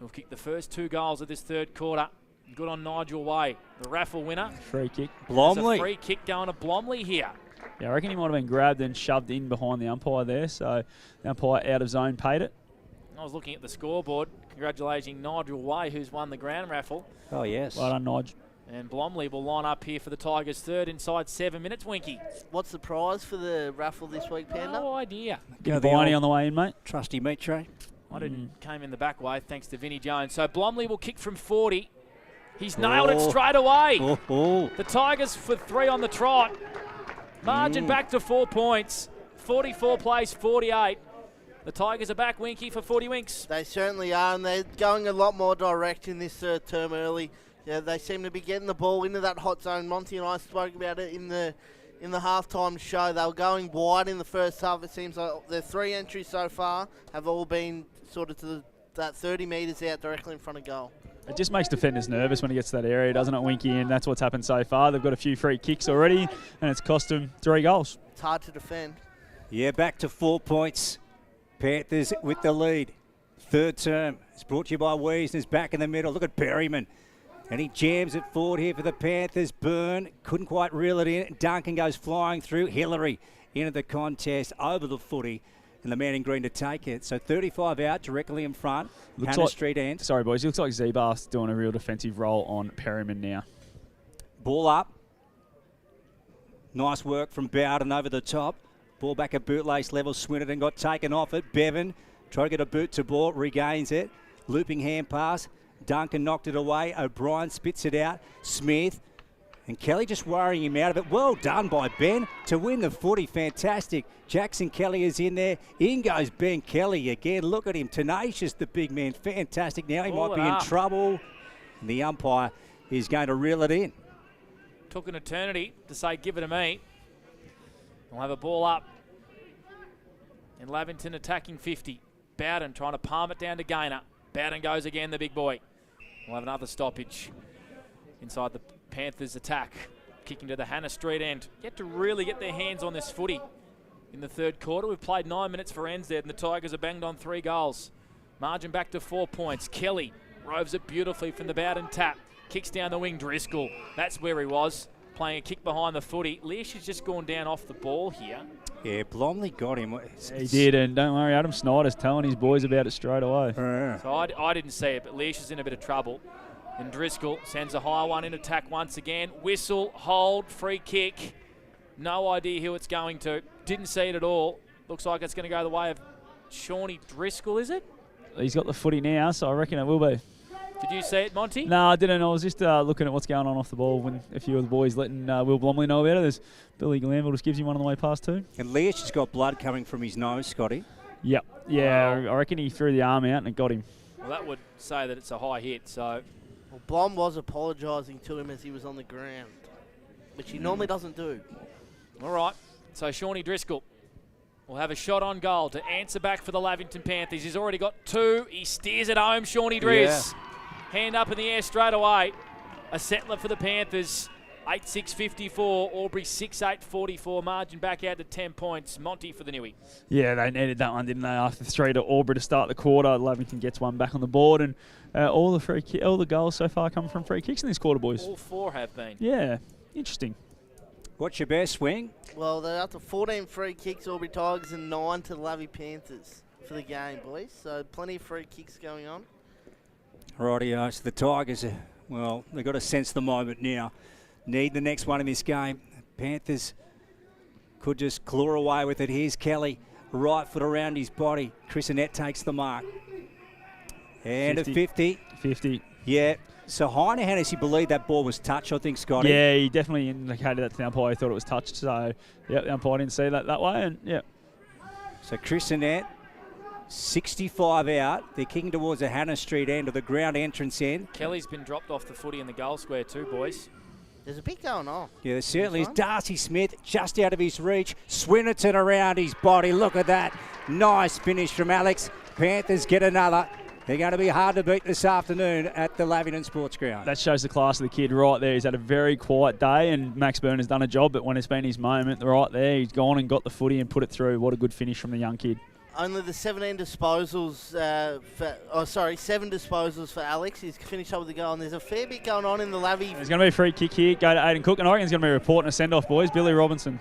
[SPEAKER 1] We'll kick the first 2 goals of this third quarter. Good on Nigel Way, the raffle winner.
[SPEAKER 3] Free kick.
[SPEAKER 1] There's a free kick going to Blomley here.
[SPEAKER 3] Yeah, I reckon he might have been grabbed and shoved in behind the umpire there, so the umpire out of zone paid it.
[SPEAKER 1] I was looking at the scoreboard, congratulating Nigel Way, who's won the ground raffle.
[SPEAKER 2] Oh, yes.
[SPEAKER 3] Well done, Nigel.
[SPEAKER 1] And Blomley will line up here for the Tigers' third inside 7 minutes, Winky.
[SPEAKER 4] What's the prize for the raffle this week, Panda?
[SPEAKER 1] No idea.
[SPEAKER 3] Get a on the way in, mate.
[SPEAKER 2] Trusty meat tray.
[SPEAKER 1] I didn't came in the back way thanks to Vinnie Jones. So Blomley will kick from 40. He's nailed it straight away. The Tigers for 3 on the trot. Margin back to 4 points. 44 plays 48. The Tigers are back, Winky, for 40 winks.
[SPEAKER 4] They certainly are, and they're going a lot more direct in this third term early. Yeah, they seem to be getting the ball into that hot zone. Monty and I spoke about it in the halftime show. They were going wide in the first half. It seems like their 3 entries so far have all been sort of to that 30 metres out directly in front of goal.
[SPEAKER 3] It just makes defenders nervous when he gets to that area, doesn't it, Winky? And that's what's happened so far. They've got a few free kicks already, and it's cost them 3 goals.
[SPEAKER 4] It's hard to defend.
[SPEAKER 2] Yeah, back to 4 points. Panthers with the lead. Third term. It's brought to you by Wiesner's back in the middle. Look at Berryman. And he jams it forward here for the Panthers. Byrne couldn't quite reel it in. Duncan goes flying through. Hillary into the contest over the footy. And the man in green to take it. So 35 out, directly in front. Hannah Street end.
[SPEAKER 3] Sorry, boys. It looks like Zebath's doing a real defensive role on Perryman now.
[SPEAKER 2] Ball up. Nice work from Bowden over the top. Ball back at bootlace level. Swinnerton got taken off it. Bevan tried to get a boot to ball. Regains it. Looping hand pass. Duncan knocked it away. O'Brien spits it out. Smith. And Kelly just worrying him out of it. Well done by Ben to win the footy. Fantastic. Jackson Kelly is in there. In goes Ben Kelly again. Look at him. Tenacious, the big man. Fantastic. Now he might be in trouble. And the umpire is going to reel it in.
[SPEAKER 1] Took an eternity to say, give it to me. We'll have a ball up. And Lavington attacking 50. Bowden trying to palm it down to Gaynor. Bowden goes again, the big boy. We'll have another stoppage inside the Panthers attack. Kicking to the Hannah Street end. Yet to really get their hands on this footy in the third quarter. We've played 9 minutes for Ensdead and the Tigers are banged on 3 goals. Margin back to 4 points. Kelly roves it beautifully from the Bowden tap. Kicks down the wing, Driscoll. That's where he was. Playing a kick behind the footy. Leash has just gone down off the ball here.
[SPEAKER 2] Yeah, Blomley got him.
[SPEAKER 3] Yeah, he did, and don't worry, Adam Snyder's telling his boys about it straight away.
[SPEAKER 1] So I didn't see it, but Leash is in a bit of trouble. And Driscoll sends a high one in attack once again. Whistle, hold, free kick. No idea who it's going to. Didn't see it at all. Looks like it's going to go the way of Shawnee Driscoll, is it?
[SPEAKER 3] He's got the footy now, so I reckon it will be.
[SPEAKER 1] Did you see it, Monty?
[SPEAKER 3] No, I didn't. I was just looking at what's going on off the ball when a few of the boys letting Will Blomley know about it. There's Billy Glanville just gives him one on the way past too.
[SPEAKER 2] And Leash has got blood coming from his nose, Scotty.
[SPEAKER 3] Yep. Yeah, I reckon he threw the arm out and it got him.
[SPEAKER 1] Well, that would say that it's a high hit, so...
[SPEAKER 4] Well, Blom was apologising to him as he was on the ground, which he normally doesn't do.
[SPEAKER 1] All right, so Shawnee Driscoll will have a shot on goal to answer back for the Lavington Panthers. He's already got 2. He steers it home, Shawnee Driz. Yeah. Hand up in the air straight away. A settler for the Panthers. 8-6-54. Albury 6-8-44. Margin back out to 10 points. Monty for the Newie.
[SPEAKER 3] Yeah, they needed that one, didn't they? After 3 to Albury to start the quarter, Lavington gets one back on the board, and all the goals so far come from free kicks in this quarter, boys.
[SPEAKER 1] All 4 have been.
[SPEAKER 3] Yeah, interesting.
[SPEAKER 2] What's your best swing?
[SPEAKER 4] Well, they're up to 14 free kicks, Albury Tigers, and 9 to the Lavy Panthers for the game, boys. So plenty of free kicks going on.
[SPEAKER 2] Rightio, so the Tigers Well, they've got to sense the moment now. Need the next one in this game. Panthers could just claw away with it. Here's Kelly. Right foot around his body. Chris Annette takes the mark. And 50.
[SPEAKER 3] 50.
[SPEAKER 2] Yeah. So Heinehan, as he believed that ball was touched, I think, Scotty.
[SPEAKER 3] Yeah, he definitely indicated that to the umpire. He thought it was touched. So, yeah, the umpire didn't see that way. And, yeah.
[SPEAKER 2] So Chris Annette, 65 out. They're kicking towards the Hannah Street end of the ground entrance end.
[SPEAKER 1] Kelly's been dropped off the footy in the goal square too, boys.
[SPEAKER 4] There's a bit going on.
[SPEAKER 2] Yeah, there certainly is. Darcy Smith just out of his reach. Swinnerton around his body. Look at that. Nice finish from Alex. Panthers get another. They're going to be hard to beat this afternoon at the Lavington Sports Ground.
[SPEAKER 3] That shows the class of the kid right there. He's had a very quiet day, and Max Byrne has done a job, but when it's been his moment, right there, he's gone and got the footy and put it through. What a good finish from the young kid.
[SPEAKER 4] Only the 17 disposals, 7 disposals for Alex. He's finished up with the goal, and there's a fair bit going on in the Lavy.
[SPEAKER 3] There's going to be a free kick here. Go to Aidan Cook, and I reckon he's going to be reporting a send-off, boys. Billy Robinson.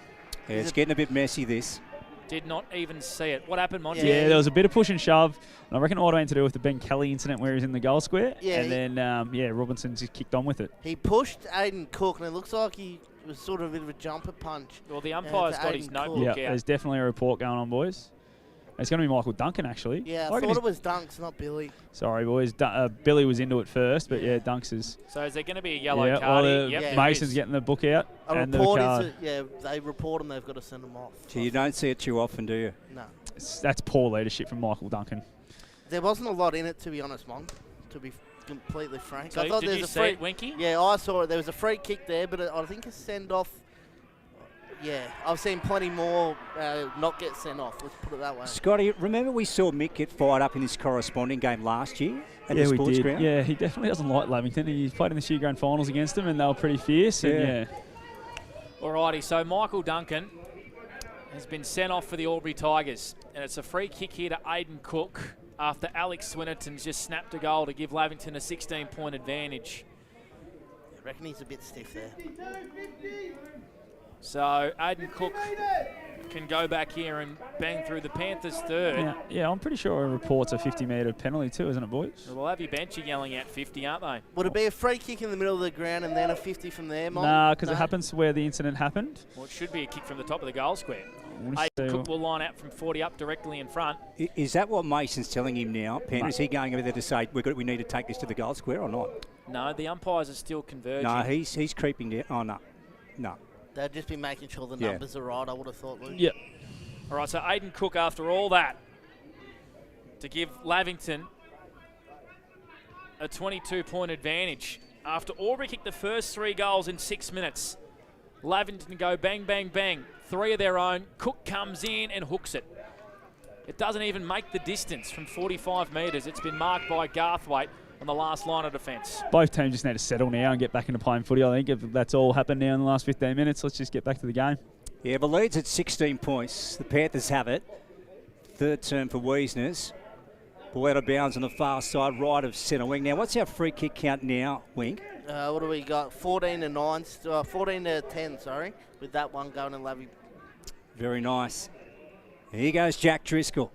[SPEAKER 2] Yeah, it's getting a bit messy, this.
[SPEAKER 1] Did not even see it. What happened, Monty?
[SPEAKER 3] Yeah, there was a bit of push and shove, and I reckon it might have been to do with the Ben Kelly incident where he was in the goal square.
[SPEAKER 4] Yeah,
[SPEAKER 3] and then, Robinson just kicked on with it.
[SPEAKER 4] He pushed Aidan Cook, and it looks like he was sort of a bit of a jumper punch.
[SPEAKER 1] Well, the umpire's got his notebook out.
[SPEAKER 3] There's definitely a report going on, boys. It's going to be Michael Duncan, actually.
[SPEAKER 4] Yeah, I thought it was Dunks, not Billy.
[SPEAKER 3] Sorry, boys. Billy was into it first, but yeah, Dunks is.
[SPEAKER 1] So is there going to be a yellow card?
[SPEAKER 3] Mason's getting the book out.
[SPEAKER 4] A report is, they report them, they've got to send them off.
[SPEAKER 2] So you don't see it too often, do you?
[SPEAKER 4] No.
[SPEAKER 3] That's poor leadership from Michael Duncan.
[SPEAKER 4] There wasn't a lot in it, to be honest, Mon, to be completely frank.
[SPEAKER 1] So
[SPEAKER 4] I thought
[SPEAKER 1] did
[SPEAKER 4] there
[SPEAKER 1] you
[SPEAKER 4] was
[SPEAKER 1] see it, Winky?
[SPEAKER 4] Yeah, I saw it. There was a free kick there, but I think a send-off. Yeah, I've seen plenty more not get sent off. Let's put it that way.
[SPEAKER 2] Scotty, remember we saw Mick get fired up in his corresponding game last year at the Sports Ground?
[SPEAKER 3] Yeah, he definitely doesn't like Lavington. He's played in the Sheer Grand Finals against them, and they were pretty fierce.
[SPEAKER 2] Yeah.
[SPEAKER 1] Alrighty, so Michael Duncan has been sent off for the Albury Tigers, and it's a free kick here to Aidan Cook after Alex Swinnerton's just snapped a goal to give Lavington a 16-point advantage.
[SPEAKER 4] I reckon he's a bit stiff there.
[SPEAKER 1] So Aidan Cook can go back here and bang through the Panthers' third.
[SPEAKER 3] Yeah, I'm pretty sure a report's a 50-metre penalty too, isn't it, boys?
[SPEAKER 1] We'll have your bench yelling out 50, aren't they?
[SPEAKER 4] Would it be a free kick in the middle of the ground and then a 50 from there, Mom?
[SPEAKER 3] Nah, because it happens where the incident happened.
[SPEAKER 1] Well, it should be a kick from the top of the goal square. Aidan Cook will line out from 40 up directly in front.
[SPEAKER 2] Is that what Mason's telling him now? Pan, is he going over there to say we need to take this to the goal square or not?
[SPEAKER 1] No, the umpires are still converging.
[SPEAKER 2] No, he's creeping down. Oh, no.
[SPEAKER 4] They'd just be making sure the numbers are right, I would have thought, Luke.
[SPEAKER 1] Yep. All right, so Aidan Cook, after all that, to give Lavington a 22-point advantage. After Albury kicked the first 3 goals in 6 minutes, Lavington go bang, bang, bang. 3 of their own. Cook comes in and hooks it. It doesn't even make the distance from 45 metres. It's been marked by Garthwaite on the last line of defence.
[SPEAKER 3] Both teams just need to settle now and get back into playing footy. I think if that's all happened now in the last 15 minutes, let's just get back to the game.
[SPEAKER 2] Yeah, the lead's at 16 points. The Panthers have it. Third term for Wiesners. Ball out of bounds on the far side, right of centre wing. Now, what's our free kick count now, Wink?
[SPEAKER 4] What do we got? 14 to 10, sorry, with that one going in Lavy.
[SPEAKER 2] Very nice. Here goes Jack Driscoll.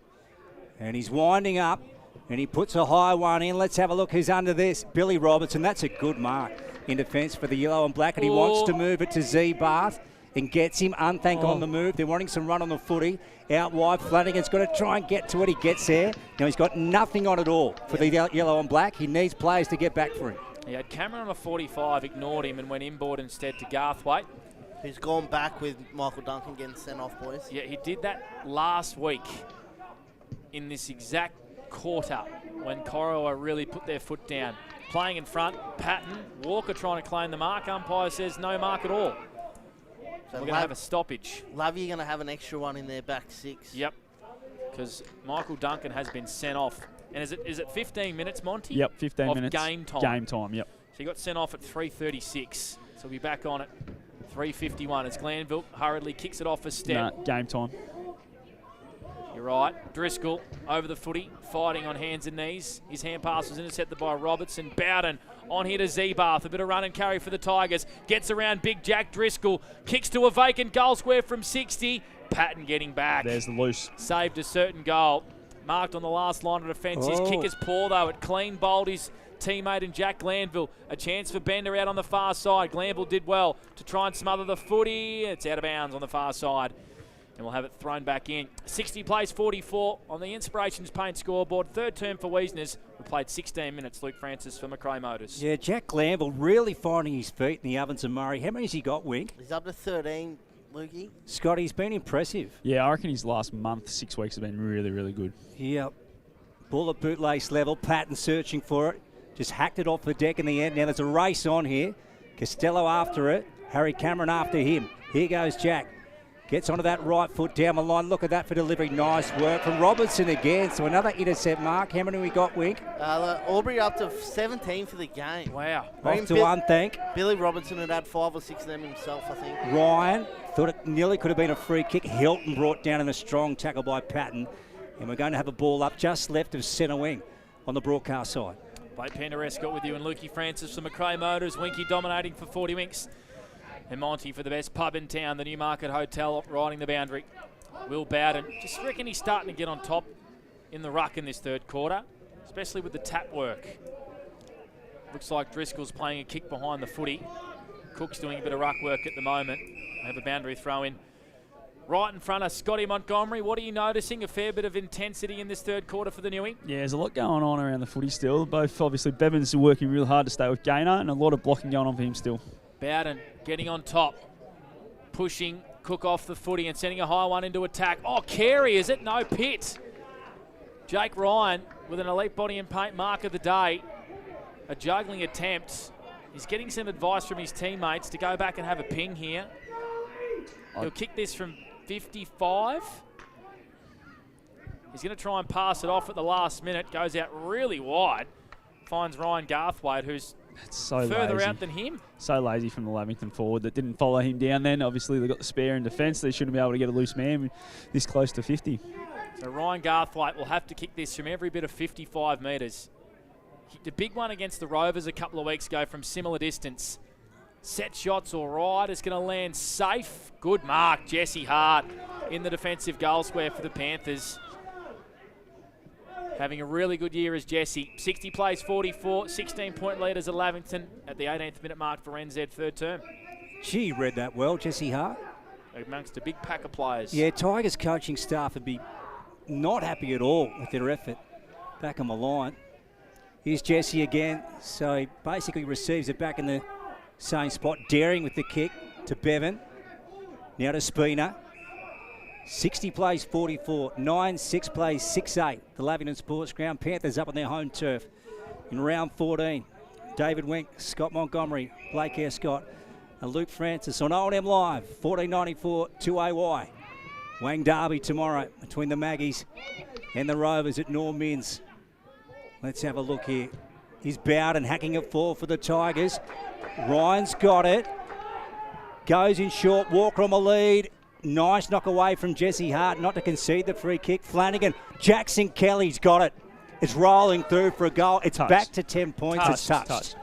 [SPEAKER 2] And he's winding up. And he puts a high one in. Let's have a look who's under this. Billy Robertson. That's a good mark in defence for the yellow and black. And he wants to move it to Z Barth and gets him. Unthank on the move. They're wanting some run on the footy. Out wide. Flanagan's got to try and get to it. He gets there. Now he's got nothing on at all for the yellow and black. He needs players to get back for him.
[SPEAKER 1] He had Cameron on a 45, ignored him and went inboard instead to Garthwaite.
[SPEAKER 4] Who's gone back with Michael Duncan getting sent off, boys.
[SPEAKER 1] Yeah, he did that last week in this exact quarter when Corowa really put their foot down. Playing in front, Patton, Walker trying to claim the mark. Umpire says no mark at all. So we're going to have a stoppage.
[SPEAKER 4] Lavey going to have an extra one in their back 6.
[SPEAKER 1] Yep, because Michael Duncan has been sent off. And is it 15 minutes, Monty?
[SPEAKER 3] Yep, 15 minutes.
[SPEAKER 1] Game time.
[SPEAKER 3] Game time, yep.
[SPEAKER 1] So he got sent off at 3:36. So we'll be back on at 3:51 as Glanville hurriedly kicks it off a step.
[SPEAKER 3] Nah, game time.
[SPEAKER 1] You're right. Driscoll over the footy, fighting on hands and knees. His hand pass was intercepted by Robertson. Bowden on here to Zeebarth. A bit of run and carry for the Tigers. Gets around big Jack Driscoll. Kicks to a vacant goal square from 60. Patton getting back.
[SPEAKER 3] There's the loose.
[SPEAKER 1] Saved a certain goal. Marked on the last line of defence. His kick is poor though. It clean bowled his teammate in Jack Glanville. A chance for Bender out on the far side. Glanville did well to try and smother the footy. It's out of bounds on the far side. And we'll have it thrown back in. 60 plays 44 on the Inspirations Paint scoreboard. Third term for Wiesners. We played 16 minutes. Luke Francis for McRae Motors.
[SPEAKER 2] Yeah, Jack Glanville really finding his feet in the ovens of Murray. How many has he got, Wink?
[SPEAKER 4] He's up to 13, Lukey.
[SPEAKER 2] Scotty's been impressive.
[SPEAKER 3] Yeah, I reckon his last month, 6 weeks have been really, really good.
[SPEAKER 2] Yep. Ball at bootlace level. Patton searching for it. Just hacked it off the deck in the end. Now there's a race on here. Costello after it. Harry Cameron after him. Here goes Jack. Gets onto that right foot down the line. Look at that for delivery. Nice work from Robertson again. So another intercept mark. How many we got, Wink?
[SPEAKER 4] Aubrey up to 17 for the game.
[SPEAKER 1] Wow.
[SPEAKER 2] Off to one, thank.
[SPEAKER 4] Billy Robertson had had 5 or 6 of them himself, I think.
[SPEAKER 2] Ryan thought it nearly could have been a free kick. Hilton brought down in a strong tackle by Patton. And we're going to have a ball up just left of centre wing on the broadcast side.
[SPEAKER 1] Blake Penderescott with you and Lukey Francis for McRae Motors. Winky dominating for 40 Winks. And Monty for the best pub in town, the Newmarket Hotel, riding the boundary. Will Bowden, just reckon he's starting to get on top in the ruck in this third quarter, especially with the tap work. Looks like Driscoll's playing a kick behind the footy. Cook's doing a bit of ruck work at the moment. They have a boundary throw in. Right in front of Scotty Montgomery. What are you noticing? A fair bit of intensity in this third quarter for the Newie?
[SPEAKER 3] Yeah, there's a lot going on around the footy still. Both, obviously, Bevan's working real hard to stay with Gaynor, and a lot of blocking going on for him still.
[SPEAKER 1] Bowden getting on top, pushing Cook off the footy and sending a high one into attack. Oh, Carey, is it? No, Pitt. Jake Ryan with an elite body and paint mark of the day. A juggling attempt. He's getting some advice from his teammates to go back and have a ping here. He'll kick this from 55. He's going to try and pass it off at the last minute. Goes out really wide. Finds Ryan Garthwaite, who's
[SPEAKER 3] so
[SPEAKER 1] further
[SPEAKER 3] lazy.
[SPEAKER 1] out than him.
[SPEAKER 3] So lazy from the Lavington forward that didn't follow him down then. Obviously, they got the spare in defence. They shouldn't be able to get a loose man this close to 50.
[SPEAKER 1] So Ryan Garthwaite will have to kick this from every bit of 55 metres. The big one against the Rovers a couple of weeks ago from similar distance. Set shots all right. It's going to land safe. Good mark, Jesse Hart in the defensive goal square for the Panthers. Having a really good year as Jesse. 60 plays 44, 16-point leaders at Lavington at the 18th minute mark for NZ third term.
[SPEAKER 2] Gee, read that well, Jesse Hart.
[SPEAKER 1] Amongst a big pack of players.
[SPEAKER 2] Yeah, Tigers coaching staff would be not happy at all with their effort back on the line. Here's Jesse again. So he basically receives it back in the same spot. Daring with the kick to Bevan. Now to Spina. 60 plays 44, 9-6 plays 6-8. The Lavington Sports Ground. Panthers up on their home turf in round 14. David Wink, Scott Montgomery, Blake Ayre Scott, and Luke Francis on O&M Live, 1494 2AY. Wang Derby tomorrow between the Maggies and the Rovers at Norm Minns. Let's have a look here. He's Bowden hacking it forward for the Tigers. Ryan's got it. Goes in short. Walker on the lead. Nice knock away from Jesse Hart, not to concede the free kick. Flanagan, Jackson Kelly's got it. It's rolling through for a goal. It's back to 10 points. It's touched.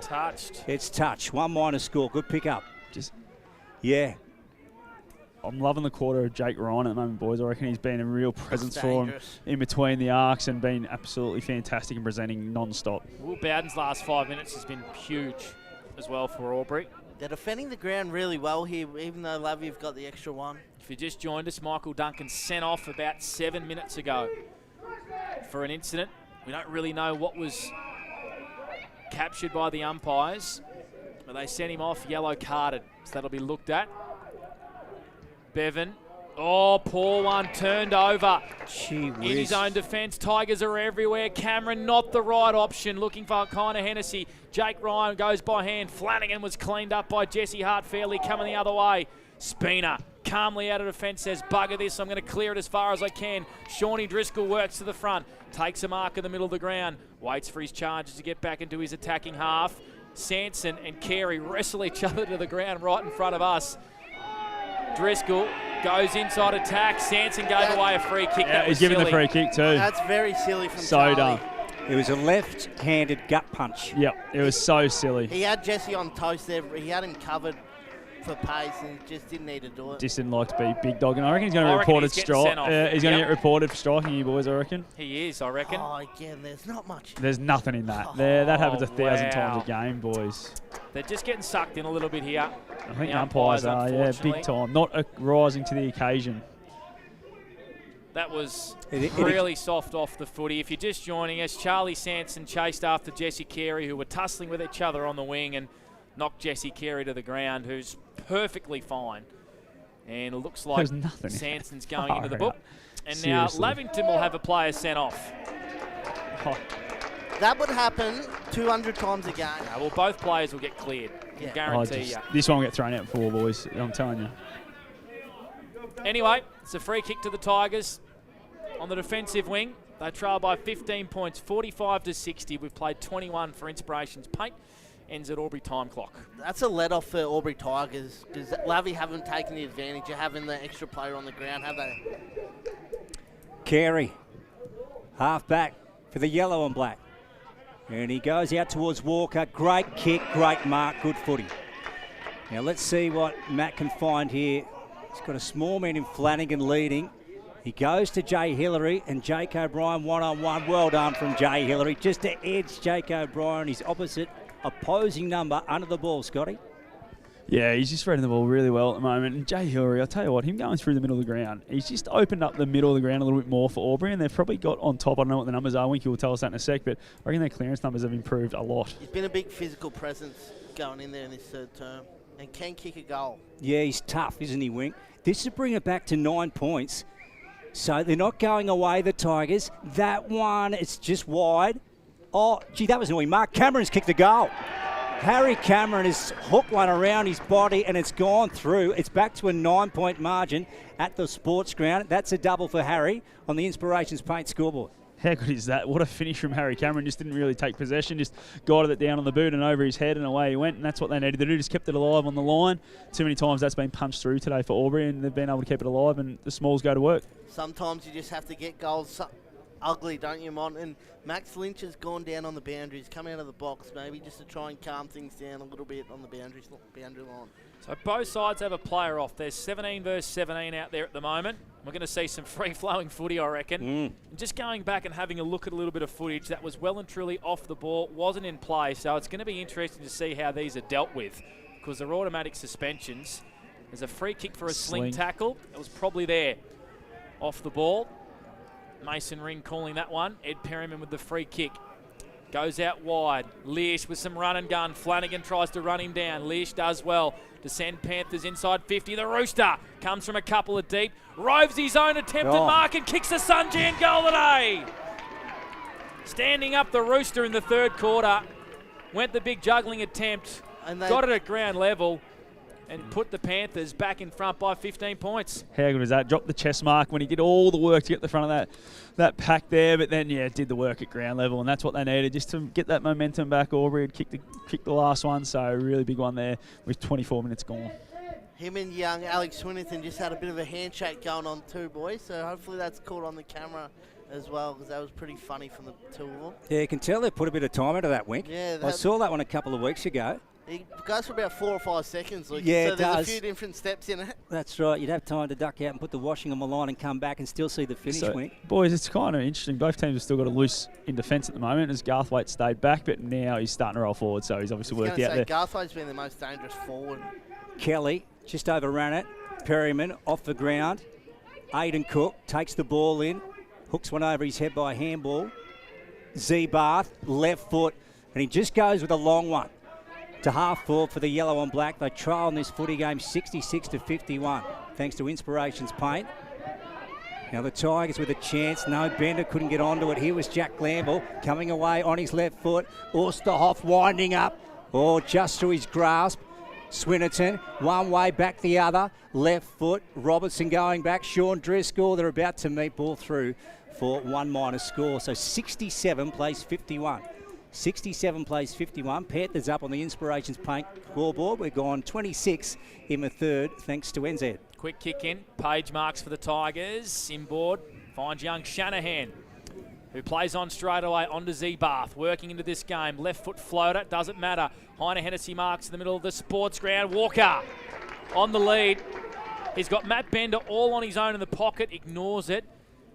[SPEAKER 2] It's touched. 1- score. Good pick up. Yeah.
[SPEAKER 3] I'm loving the quarter of Jake Ryan at the moment, boys. I reckon he's been a real presence for him in between the arcs and been absolutely fantastic and presenting non-stop.
[SPEAKER 1] Will Bowden's last 5 minutes has been huge as well for Albury.
[SPEAKER 4] They're defending the ground really well here, even though Lavie have got the extra one.
[SPEAKER 1] If you just joined us, Michael Duncan sent off about 7 minutes ago for an incident. We don't really know what was captured by the umpires, but they sent him off yellow carded, so that'll be looked at. Bevan. Oh, poor one, turned over.
[SPEAKER 2] Gee whiz.
[SPEAKER 1] In his own defence, Tigers are everywhere. Cameron, not the right option, looking for Connor Hennessy. Jake Ryan goes by hand. Flanagan was cleaned up by Jesse Hart, fairly coming the other way. Spina calmly out of defence, says, bugger this, I'm going to clear it as far as I can. Shawnee Driscoll works to the front, takes a mark in the middle of the ground, waits for his charges to get back into his attacking half. Sanson and Carey wrestle each other to the ground right in front of us. Driscoll goes inside attack. Sanson gave away a free kick.
[SPEAKER 3] Yeah, he's giving the free kick too.
[SPEAKER 4] That's very silly from
[SPEAKER 3] so
[SPEAKER 4] Charlie.
[SPEAKER 3] dumb.
[SPEAKER 2] It was a left-handed gut punch.
[SPEAKER 3] Yep, it was so silly.
[SPEAKER 4] He had Jesse on toast there. He had him covered for pace and just didn't need to do it.
[SPEAKER 3] Just didn't like to be big dog, and I reckon he's going to be reported strike. He's going to get reported for striking you boys, I reckon.
[SPEAKER 1] He is, I reckon.
[SPEAKER 4] Oh, again, there's not much.
[SPEAKER 3] There's nothing in that. That happens 1,000 times a game, boys.
[SPEAKER 1] They're just getting sucked in a little bit here.
[SPEAKER 3] I think the umpires are, big time. Not rising to the occasion.
[SPEAKER 1] That was really soft off the footy. If you're just joining us, Charlie Sanson chased after Jesse Carey, who were tussling with each other on the wing, and knocked Jesse Carey to the ground, who's perfectly fine. And it looks like Sanson's going into the book. And
[SPEAKER 3] Seriously.
[SPEAKER 1] now Lavington will have a player sent off.
[SPEAKER 4] That would happen 200 times a game.
[SPEAKER 1] Well, both players will get cleared.
[SPEAKER 4] Yeah.
[SPEAKER 1] Guarantee you.
[SPEAKER 3] This one will get thrown out for, boys. I'm telling you.
[SPEAKER 1] Anyway, it's a free kick to the Tigers on the defensive wing. They trail by 15 points, 45-60. We've played 21 for Inspirations Paint. Ends at Albury time clock. That's
[SPEAKER 4] a let-off for Albury Tigers because Lavy haven't taken the advantage of having the extra player on the ground, have they?
[SPEAKER 2] Carey, half back for the yellow and black. And he goes out towards Walker. Great kick, great mark, good footy. Now let's see what Matt can find here. He's got a small man in Flanagan leading. He goes to Jay Hillary and Jake O'Brien one-on-one. Well done from Jay Hillary. Just to edge Jake O'Brien, his opposing number under the ball, Scotty.
[SPEAKER 3] Yeah, he's just reading the ball really well at the moment. And Jay Hillary, I'll tell you what, him going through the middle of the ground, he's just opened up the middle of the ground a little bit more for Albury, and they've probably got on top. I don't know what the numbers are. Winky will tell us that in a sec, but I reckon their clearance numbers have improved a lot.
[SPEAKER 4] He's been a big physical presence going in there in this third term and can kick a goal.
[SPEAKER 2] Yeah, he's tough, isn't he, Wink? This is bringing it back to 9 points. So they're not going away, the Tigers. That one, it's just wide. Oh, gee, that was annoying. Mark Cameron's kicked the goal. Harry Cameron has hooked one around his body and it's gone through. It's back to a 9-point margin at the sports ground. That's a double for Harry on the Inspirations Paint scoreboard.
[SPEAKER 3] How good is that? What a finish from Harry Cameron. Just didn't really take possession, just guided it down on the boot and over his head and away he went, and that's what they needed to do. Just kept it alive on the line. Too many times that's been punched through today for Albury, and they've been able to keep it alive, and the Smalls go to work.
[SPEAKER 4] Sometimes you just have to get goals ugly, don't you, Mon? And Max Lynch has gone down on the boundaries, come out of the box maybe just to try and calm things down a little bit on the boundary line.
[SPEAKER 1] So both sides have a player off. There's 17 versus 17 out there at the moment. We're going to see some free-flowing footy, I reckon. And just going back and having a look at a little bit of footage, that was well and truly off the ball, wasn't in play. So it's going to be interesting to see how these are dealt with because they're automatic suspensions. There's a free kick for a sling tackle. It was probably there off the ball. Mason Ring calling that one. Ed Perryman with the free kick. Goes out wide. Leish with some run and gun. Flanagan tries to run him down. Leish does well to send Panthers inside 50. The Rooster comes from a couple of deep. Roves his own attempted mark and kicks the Sunjan goal today. Standing up the Rooster in the third quarter. Went the big juggling attempt. And got it at ground level. And put the Panthers back in front by 15 points.
[SPEAKER 3] How good was that? Dropped the chest mark when he did all the work to get the front of that pack there, but then, did the work at ground level, and that's what they needed just to get that momentum back. Aubrey had kicked the last one, so a really big one there with 24 minutes gone.
[SPEAKER 4] Him and young Alex Swinnerton just had a bit of a handshake going on too, boys, so hopefully that's caught on the camera as well, because that was pretty funny from the two of them.
[SPEAKER 2] Yeah, you can tell they put a bit of time into that, Wink.
[SPEAKER 4] Yeah,
[SPEAKER 2] I saw that one a couple of weeks ago.
[SPEAKER 4] It goes for about 4 or 5 seconds, Luke.
[SPEAKER 2] Yeah,
[SPEAKER 4] so
[SPEAKER 2] it
[SPEAKER 4] there's
[SPEAKER 2] does.
[SPEAKER 4] a few different steps in it.
[SPEAKER 2] That's right. You'd have time to duck out and put the washing on the line and come back and still see the finish, Wink.
[SPEAKER 3] Boys, it's kind of interesting. Both teams have still got a loose in defence at the moment as Garthwaite stayed back, but now he's starting to roll forward, so he's obviously worked out there.
[SPEAKER 4] Garthwaite's been the most dangerous forward.
[SPEAKER 2] Kelly just overran it. Perryman off the ground. Aidan Cook takes the ball in, hooks one over his head by a handball. Z-Barth, left foot, and he just goes with a long one to half forward for the yellow and black. They trial in this footy game 66-51, thanks to Inspirations Paint. Now the Tigers with a chance. No, Bender couldn't get onto it. Here was Jack Glanville coming away on his left foot. Osterhoff winding up. Oh, just through his grasp. Swinnerton, one way, back the other. Left foot. Robertson going back. Sean Driscoll. They're about to meet ball through for one minus score. So 67 plays 51. 67 plays 51. Panthers up on the Inspirations Paint scoreboard. We're gone 26 in the third, thanks to NZ.
[SPEAKER 1] Quick kick in. Page marks for the Tigers. Inboard. Finds young Shanahan, who plays on straight away onto Z-Barth. Working into this game. Left foot floater. Doesn't matter. Heine Hennessy marks in the middle of the sports ground. Walker on the lead. He's got Matt Bender all on his own in the pocket, ignores it.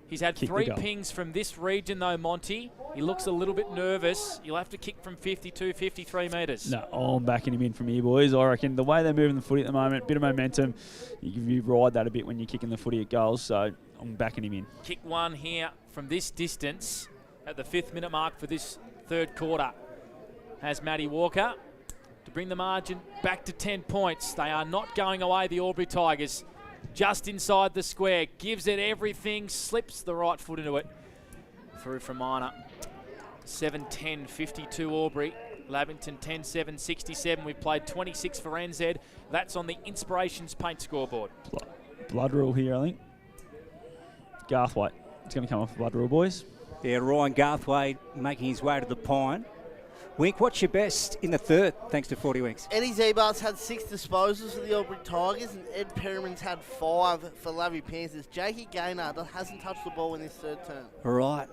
[SPEAKER 1] He's had 3 pings from this region though, Monty. He looks a little bit nervous. You'll have to kick from 52, 53 metres.
[SPEAKER 3] No, I'm backing him in from here, boys. I reckon the way they're moving the footy at the moment, bit of momentum, you ride that a bit when you're kicking the footy at goals, so I'm backing him in.
[SPEAKER 1] Kick one here from this distance at the 5th minute mark for this third quarter. Has Matty Walker to bring the margin back to 10 points. They are not going away, the Albury Tigers. Just inside the square, gives it everything, slips the right foot into it. Through from Minor. 7-10, 52 Albury. Lavington 10-7, 67. We've played 26 for NZ. That's on the Inspirations Paint scoreboard.
[SPEAKER 3] Blood rule here, I think. Garthwaite. It's going to come off the blood rule, boys.
[SPEAKER 2] Yeah, Ryan Garthwaite making his way to the pine. Wink, what's your best in the third, thanks to 40 Winks?
[SPEAKER 4] Eddie Zebar's had 6 disposals for the Albury Tigers, and Ed Perriman's had 5 for Lavy Panthers. Jakey Gaynard hasn't touched the ball in this third term.
[SPEAKER 2] All right.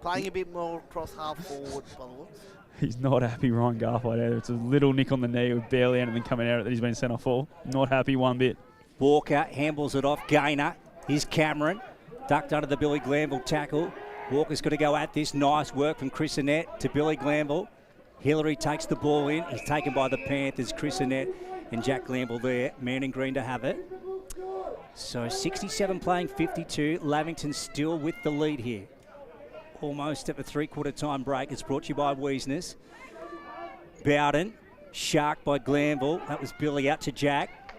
[SPEAKER 4] Playing a bit more across half forward by the looks.
[SPEAKER 3] He's not happy, Ryan Garthwaite, either. It's a little nick on the knee with barely anything coming out that he's been sent off for. Not happy one bit.
[SPEAKER 2] Walker handles it off. Gaynor. Here's Cameron. Ducked under the Billy Glanville tackle. Walker's got to go at this. Nice work from Chris Annette to Billy Glanville. Hillary takes the ball in. He's taken by the Panthers. Chris Annette and Jack Glanville there. Man in green to have it. So 67 playing 52. Lavington still with the lead here. Almost at the 3/4 time break. It's brought to you by Wiesners. Bowden. Shark by Glanville. That was Billy out to Jack.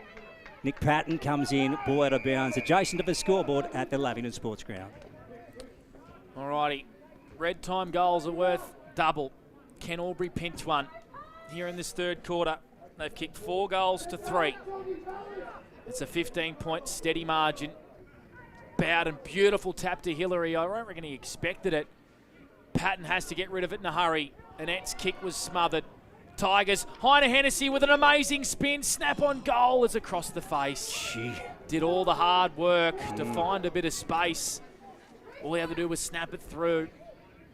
[SPEAKER 2] Nick Patton comes in. Ball out of bounds. Adjacent to the scoreboard at the Lavington Sports Ground.
[SPEAKER 1] Alrighty, red time goals are worth double. Can Albury pinch one here in this third quarter? They've kicked 4 goals to 3. It's a 15-point steady margin. Bowden, beautiful tap to Hillary. I don't reckon he expected it. Patton has to get rid of it in a hurry. Annette's kick was smothered. Tigers, Heine Hennessy with an amazing spin. Snap on goal is across the face.
[SPEAKER 2] Gee.
[SPEAKER 1] Did all the hard work to find a bit of space. All he had to do was snap it through.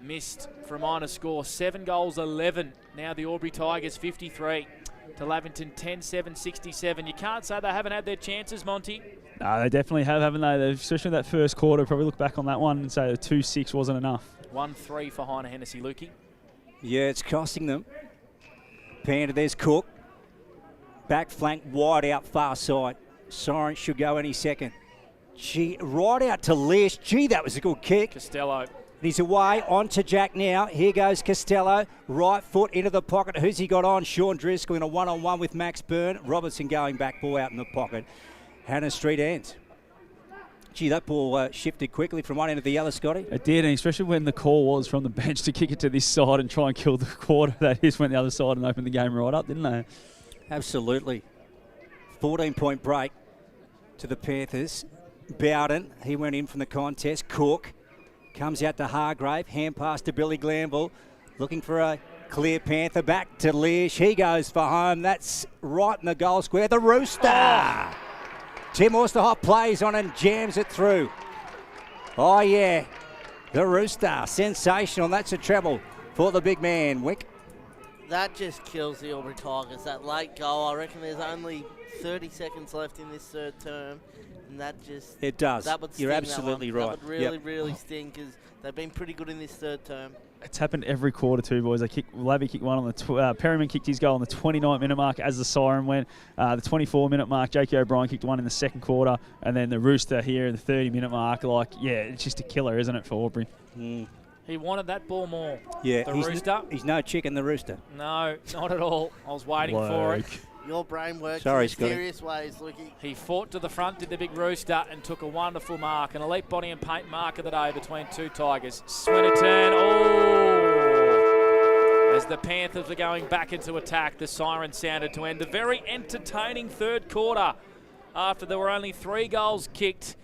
[SPEAKER 1] Missed for a minor score. 7 goals, 11. Now the Albury Tigers 53 to Lavington 10-7, 67. You can't say they haven't had their chances, Monty.
[SPEAKER 3] No, they definitely have, haven't they? Especially that first quarter. Probably look back on that one and say the 2-6 wasn't enough.
[SPEAKER 1] 1-3 for Heine Hennessy, Lukey.
[SPEAKER 2] Yeah, it's costing them. Panda, there's Cook. Back flank wide out far side. Siren should go any second. Gee, right out to Lesh. Gee, that was a good kick.
[SPEAKER 1] Costello.
[SPEAKER 2] He's away, on to Jack now. Here goes Costello. Right foot into the pocket. Who's he got on? Sean Driscoll in a one-on-one with Max Byrne. Robertson going back, ball out in the pocket. Hannah Street ends. Gee, that ball shifted quickly from one end to the other, Scotty.
[SPEAKER 3] It did, and especially when the call was from the bench to kick it to this side and try and kill the quarter. They just went the other side and opened the game right up, didn't they?
[SPEAKER 2] Absolutely. 14-point break to the Panthers. Bowden, he went in from the contest. Cook comes out to Hargrave. Hand pass to Billy Glanville. Looking for a clear Panther. Back to Leash. He goes for home. That's right in the goal square. The Rooster. Oh. Tim Osterhoff plays on and jams it through. Oh, yeah. The Rooster. Sensational. That's a treble for the big man. Wick.
[SPEAKER 4] That just kills the Albury Tigers. That late goal. I reckon there's only 30 seconds left in this third term. And that just...
[SPEAKER 2] It does.
[SPEAKER 4] That would
[SPEAKER 2] You're
[SPEAKER 4] sting,
[SPEAKER 2] absolutely
[SPEAKER 4] that
[SPEAKER 2] right.
[SPEAKER 4] That would really, really sting because they've been pretty good in this third term.
[SPEAKER 3] It's happened every quarter too, boys. Lavy kicked one on the... Perryman kicked his goal on the 29-minute mark as the siren went. The 24-minute mark, J.K. O'Brien kicked one in the second quarter. And then the Rooster here in the 30-minute mark. It's just a killer, isn't it, for Albury?
[SPEAKER 2] Mm.
[SPEAKER 1] He wanted that ball more.
[SPEAKER 2] Yeah,
[SPEAKER 1] the Rooster.
[SPEAKER 2] He's no chicken, the Rooster.
[SPEAKER 1] No, not at all. I was waiting for it.
[SPEAKER 4] Your brain works
[SPEAKER 2] Sorry,
[SPEAKER 4] in mysterious ways, Lukey.
[SPEAKER 1] He fought to the front, did the big Rooster, and took a wonderful mark. An elite body and paint mark of the day between two Tigers. Swinnerton, as the Panthers are going back into attack, the siren sounded to end a very entertaining third quarter. After there were only 3 goals kicked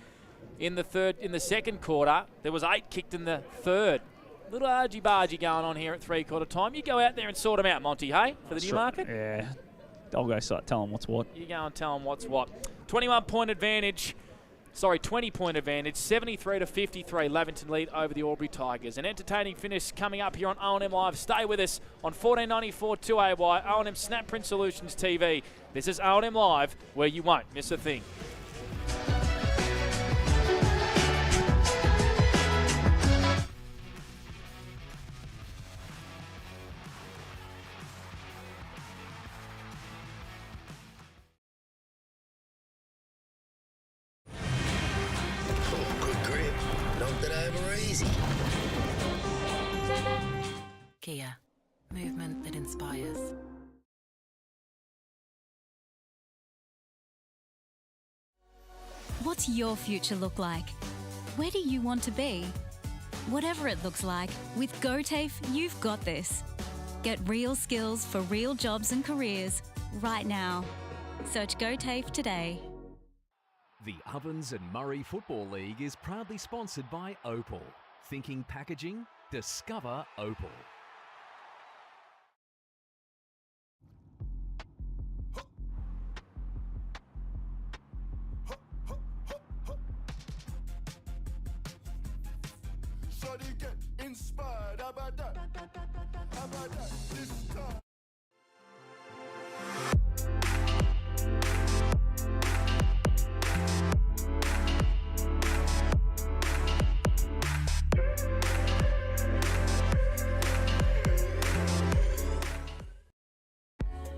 [SPEAKER 1] in the second quarter, there was 8 kicked in the third. Little argy-bargy going on here at 3/4 time. You go out there and sort them out, Monty, hey, for the Newmarket?
[SPEAKER 3] Yeah. I'll go tell them what's what.
[SPEAKER 1] You go and tell them what's what. 21-point advantage 20-point advantage, 73 to 53. Lavington lead over the Albury Tigers. An entertaining finish coming up here on O&M Live. Stay with us on 1494 2AY, O&M Snap Print Solutions TV. This is O&M Live, where you won't miss a thing.
[SPEAKER 5] Kia, movement that inspires.
[SPEAKER 6] What's your future look like? Where do you want to be? Whatever it looks like, with GoTAFE, you've got this. Get real skills for real jobs and careers right now. Search GoTAFE today.
[SPEAKER 7] The Ovens and Murray Football League is proudly sponsored by Opal. Thinking packaging? Discover Opal.
[SPEAKER 8] Shawty get inspired, how about that? How about that? This time.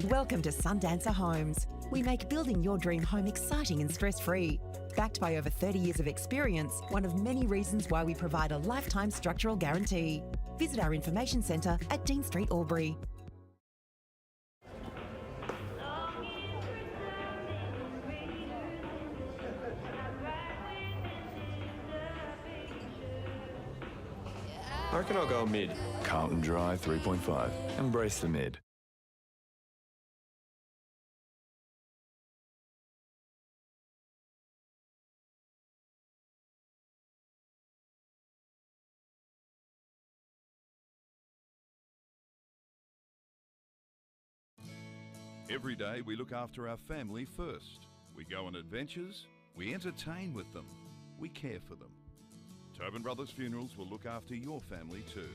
[SPEAKER 9] Welcome to Sundancer Homes. We make building your dream home exciting and stress-free. Backed by over 30 years of experience, one of many reasons why we provide a lifetime structural guarantee. Visit our information centre at Dean Street, Albury.
[SPEAKER 10] I reckon I'll go mid. Carlton Dry 3.5. Embrace the mid.
[SPEAKER 11] Every day we look after our family first. We go on adventures, we entertain with them, we care for them. Tobin Brothers Funerals will look after your family too.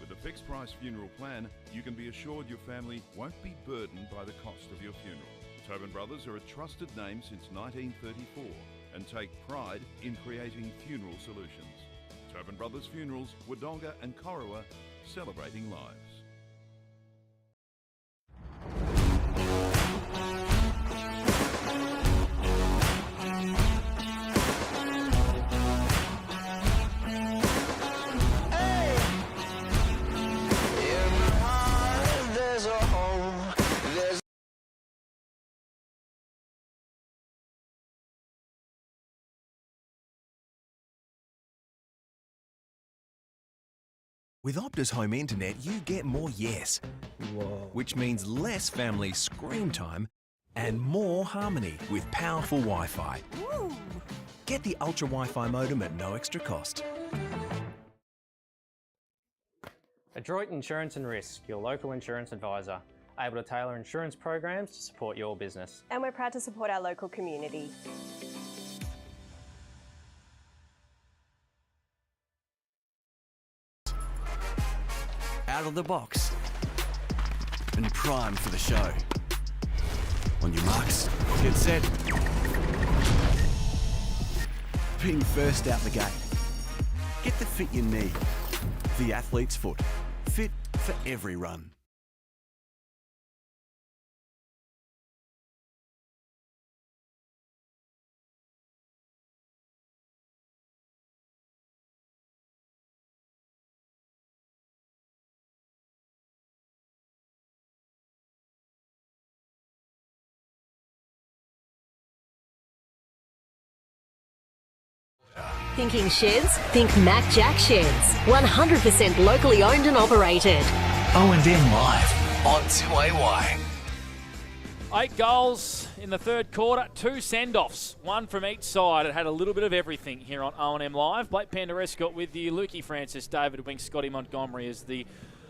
[SPEAKER 11] With a fixed price funeral plan, you can be assured your family won't be burdened by the cost of your funeral. Tobin Brothers are a trusted name since 1934 and take pride in creating funeral solutions. Tobin Brothers Funerals, Wodonga and Corowa, celebrating lives.
[SPEAKER 12] With Optus Home Internet, you get more yes. Whoa. Which means less family screen time and more harmony with powerful Wi-Fi. Woo. Get the Ultra Wi-Fi modem at no extra cost.
[SPEAKER 13] Adroit Insurance and Risk, your local insurance advisor, able to tailor insurance programs to support your business.
[SPEAKER 14] And we're proud to support our local community.
[SPEAKER 15] Out of the box and primed for the show. On your marks, get set. Being first out the gate. Get the fit you need. The athlete's foot. Fit for every run.
[SPEAKER 16] Thinking sheds? Think Mac Jack Sheds. 100% locally owned and operated.
[SPEAKER 17] O&M Live on 2AY.
[SPEAKER 1] 8 goals in the third quarter, 2 send-offs, one from each side. It had a little bit of everything here on O&M Live. Blake Penderescott with you, Lukey Francis, David Wink, Scotty Montgomery as the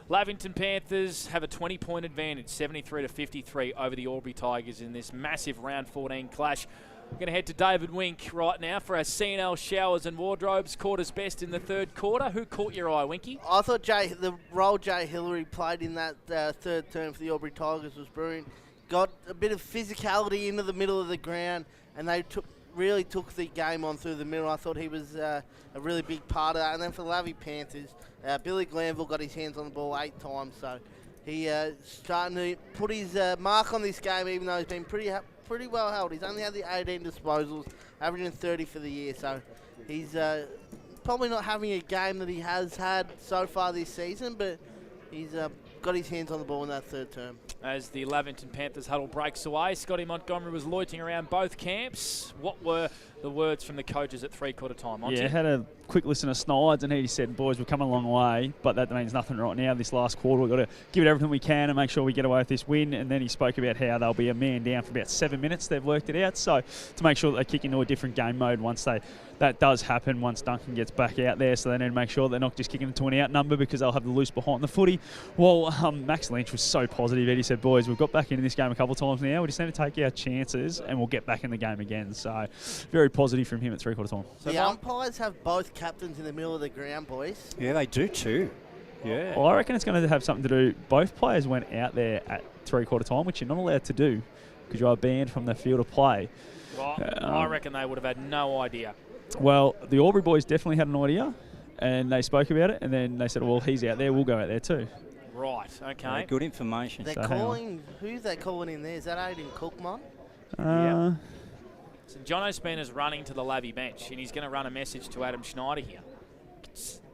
[SPEAKER 1] Lavington Panthers have a 20-point advantage, 73 to 53 over the Albury Tigers in this massive round 14 clash. We're going to head to David Wink right now for our C&L showers and wardrobes. Quarters best in the third quarter. Who caught your eye, Winky?
[SPEAKER 4] I thought the role Jay Hillary played in that third term for the Albury Tigers was brilliant. Got a bit of physicality into the middle of the ground, and they really took the game on through the middle. I thought he was a really big part of that. And then for the Lavington Panthers, Billy Glanville got his hands on the ball 8 times, so he starting to put his mark on this game, even though he's been pretty well held. He's only had the 18 disposals, averaging 30 for the year, so he's probably not having a game that he has had so far this season, but he's got his hands on the ball in that third term.
[SPEAKER 1] As the Lavington Panthers huddle breaks away, Scotty Montgomery was loitering around both camps. What were the words from the coaches at three-quarter time, Monty?
[SPEAKER 3] Yeah, had a quick listen to Snides, and he said, boys, we're coming a long way, but that means nothing right now. This last quarter, we've got to give it everything we can and make sure we get away with this win. And then he spoke about how they'll be a man down for about 7 minutes. They've worked it out. So to make sure that they kick into a different game mode once that does happen, once Duncan gets back out there. So they need to make sure they're not just kicking into an out number because they'll have the loose behind the footy. Well, Max Lynch was so positive. He said, boys, we've got back into this game a couple of times now. We just need to take our chances and we'll get back in the game again. So very positive from him at three-quarter time.
[SPEAKER 4] So the umpires have both captains in the middle of the ground, boys.
[SPEAKER 2] Yeah, they do too. Yeah.
[SPEAKER 3] Well, I reckon it's going to have something to do. Both players went out there at three-quarter time, which you're not allowed to do because you are banned from the field of play.
[SPEAKER 1] Well, I reckon they would have had no idea.
[SPEAKER 3] Well, the Albury boys definitely had an idea, and they spoke about it, and then they said, well, he's out there, we'll go out there too.
[SPEAKER 1] Right, okay.
[SPEAKER 2] Yeah, good information.
[SPEAKER 4] They're calling, who's they calling in there? Is that Aiden Cookman?
[SPEAKER 1] Yeah. So Jono Spina's running to the Lavy bench, and he's going to run a message to Adam Schneider here.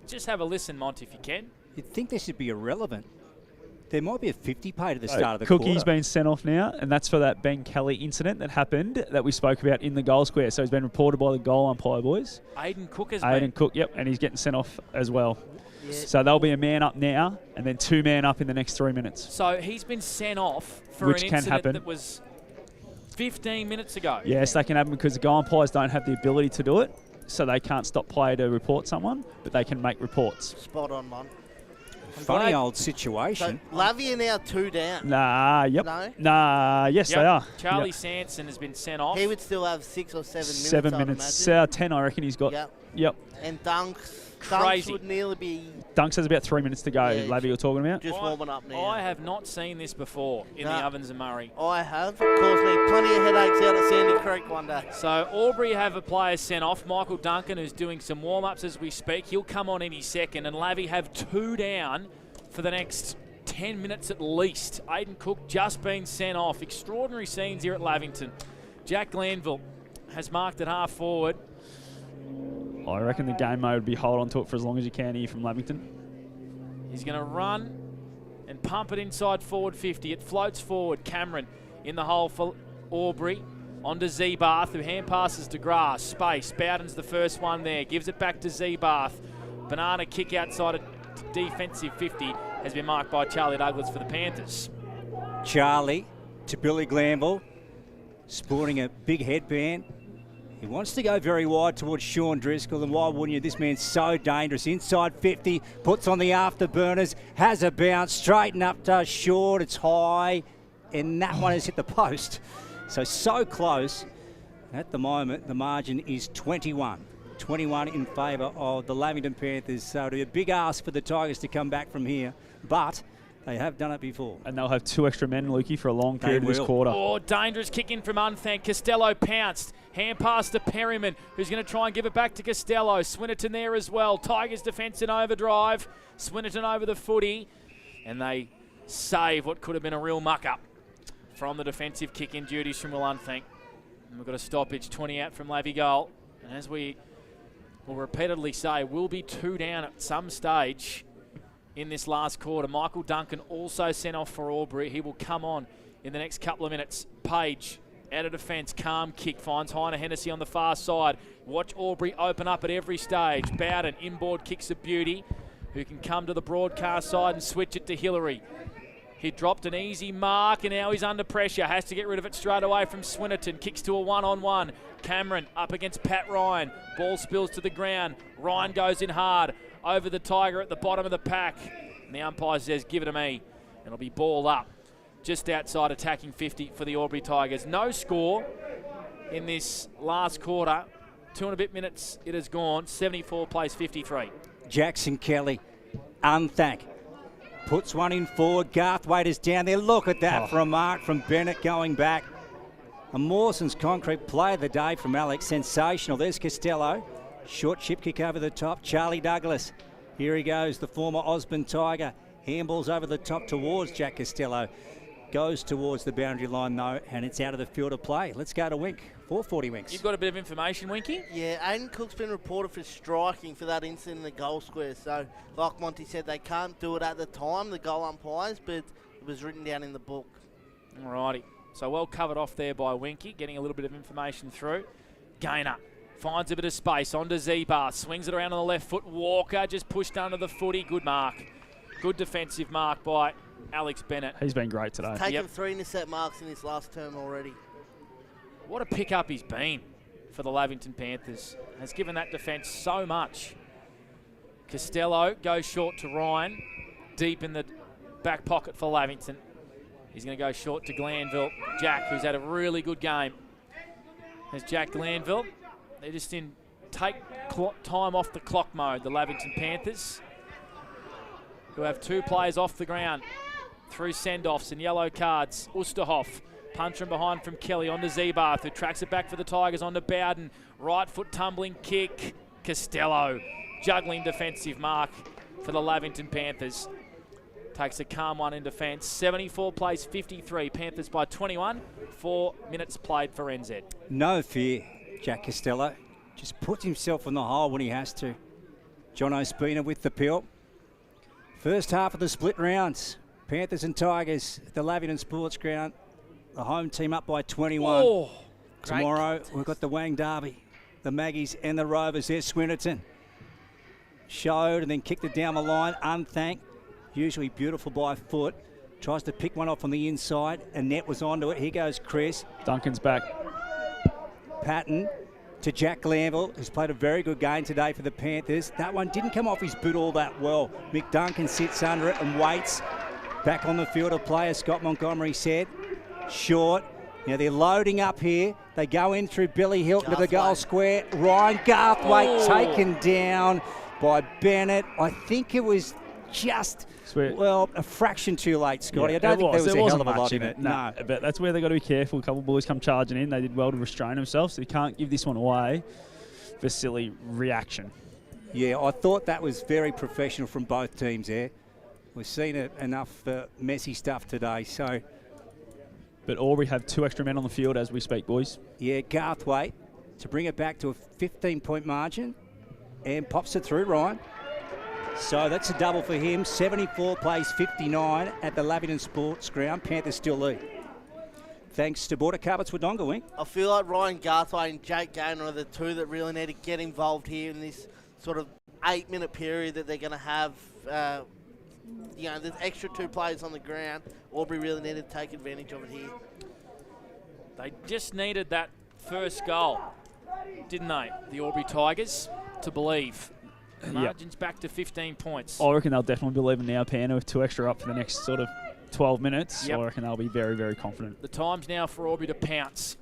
[SPEAKER 1] Just have a listen, Mont, if you can.
[SPEAKER 2] You'd think this should be irrelevant. There might be a 50 paid at the start of the quarter.
[SPEAKER 3] Cookie's been sent off now, and that's for that Ben Kelly incident that happened that we spoke about in the goal square. So he's been reported by the goal umpire, boys.
[SPEAKER 1] Aiden Cook has
[SPEAKER 3] been. Cook, yep, and he's getting sent off as well. Yeah. So they'll be a man up now, and then 2 man up in the next 3 minutes.
[SPEAKER 1] So he's been sent off for an incident that was 15 minutes ago.
[SPEAKER 3] Yes, that can happen because the goal umpires don't have the ability to do it, so they can't stop play to report someone, but they can make reports.
[SPEAKER 4] Spot on, Mon.
[SPEAKER 2] Funny old situation.
[SPEAKER 4] So Lavy are now 2 down.
[SPEAKER 3] Nah, yep.
[SPEAKER 4] No?
[SPEAKER 3] Nah, yes, they are.
[SPEAKER 1] Charlie Sanson has been sent off.
[SPEAKER 4] He would still have 6 or 7 minutes.
[SPEAKER 3] 7 minutes. 10, I reckon he's got. Yep.
[SPEAKER 4] And Dunks would nearly be.
[SPEAKER 3] Dunks has about 3 minutes to go.
[SPEAKER 4] Yeah,
[SPEAKER 3] Lavy, you're talking about?
[SPEAKER 4] Just warming up now.
[SPEAKER 1] I have not seen this before in the Ovens and Murray.
[SPEAKER 4] I have. It caused me plenty of headaches out at Sandy Creek one day.
[SPEAKER 1] So Albury have a player sent off, Michael Duncan, who's doing some warm-ups as we speak. He'll come on any second, and Lavy have 2 down for the next 10 minutes at least. Aiden Cook just been sent off. Extraordinary scenes here at Lavington. Jack Glanville has marked at half forward.
[SPEAKER 3] I reckon the game mode would be hold on to it for as long as you can here from Lavington.
[SPEAKER 1] He's going to run and pump it inside forward 50. It floats forward. Cameron in the hole for Albury. On to Zeebarth, who hand passes to Grass. Space. Bowden's the first one there. Gives it back to Zeebarth. Banana kick outside a defensive 50 has been marked by Charlie Douglas for the Panthers.
[SPEAKER 2] Charlie to Billy Glanville, sporting a big headband. He wants to go very wide towards Sean Driscoll, and why wouldn't you? This man's so dangerous. Inside 50, puts on the afterburners, has a bounce, straighten up to short, it's high, and that one has hit the post. So close. At the moment, the margin is 21. 21 in favour of the Lavington Panthers. So it'll be a big ask for the Tigers to come back from here, but they have done it before.
[SPEAKER 3] And they'll have 2 extra men, Lukey, for a long period of this quarter.
[SPEAKER 1] Oh, dangerous kick in from Unthank. Costello pounced. Hand pass to Perryman, who's going to try and give it back to Costello. Swinnerton there as well. Tigers defence in overdrive. Swinnerton over the footy. And they save what could have been a real muck-up from the defensive kick-in duties from Will Unthank. And we've got a stoppage, 20 out from Lavy goal. And as we will repeatedly say, we'll be 2 down at some stage in this last quarter. Michael Duncan also sent off for Albury. He will come on in the next couple of minutes. Page out of defence, calm kick, finds Heiner Hennessy on the far side. Watch Albury open up at every stage. Bowden, inboard kicks of beauty, who can come to the broadcast side and switch it to Hillary. He dropped an easy mark, and now he's under pressure. Has to get rid of it straight away from Swinnerton. Kicks to a one-on-one. Cameron up against Pat Ryan. Ball spills to the ground. Ryan goes in hard over the Tiger at the bottom of the pack. And the umpire says, give it to me. And it'll be ball up just outside attacking 50 for the Albury Tigers. No score. in this last quarter. 2 and a bit minutes it has gone. 74 plays 53.
[SPEAKER 2] Jackson Kelly, unthank. Puts one in forward. Garthwaite is down there. Look at that for a mark from Bennett going back. A Mawson's concrete play of the day from Alex. Sensational. There's Costello. Short chip kick over the top. Charlie Douglas. Here he goes, the former Osborne Tiger. Handballs over the top towards Jack Costello. Goes towards the boundary line though, and it's out of the field of play. Let's go to Wink. 440 Winks.
[SPEAKER 1] You've got a bit of information, Winky?
[SPEAKER 4] Yeah, Aiden Cook's been reported for striking for that incident in the goal square. So, like Monty said, they can't do it at the time, the goal umpires, but it was written down in the book.
[SPEAKER 1] Alrighty. So well covered off there by Winky, getting a little bit of information through. Gainer finds a bit of space onto Z-Bar, swings it around on the left foot. Walker just pushed under the footy. Good mark. Good defensive mark by Alex Bennett.
[SPEAKER 3] He's been great today.
[SPEAKER 4] He's taken 3 intercept marks in his last term already.
[SPEAKER 1] What a pickup he's been for the Lavington Panthers. Has given that defence so much. Costello goes short to Ryan. Deep in the back pocket for Lavington. He's going to go short to Glanville. Jack, who's had a really good game. There's Jack Glanville. They're just in take time off the clock mode, the Lavington Panthers, who have 2 players off the ground through send-offs and yellow cards. Oosterhoff, punch from behind from Kelly onto Zebarth, who tracks it back for the Tigers onto Bowden. Right foot tumbling kick. Costello, juggling defensive mark for the Lavington Panthers. Takes a calm one in defence. 74 plays 53. Panthers by 21. 4 minutes played for NZ.
[SPEAKER 2] No fear, Jack Costello. Just puts himself in the hole when he has to. John Ospina with the pill. First half of the split rounds. Panthers and Tigers at the Lavington Sports Ground. The home team up by 21.
[SPEAKER 1] Oh,
[SPEAKER 2] tomorrow we've got the Wang Derby. The Maggies and the Rovers. There's Swinnerton. Showed and then kicked it down the line. Unthanked. Usually beautiful by foot. Tries to pick one off on the inside. Annette was onto it. Here goes Chris.
[SPEAKER 3] Duncan's back.
[SPEAKER 2] Patton to Jack Glanville, who's played a very good game today for the Panthers. That one didn't come off his boot all that well. Mick Duncan sits under it and waits. Back on the field of play, as Scott Montgomery said. Short. Now they're loading up here. They go in through Billy Hilton to the goal square. Ryan Garthwaite taken down by Bennett. I think it was just, well, a fraction too late, Scotty.
[SPEAKER 3] Yeah,
[SPEAKER 2] I don't think there was a hell of a lot in it.
[SPEAKER 3] No, but that's where they've got to be careful. A couple of boys come charging in. They did well to restrain themselves, so you can't give this one away for silly reaction.
[SPEAKER 2] Yeah, I thought that was very professional from both teams there. We've seen enough messy stuff today, so...
[SPEAKER 3] But Albury have 2 extra men on the field as we speak, boys.
[SPEAKER 2] Yeah, Garthwaite to bring it back to a 15-point margin and pops it through, Ryan. So that's a double for him. 74 plays 59 at the Lavington Sports Ground. Panthers still lead. Thanks to Border Carpets Wodonga, Wing.
[SPEAKER 4] I feel like Ryan Garthwaite and Jake Gaynor are the 2 that really need to get involved here in this sort of 8-minute period that they're going to have. You know, there's extra 2 players on the ground. Albury really needed to take advantage of it here.
[SPEAKER 1] They just needed that first goal, didn't they? The Albury Tigers, to believe. The margin's back to 15 points.
[SPEAKER 3] I reckon they'll definitely believe in now, Panda, with 2 extra up for the next sort of 12 minutes.
[SPEAKER 1] Yep.
[SPEAKER 3] I reckon they'll be very, very confident.
[SPEAKER 1] The time's now for Albury to pounce.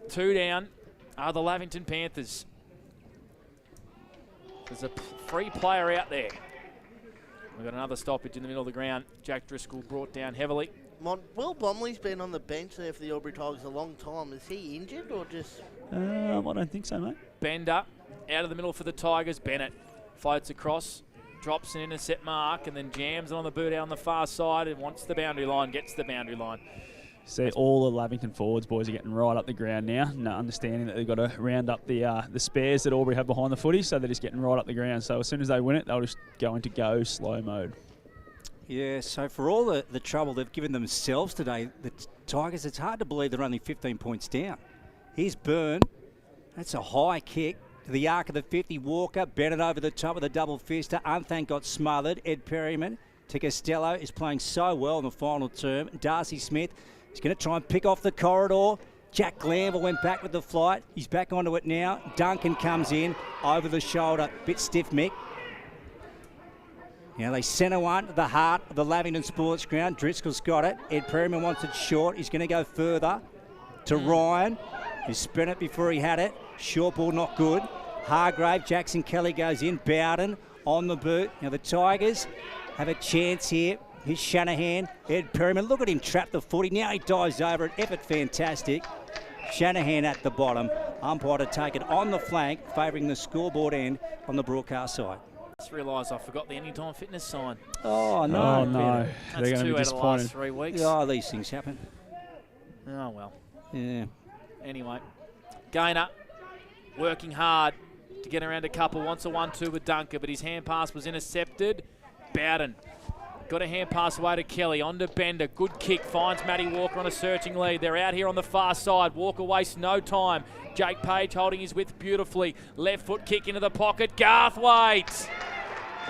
[SPEAKER 1] 2 down are the Lavington Panthers. There's a free player out there. We've got another stoppage in the middle of the ground. Jack Driscoll brought down heavily.
[SPEAKER 4] Will Blomley's been on the bench there for the Albury Tigers a long time. Is he injured or just...
[SPEAKER 3] I don't think so, mate.
[SPEAKER 1] Bender out of the middle for the Tigers. Bennett floats across, drops an intercept mark, and then jams it on the boot out on the far side and wants the boundary line, gets the boundary line.
[SPEAKER 3] See, all the Lavington forwards, boys, are getting right up the ground now, understanding that they've got to round up the spares that Albury have behind the footy, so they're just getting right up the ground. So as soon as they win it, they'll just go into go slow mode.
[SPEAKER 2] Yeah, so for all the trouble they've given themselves today, the Tigers, it's hard to believe they're only 15 points down. Here's Byrne. That's a high kick to the arc of the 50. Walker, Bennett over the top with a double fister. Unthank got smothered. Ed Perryman to Costello is playing so well in the final term. Darcy Smith is going to try and pick off the corridor. Jack Glanville went back with the flight. He's back onto it now. Duncan comes in over the shoulder. Bit stiff, Mick. Now they centre one to the heart of the Lavington Sports Ground. Driscoll's got it. Ed Perryman wants it short. He's going to go further to Ryan. He spun it before he had it. Short ball not good. Hargrave, Jackson Kelly goes in. Bowden on the boot. Now the Tigers have a chance here. Here's Shanahan, Ed Perryman. Look at him trap the footy. Now he dives over it. Effort fantastic. Shanahan at the bottom. Umpire to take it on the flank, favouring the scoreboard end on the broadcast side.
[SPEAKER 1] Just realised I forgot the Anytime Fitness sign.
[SPEAKER 2] Oh, no.
[SPEAKER 3] Oh, no.
[SPEAKER 1] That's
[SPEAKER 3] They're going to be
[SPEAKER 1] 2 out of the
[SPEAKER 3] disappointed.
[SPEAKER 1] last 3 weeks.
[SPEAKER 2] Oh, these things happen.
[SPEAKER 1] Oh, well.
[SPEAKER 2] Yeah.
[SPEAKER 1] Anyway, Gaynor working hard to get around a couple. Wants a 1-2 with Dunker, but his hand pass was intercepted. Bowden got a hand pass away to Kelly. On to Bender. Good kick. Finds Matty Walker on a searching lead. They're out here on the far side. Walker wastes no time. Jake Page holding his width beautifully. Left foot kick into the pocket. Garthwaite.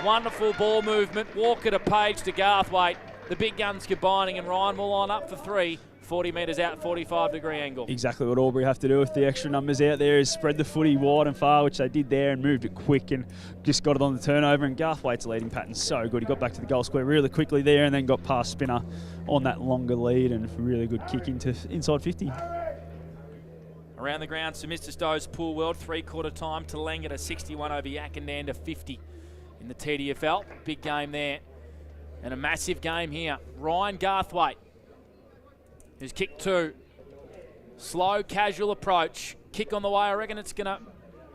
[SPEAKER 1] Wonderful ball movement. Walker to Page to Garthwaite. The big guns combining, and Ryan will line up for 3. 40 metres out, 45-degree angle.
[SPEAKER 3] Exactly what Albury have to do with the extra numbers out there is spread the footy wide and far, which they did there, and moved it quick and just got it on the turnover. And Garthwaite's leading pattern so good. He got back to the goal square really quickly there and then got past Spinner on that longer lead, and really good kick into inside 50.
[SPEAKER 1] Around the ground, Sir Mr. Stowe's Pool World, 3/4 time to Langata, 61 over Yakandanda, 50 in the TDFL. Big game there and a massive game here. Ryan Garthwaite, who's kicked 2. Slow, casual approach. Kick on the way. I reckon it's going to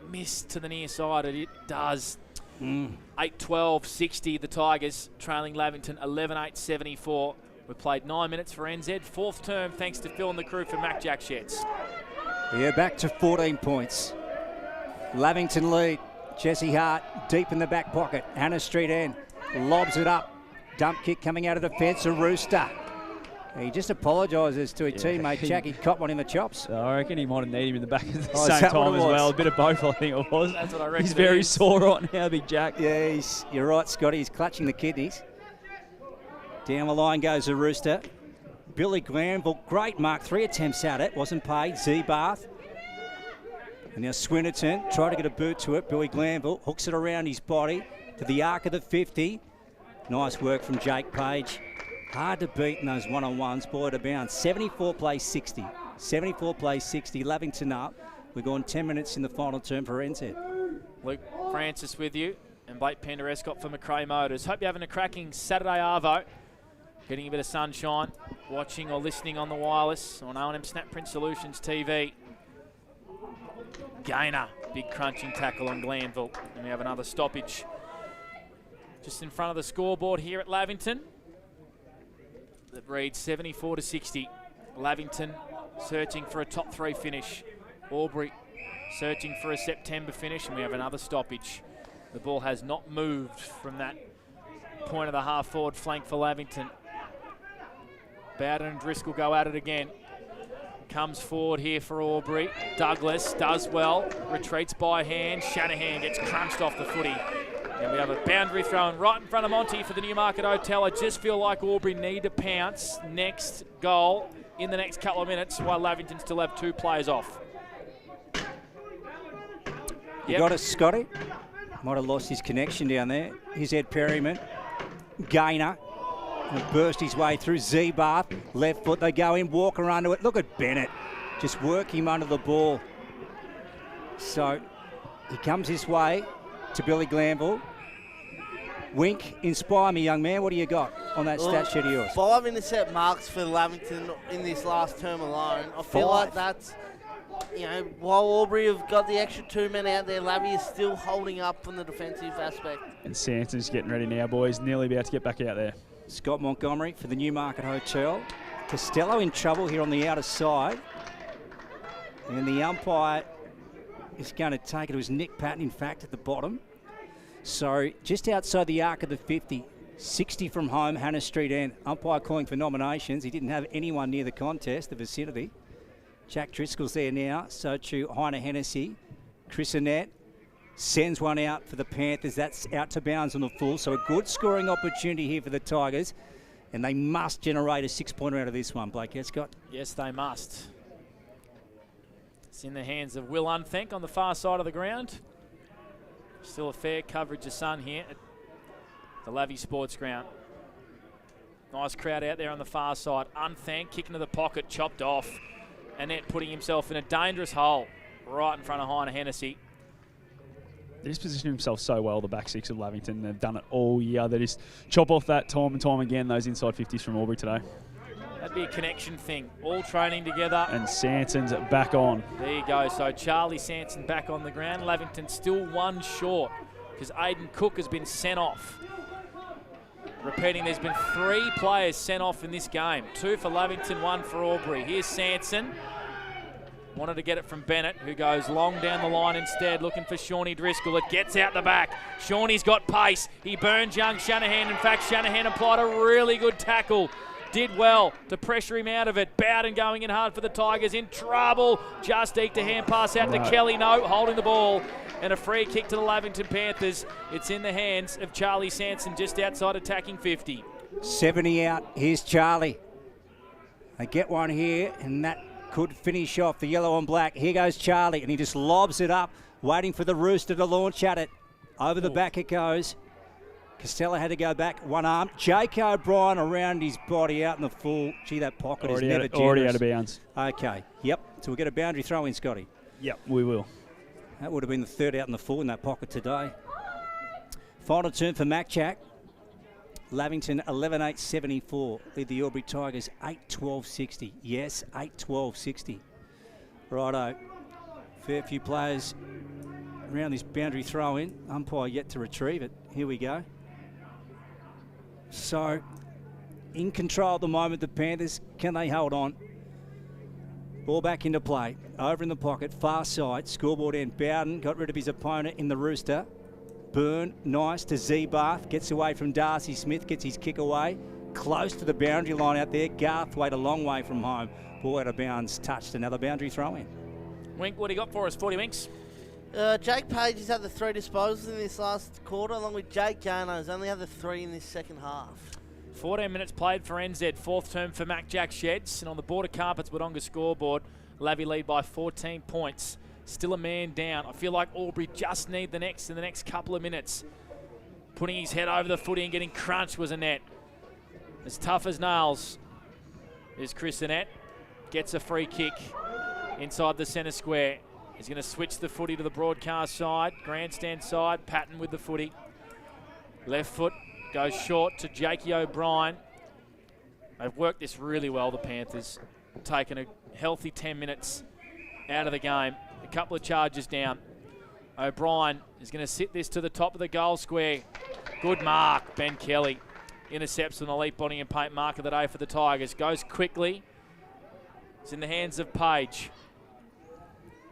[SPEAKER 1] miss to the near side. It does. 8-12, 60. The Tigers trailing Lavington 11-8, 74. We've played 9 minutes for NZ. 4th term, thanks to Phil and the crew for Mac Jack Sheds.
[SPEAKER 2] Yeah, back to 14 points. Lavington lead. Jesse Hart deep in the back pocket. Hannah Street end. Lobs it up. Dump kick coming out of the fence. A Rooster. He just apologises to his teammate Jackie. Caught one in the chops.
[SPEAKER 3] I reckon he might have needed him in the back at the
[SPEAKER 2] Oh,
[SPEAKER 3] same
[SPEAKER 2] is that what
[SPEAKER 3] time
[SPEAKER 2] it
[SPEAKER 3] as
[SPEAKER 2] was?
[SPEAKER 3] well. A bit of both, I think it was.
[SPEAKER 1] That's what I reckon.
[SPEAKER 3] He's very sore right now, Big Jack.
[SPEAKER 2] Yeah, you're right, Scotty. He's clutching the kidneys. Down the line goes a Rooster. Billy Glanville, great mark. 3 attempts at it. Wasn't paid. Z-Bath. And now Swinnerton tried to get a boot to it. Billy Glanville hooks it around his body to the arc of the 50. Nice work from Jake Page. Hard to beat in those one-on-ones. Ball to bounce. 74 plays 60. 74 plays 60. Lavington up. We've gone 10 minutes in the final term for NZ.
[SPEAKER 1] Luke Francis with you, and Blake Penderescott for McRae Motors. Hope you're having a cracking Saturday arvo. Getting a bit of sunshine, watching or listening on the wireless on O&M Snapprint Solutions TV. Gaynor, big crunching tackle on Glanville. And we have another stoppage just in front of the scoreboard here at Lavington. That reads 74-60. Lavington searching for a top 3 finish. Albury searching for a September finish, and we have another stoppage. The ball has not moved from that point of the half forward flank for Lavington. Bowden and Driscoll go at it again. Comes forward here for Albury. Douglas does well, retreats by hand. Shanahan gets crunched off the footy. And we have a boundary thrown right in front of Monty for the Newmarket Hotel. I just feel like Albury need to pounce next goal in the next couple of minutes while Lavington still have 2 players off.
[SPEAKER 2] You got it, Scotty. Might have lost his connection down there. Here's Ed Perryman. Gaynor. And burst his way through Z-Bath. Left foot, they go in, Walker under it. Look at Bennett. Just work him under the ball. So he comes this way to Billy Glanville. Wink, inspire me, young man. What do you got on that stat sheet of yours?
[SPEAKER 4] 5 intercept marks for Lavington in this last term alone. I feel like that's, while Albury have got the extra 2 men out there, Lavy is still holding up from the defensive aspect.
[SPEAKER 3] And Sanson's getting ready now, boys. Nearly about to get back out there.
[SPEAKER 2] Scott Montgomery for the Newmarket Hotel. Costello in trouble here on the outer side. And the umpire is going to take it. It was Nick Patton, in fact, at the bottom. So just outside the arc of the 50, 60 from home, Hannah Street end. Umpire calling for nominations. He didn't have anyone near the contest, the vicinity. Jack Driscoll's there now. So too Heine Hennessy. Chris Annette sends one out for the Panthers. That's out to bounds on the full. So a good scoring opportunity here for the Tigers. And they must generate a 6-pointer out of this one, Blake Escott.
[SPEAKER 1] Yes, they must. It's in the hands of Will Unthank on the far side of the ground. Still a fair coverage of sun here at the Lavy Sports Ground. Nice crowd out there on the far side. Unthank, kick into the pocket, chopped off. Annette putting himself in a dangerous hole right in front of Heine Hennessy.
[SPEAKER 3] He's positioned himself so well, the back six of Lavington. They've done it all year. They just chop off that time and time again, those inside 50s from Albury today.
[SPEAKER 1] That'd be a connection thing. All training together.
[SPEAKER 3] And Sanson's back on.
[SPEAKER 1] There you go. So Charlie Sanson back on the ground. Lavington still one short because Aidan Cook has been sent off. Repeating, there's been 3 players sent off in this game. 2 for Lavington, 1 for Albury. Here's Sanson. Wanted to get it from Bennett, who goes long down the line instead, looking for Shawnee Driscoll. It gets out the back. Shawnee's got pace. He burns young Shanahan. In fact, Shanahan applied a really good tackle. Did well to pressure him out of it. Bowden going in hard for the Tigers. In trouble. Just eked a hand pass out to Kelly. No, holding the ball. And a free kick to the Lavington Panthers. It's in the hands of Charlie Sanson just outside attacking 50.
[SPEAKER 2] 70 out. Here's Charlie. They get one here, and that could finish off the yellow and black. Here goes Charlie, and he just lobs it up, waiting for the Rooster to launch at it. Over the back it goes. Costello had to go back, one arm. Jake O'Brien around his body out in the full. Gee, that pocket is never generous.
[SPEAKER 3] Already out of bounds.
[SPEAKER 2] Okay, yep. So we'll get a boundary throw in, Scotty.
[SPEAKER 3] Yep, we will.
[SPEAKER 2] That would have been the third out in the full in that pocket today. Final turn for Mac Jack. Lavington 11-8-74. Lead the Albury Tigers 8-12-60. Yes, 8-12-60. Righto. Fair few players around this boundary throw in. Umpire yet to retrieve it. Here we go. So, in control at the moment, the Panthers. Can they hold on? Ball back into play. Over in the pocket, far side. Scoreboard end. Bowden got rid of his opponent in the Rooster. Burn, nice to Z-Bath. Gets away from Darcy Smith. Gets his kick away. Close to the boundary line out there. Garthwaite a long way from home. Ball out of bounds. Touched. Another boundary throw in.
[SPEAKER 1] Wink, what do you got for us? 40 winks.
[SPEAKER 4] Jake Page has had the 3 disposals in this last quarter, along with Jake Garner, who's only had the 3 in this second half.
[SPEAKER 1] 14 minutes played for NZ, 4th term for Mac Jack Sheds. And on the border carpets, Wodonga scoreboard, Lavy lead by 14 points. Still a man down. I feel like Albury just need the next couple of minutes. Putting his head over the footy and getting crunched was Annette. As tough as nails is Chris Annette. Gets a free kick inside the centre square. He's going to switch the footy to the broadcast side, grandstand side. Patton with the footy. Left foot goes short to Jakey O'Brien. They've worked this really well, the Panthers. Taken a healthy 10 minutes out of the game. A couple of charges down. O'Brien is going to sit this to the top of the goal square. Good mark, Ben Kelly. Intercepts an elite body and paint mark of the day for the Tigers. Goes quickly. It's in the hands of Page.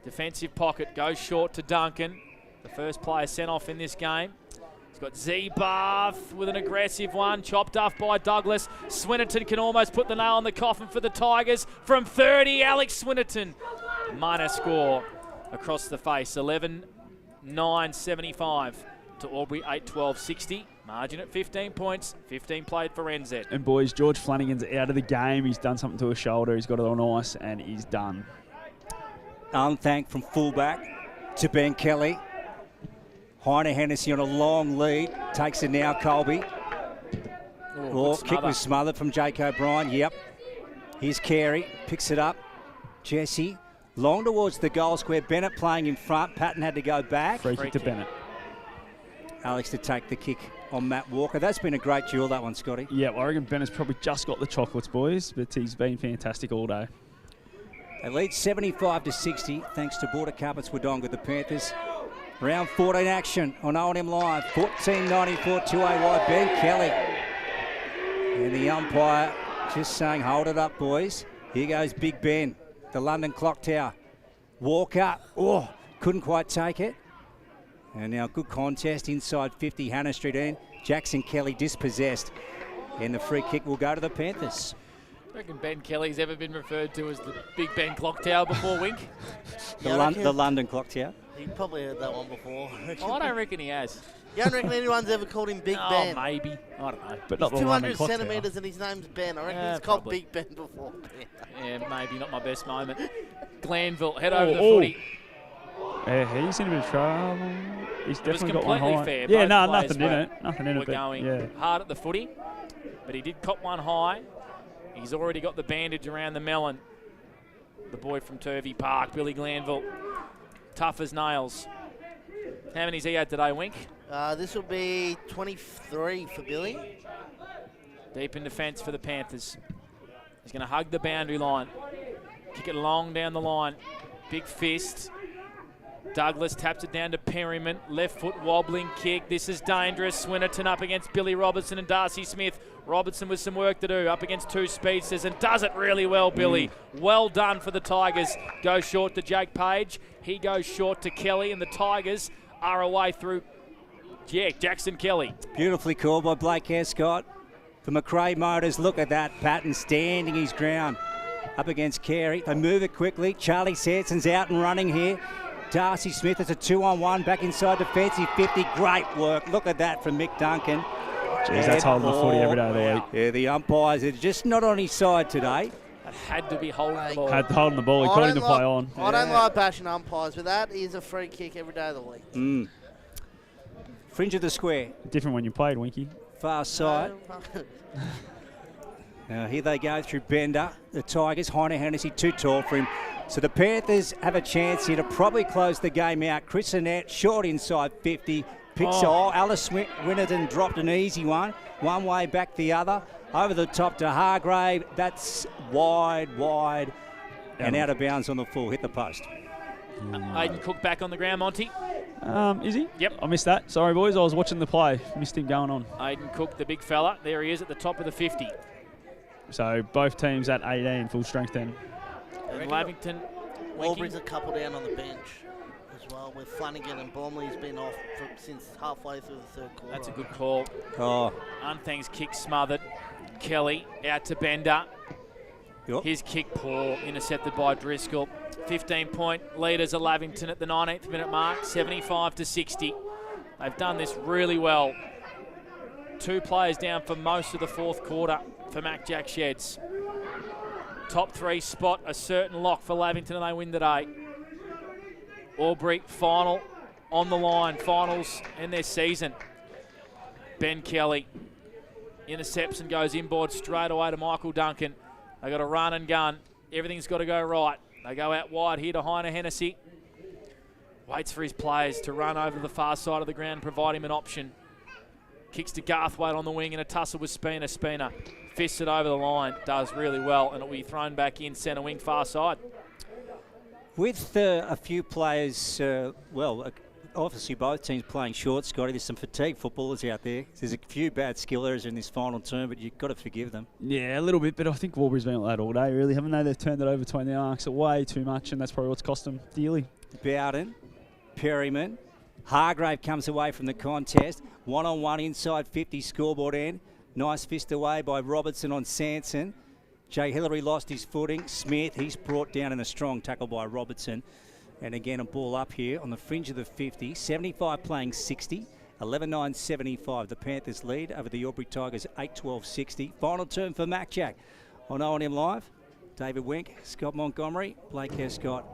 [SPEAKER 1] Defensive pocket, goes short to Duncan. The first player sent off in this game. He's got Z-Bath with an aggressive one, chopped off by Douglas. Swinnerton can almost put the nail in the coffin for the Tigers. From 30, Alex Swinnerton. Minor score across the face, 11-9-75 to Albury 8-12-60. Margin at 15 points, 15 played for NZ.
[SPEAKER 3] And boys, George Flanagan's out of the game. He's done something to his shoulder. He's got it on ice and he's done.
[SPEAKER 2] Unthanked from fullback to Ben Kelly. Heine Hennessy on a long lead. Takes it now, Colby. Kick was smothered from Jake O'Brien. Yep. Here's Carey. Picks it up. Jesse. Long towards the goal square. Bennett playing in front. Patton had to go back.
[SPEAKER 3] Free kick to Bennett.
[SPEAKER 2] Alex to take the kick on Matt Walker. That's been a great duel, that one, Scotty.
[SPEAKER 3] Yeah, I reckon Bennett's probably just got the chocolates, boys, but he's been fantastic all day.
[SPEAKER 2] They lead 75-60 thanks to Border Carpets Wodonga. The Panthers round 14 action on O&M Live. 14.94 2AY. Ben Kelly. And the umpire just saying, hold it up, boys. Here goes Big Ben, the London Clock Tower. Walker, couldn't quite take it. And now good contest inside 50, Hannah Street end. Jackson Kelly dispossessed. And the free kick will go to the Panthers.
[SPEAKER 1] I reckon Ben Kelly's ever been referred to as the Big Ben Clock Tower before, Wink?
[SPEAKER 2] The London Clock Tower.
[SPEAKER 4] He probably heard that one before.
[SPEAKER 1] I don't reckon he has.
[SPEAKER 4] You don't reckon anyone's ever called him Big Ben?
[SPEAKER 1] Oh, maybe. I don't know.
[SPEAKER 3] But
[SPEAKER 4] he's
[SPEAKER 3] not
[SPEAKER 4] 200 centimetres and his name's Ben. I reckon he's called
[SPEAKER 1] probably.
[SPEAKER 4] Big Ben before.
[SPEAKER 1] Yeah, maybe. Not my best moment. Glanville, head over the footy.
[SPEAKER 3] He's in a bit of trouble. He's definitely got one high.
[SPEAKER 1] Fair.
[SPEAKER 3] Yeah,
[SPEAKER 1] Both
[SPEAKER 3] nothing in
[SPEAKER 1] players
[SPEAKER 3] it. Nothing in it.
[SPEAKER 1] We're going hard at the footy, but he did cop one high. He's already got the bandage around the melon. the boy from Turvey Park, Billy Glanville. Tough as nails. How many's he had today, Wink?
[SPEAKER 4] This will be 23 for Billy.
[SPEAKER 1] Deep in defence for the Panthers. He's going to hug the boundary line. Kick it long down the line. Big fist. Douglas taps it down to Perryman. Left foot wobbling kick. This is dangerous. Swinnerton up against Billy Robertson and Darcy Smith. Robertson with some work to do up against two speedsters and does it really well, Billy. Well done for the Tigers. Goes short to Jake Page. He goes short to Kelly, and the Tigers are away through Jackson Kelly.
[SPEAKER 2] Beautifully called by Blake Escott. The McRae Motors, look at that. Patton standing his ground up against Carey. They move it quickly. Charlie Sanson's out and running here. Darcy Smith, it's a 2-on-1, back inside defensive 50. Great work. Look at that from Mick Duncan.
[SPEAKER 3] Jeez, that's holding the footy every day of the week.
[SPEAKER 2] Yeah, the umpires are just not on his side today.
[SPEAKER 1] That had to be holding the ball.
[SPEAKER 3] Had holding the ball. He caught him to play on.
[SPEAKER 4] I don't like bashing umpires, but that is a free kick every day of the week.
[SPEAKER 2] Fringe of the square.
[SPEAKER 3] Different when you played, Winky.
[SPEAKER 2] Far side. Now here they go through Bender. The Tigers, Heine Hennessy too tall for him. So the Panthers have a chance here to probably close the game out. Chris Annette, short inside 50. Alice Winnerton dropped an easy one. One way, back the other. Over the top to Hargrave. That's wide. And out of bounds on the full. Hit the post.
[SPEAKER 1] Aiden Cook back on the ground, Monty.
[SPEAKER 3] Is he?
[SPEAKER 1] Yep.
[SPEAKER 3] I missed that. Sorry, boys. I was watching the play. Missed him going on.
[SPEAKER 1] Aiden Cook, the big fella. There he is at the top of the 50.
[SPEAKER 3] So both teams at 18, full strength then.
[SPEAKER 1] And Lavington.
[SPEAKER 4] Albury's a couple down on the bench as well, with Flanagan and Bromley's been off since halfway through the third quarter.
[SPEAKER 1] That's a good call.
[SPEAKER 2] Oh.
[SPEAKER 1] Unthang's kick smothered. Kelly out to Bender.
[SPEAKER 2] Yep.
[SPEAKER 1] His kick poor, intercepted by Driscoll. 15-point leaders are Lavington at the 19th minute mark, 75-60. They've done this really well. Two players down for most of the fourth quarter for Mac Jack Sheds. Top three spot, a certain lock for Lavington, and they win today. Albury final on the line, finals in their season. Ben Kelly intercepts and goes inboard straight away to Michael Duncan. They got a run and gun. Everything's got to go right. They go out wide here to Heine Hennessy. Waits for his players to run over to the far side of the ground, provide him an option. Kicks to Garthwaite on the wing in a tussle with Spina. Spina fists it over the line. Does really well, and it'll be thrown back in centre wing far side.
[SPEAKER 2] With a few players, obviously both teams playing short, Scotty, there's some fatigued footballers out there. There's a few bad skill errors in this final term, but you've got to forgive them.
[SPEAKER 3] Yeah, a little bit, but I think Albury's been like that all day, really, haven't they? They've turned it over between the arcs way too much, and that's probably what's cost them dearly.
[SPEAKER 2] Bowden, Perryman, Hargrave comes away from the contest. 1-on-1 inside 50 scoreboard end. Nice fist away by Robertson on Sanson. Jay Hillary lost his footing. Smith, he's brought down in a strong tackle by Robertson. And again, a ball up here on the fringe of the 50. 75 playing 60. 11-9-75. The Panthers lead over the Albury Tigers 8-12-60. Final term for Mac Jack on O&M Live. David Wink, Scott Montgomery, Blake Escott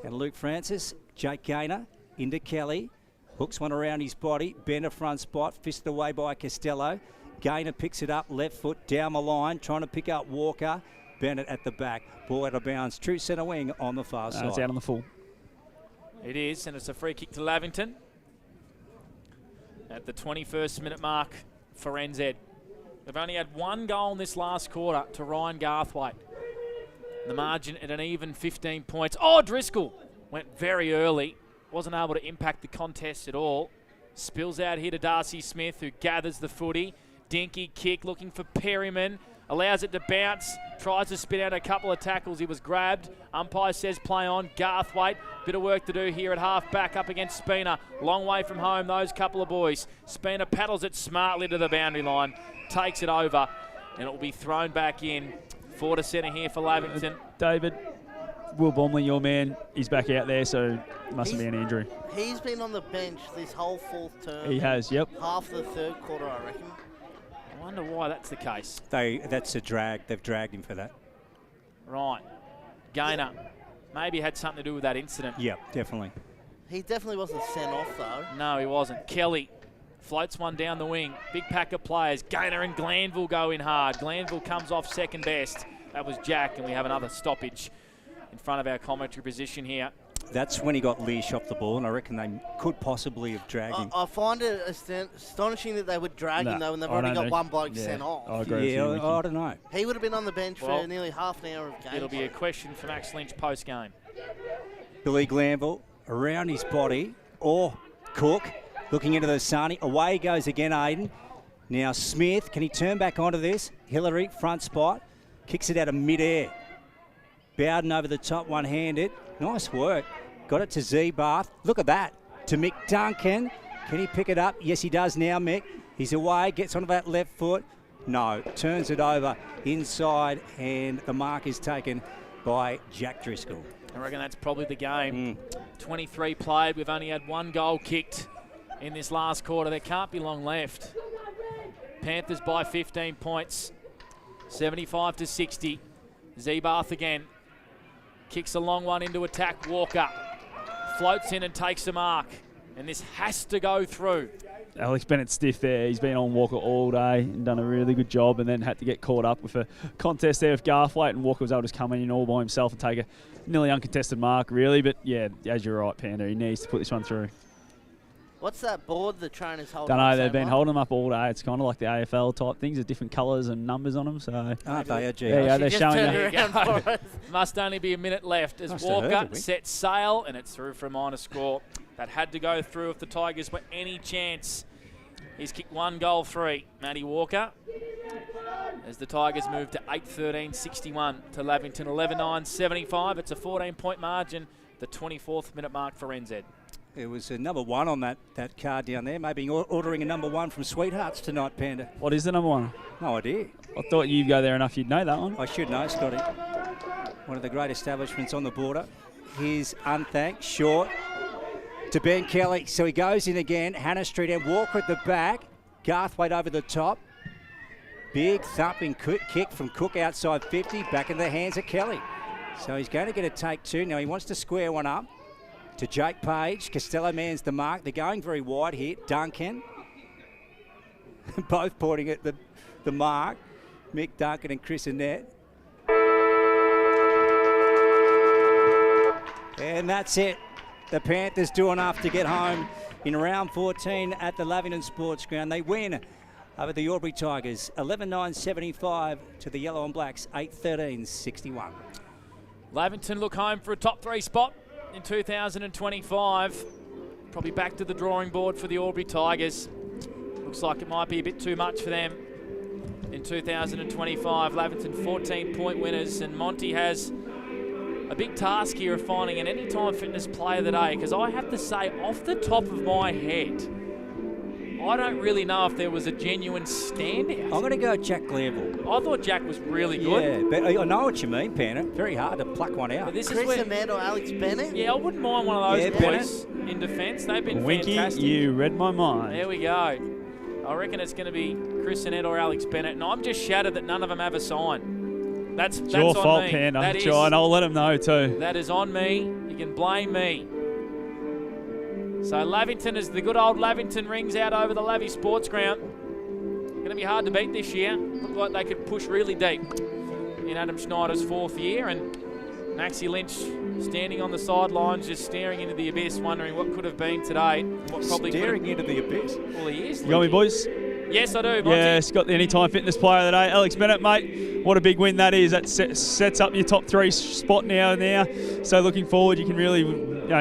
[SPEAKER 2] and Luke Francis. Jake Gaynor into Kelly. Hooks one around his body. Bender front spot. Fisted away by Costello. Gaynor picks it up. Left foot down the line. Trying to pick up Walker. Bennett at the back. Ball out of bounds. True centre wing on the far side.
[SPEAKER 3] It's out on the full.
[SPEAKER 1] It is, and it's a free kick to Lavington at the 21st minute mark for NZ. They've only had one goal in this last quarter to Ryan Garthwaite. The margin at an even 15 points. Oh, Driscoll went very early. Wasn't able to impact the contest at all. Spills out here to Darcy Smith, who gathers the footy. Dinky kick looking for Perryman. Allows it to bounce. Tries to spin out a couple of tackles. He was grabbed. Umpire says play on. Garthwaite. Bit of work to do here at half back up against Spina. Long way from home, those couple of boys. Spina paddles it smartly to the boundary line. Takes it over. And it will be thrown back in. Forward to centre here for Lavington.
[SPEAKER 3] David, Will Bomley, your man, he's back out there, so mustn't be any injury.
[SPEAKER 4] He's been on the bench this whole fourth term.
[SPEAKER 3] He has, yep.
[SPEAKER 4] Half the third quarter, I reckon.
[SPEAKER 1] I wonder why that's the case.
[SPEAKER 2] That's a drag. They've dragged him for that.
[SPEAKER 1] Right. Gaynor. Maybe had something to do with that incident.
[SPEAKER 2] Yeah, definitely.
[SPEAKER 4] He definitely wasn't sent off, though.
[SPEAKER 1] No, he wasn't. Kelly floats one down the wing. Big pack of players. Gaynor and Glanville go in hard. Glanville comes off second best. That was Jack, and we have another stoppage in front of our commentary position here.
[SPEAKER 2] That's when he got leash off the ball, and I reckon they could possibly have dragged him.
[SPEAKER 4] I find it astonishing that they would drag him, though, when they've already got one bloke sent off.
[SPEAKER 2] I agree. Yeah, I don't know.
[SPEAKER 4] He would have been on the bench for nearly half an hour of game.
[SPEAKER 1] It'll be a question for Max Lynch post-game.
[SPEAKER 2] Billy Glanville around his body, or Cook looking into the sunny. Away goes again, Aiden. Now Smith, can he turn back onto this? Hillary, front spot, kicks it out of mid-air. Bowden over the top, one-handed. Nice work. Got it to Z-Bath. Look at that. To Mick Duncan. Can he pick it up? Yes, he does now, Mick. He's away, gets onto that left foot. No, turns it over inside, and the mark is taken by Jack Driscoll.
[SPEAKER 1] I reckon that's probably the game. 23 played. We've only had one goal kicked in this last quarter. There can't be long left. Panthers by 15 points. 75-60. Z-Bath again. Kicks a long one into attack. Walker floats in and takes the mark. And this has to go through.
[SPEAKER 3] Alex Bennett stiff there. He's been on Walker all day and done a really good job, and then had to get caught up with a contest there with Garthwaite, and Walker was able to come in all by himself and take a nearly uncontested mark, really. But, yeah, as you're right, Panda, he needs to put this one through.
[SPEAKER 4] What's that board the trainers holding?
[SPEAKER 3] Don't know, they've been holding them up all day. It's kind of like the AFL type things, with different colours and numbers on them. So
[SPEAKER 2] aren't they?
[SPEAKER 3] Yeah, they're showing that.
[SPEAKER 1] Must only be a minute left as Walker sets sail, and it's through for a minor score. That had to go through if the Tigers were any chance. He's kicked 1 goal 3, Matty Walker. As the Tigers move to 8-13-61 to Lavington 11-9-75. It's a 14-point margin, the 24th minute mark for NZ.
[SPEAKER 2] It was a number 1 on that card down there. Maybe ordering a number 1 from Sweethearts tonight, Panda.
[SPEAKER 3] What is the number 1?
[SPEAKER 2] No idea.
[SPEAKER 3] I thought you'd go there enough, you'd know that one.
[SPEAKER 2] I should know, Scotty. One of the great establishments on the border. Here's Unthank, short to Ben Kelly. So he goes in again. Hannah Street and Walker at the back. Garthwaite over the top. Big thumping kick from Cook outside 50. Back in the hands of Kelly. So he's going to get a take 2. Now he wants to square one up to Jake Page. Costello mans the mark. They're going very wide here. Duncan. Both pointing at the mark. Mick Duncan and Chris Annette. And that's it. The Panthers do enough to get home in round 14 at the Lavington Sports Ground. They win over the Albury Tigers 11-9-75 to the Yellow and Blacks 8-13-61.
[SPEAKER 1] Lavington look home for a top 3 spot in 2025. Probably back to the drawing board for the Albury Tigers. Looks like it might be a bit too much for them in 2025. Lavington 14-point winners, and Monty has a big task here of finding an Anytime Fitness Player of the Day, because I have to say, off the top of my head, I don't really know if there was a genuine standout.
[SPEAKER 2] I'm going to go Jack Glanville.
[SPEAKER 1] I thought Jack was really good.
[SPEAKER 2] Yeah, but I know what you mean, Panda. Very hard to pluck one out.
[SPEAKER 1] But this
[SPEAKER 4] Chris
[SPEAKER 1] is where,
[SPEAKER 4] Annette or Alex Bennett?
[SPEAKER 1] Yeah, I wouldn't mind one of those boys in defence. They've been
[SPEAKER 3] Winky,
[SPEAKER 1] fantastic.
[SPEAKER 3] you read my mind.
[SPEAKER 1] There we go. I reckon it's going to be Chris Annette or Alex Bennett, and I'm just shattered that none of them have a sign. That's
[SPEAKER 3] your
[SPEAKER 1] on
[SPEAKER 3] fault,
[SPEAKER 1] me.
[SPEAKER 3] Panda.
[SPEAKER 1] That is,
[SPEAKER 3] and I'll let them know too.
[SPEAKER 1] That is on me. You can blame me. So Lavington, as the good old Lavington rings out over the Lavy Sports Ground. Going to be hard to beat this year. Look like they could push really deep in Adam Schneider's 4th year, and Maxie Lynch standing on the sidelines, just staring into the abyss, wondering what could have been today. What probably
[SPEAKER 2] staring into the abyss.
[SPEAKER 1] Well, he is.
[SPEAKER 3] You got me, boys?
[SPEAKER 1] Yes, I do, Monty.
[SPEAKER 3] Yes, got the Anytime Fitness Player of the Day. Alex Bennett, mate, what a big win that is. That sets up your top 3 spot now. So looking forward, you can really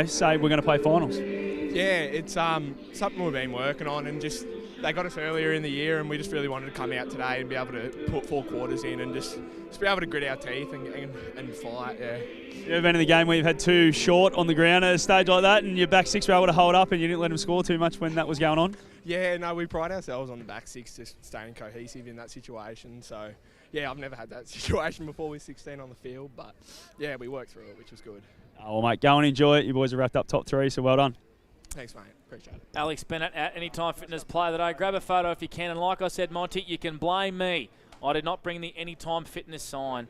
[SPEAKER 3] say we're going to play finals.
[SPEAKER 18] Yeah, it's something we've been working on, and just they got us earlier in the year, and we just really wanted to come out today and be able to put 4 quarters in and just be able to grit our teeth and fight, yeah.
[SPEAKER 3] You ever been in the game where you've had 2 short on the ground at a stage like that, and your back 6 were able to hold up and you didn't let them score too much when that was going on?
[SPEAKER 18] Yeah, no, we pride ourselves on the back 6 just staying cohesive in that situation. So, yeah, I've never had that situation before with 16 on the field, but, yeah, we worked through it, which was good.
[SPEAKER 3] Oh, well, mate, go and enjoy it. You boys have wrapped up top 3, so well done.
[SPEAKER 18] Thanks, mate. Appreciate it.
[SPEAKER 1] Alex Bennett at Anytime Fitness Player of the Day. Grab a photo if you can. And like I said, Monty, you can blame me. I did not bring the Anytime Fitness sign.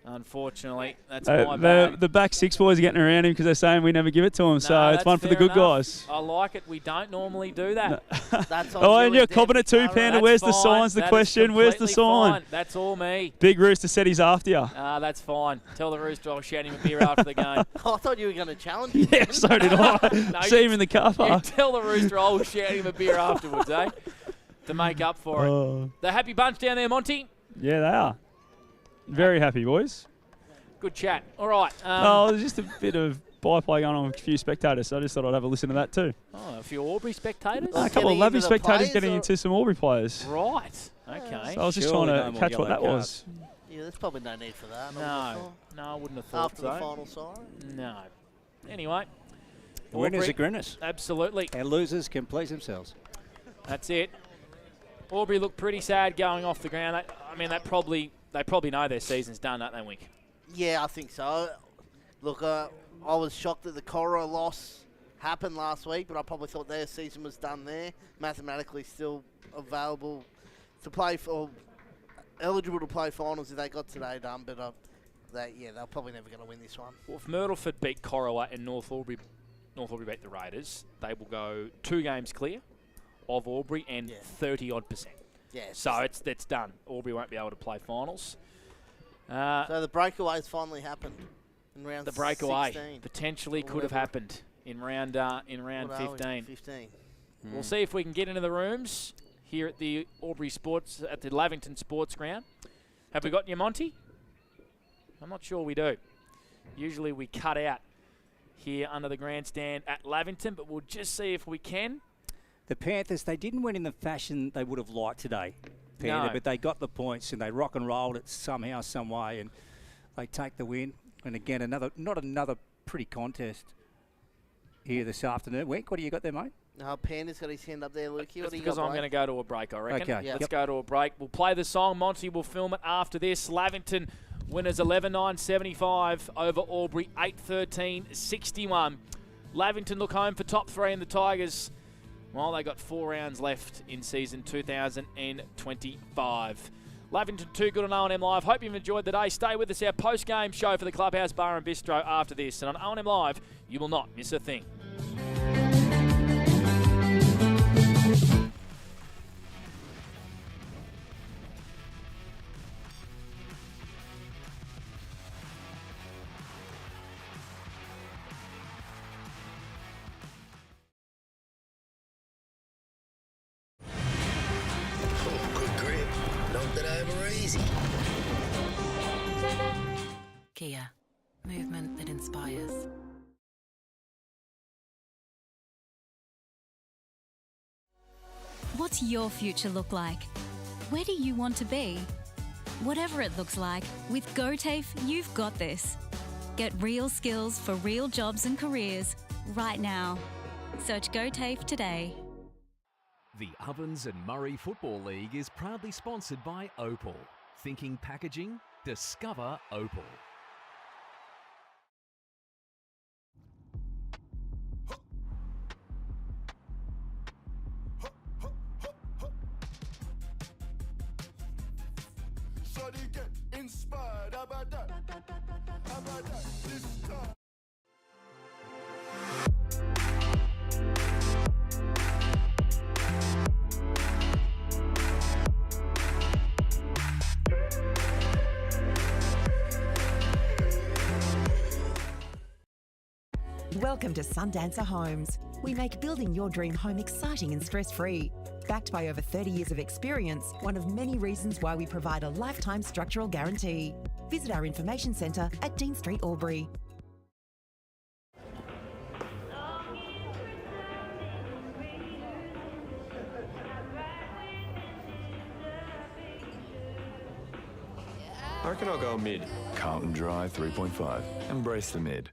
[SPEAKER 1] Unfortunately, that's my bad.
[SPEAKER 3] The back six boys are getting around him because they're saying we never give it to him. So it's one for the good guys.
[SPEAKER 1] I like it. We don't normally do that.
[SPEAKER 4] That's
[SPEAKER 3] oh, and you're copping it too, Panda. Where's the sign's the question? Where's the sign?
[SPEAKER 1] Fine. That's all me.
[SPEAKER 3] Big Rooster said he's after you.
[SPEAKER 1] That's fine. Tell the Rooster I'll shout him a beer after the game.
[SPEAKER 4] I thought you were going to challenge him.
[SPEAKER 3] Yeah, so did I.
[SPEAKER 1] No,
[SPEAKER 3] see him in the car park.
[SPEAKER 1] Tell the Rooster I'll shout him a beer afterwards, eh? To make up for it. The happy bunch down there, Monty?
[SPEAKER 3] Yeah, they are. Very happy, boys.
[SPEAKER 1] Good chat. All right.
[SPEAKER 3] There's just a bit of byplay going on with a few spectators, so I just thought I'd have a listen to that too.
[SPEAKER 1] Oh, a few Aubrey spectators?
[SPEAKER 3] A couple of Lavington spectators getting into some Aubrey players.
[SPEAKER 1] Right. Okay.
[SPEAKER 3] So I was just trying to catch what that was.
[SPEAKER 4] Yeah, there's probably no need for that.
[SPEAKER 1] No, I wouldn't have thought
[SPEAKER 4] After
[SPEAKER 1] so.
[SPEAKER 4] the final side?
[SPEAKER 1] No. Anyway.
[SPEAKER 2] Winners are grinners.
[SPEAKER 1] Absolutely.
[SPEAKER 2] And losers can please themselves.
[SPEAKER 1] That's it. Albury looked pretty sad going off the ground. They probably know their season's done, don't they, Wink?
[SPEAKER 4] Yeah, I think so. Look, I was shocked that the Coro loss happened last week, but I probably thought their season was done there. Mathematically still available to play for, eligible to play finals if they got today done, but they're probably never going to win this one.
[SPEAKER 1] Well, if Myrtleford beat Corowa and North Albury beat the Raiders, they will go 2 games clear of Albury and 30-odd%.
[SPEAKER 4] Yeah.
[SPEAKER 1] So it's done. Albury won't be able to play finals.
[SPEAKER 4] So the breakaway's finally happened in round 16.
[SPEAKER 1] The breakaway potentially could have happened in round 15.
[SPEAKER 4] 15.
[SPEAKER 1] We'll see if we can get into the rooms here at the Lavington Sports Ground. Have we got you, Monty? I'm not sure we do. Usually we cut out here under the grandstand at Lavington, but we'll just see if we can.
[SPEAKER 2] The Panthers, they didn't win in the fashion they would have liked today, Panda, but they got the points and they rock and rolled it somehow, some way, and they take the win. And again, not another pretty contest here this afternoon. Wink, what do you got there, mate?
[SPEAKER 4] Panda's got his hand up there, Lukey.
[SPEAKER 1] That's because I'm going to go to a break, I reckon.
[SPEAKER 2] Okay.
[SPEAKER 1] Let's go to a break. We'll play the song. Monty will film it after this. Lavington winners 11-9-75 over Albury 8-13-61. Lavington look home for top 3 in the Tigers. Well, they got 4 rounds left in season 2025. Lavington too good on O&M Live. Hope you've enjoyed the day. Stay with us, our post-game show for the Clubhouse Bar and Bistro after this. And on O&M Live, you will not miss a thing.
[SPEAKER 5] Kia, movement that inspires.
[SPEAKER 6] What's your future look like? Where do you want to be? Whatever it looks like, with GoTAFE, you've got this. Get real skills for real jobs and careers right now. Search GoTAFE today.
[SPEAKER 7] The Ovens and Murray Football League is proudly sponsored by Opal. Thinking packaging? Discover Opal.
[SPEAKER 8] So they get inspired. How about that? How about that? This time.
[SPEAKER 9] Welcome to Sundancer Homes. We make building your dream home exciting and stress-free. Backed by over 30 years of experience, one of many reasons why we provide a lifetime structural guarantee. Visit our information centre at Dean Street, Albury.
[SPEAKER 10] I reckon I'll go mid. Carlton Drive 3.5. Embrace the mid.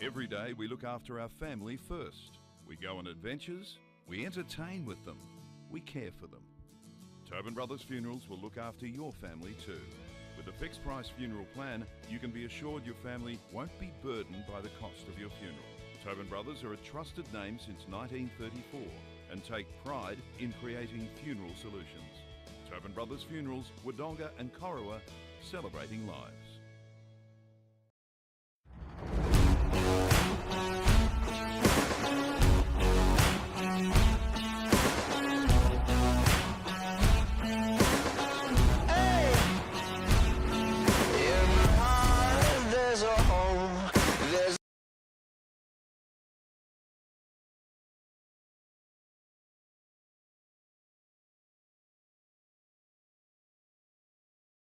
[SPEAKER 11] Every day we look after our family first. We go on adventures, we entertain with them, we care for them. Tobin Brothers Funerals will look after your family too. With a fixed price funeral plan, you can be assured your family won't be burdened by the cost of your funeral. Tobin Brothers are a trusted name since 1934 and take pride in creating funeral solutions. Tobin Brothers Funerals, Wodonga and Corowa, celebrating lives.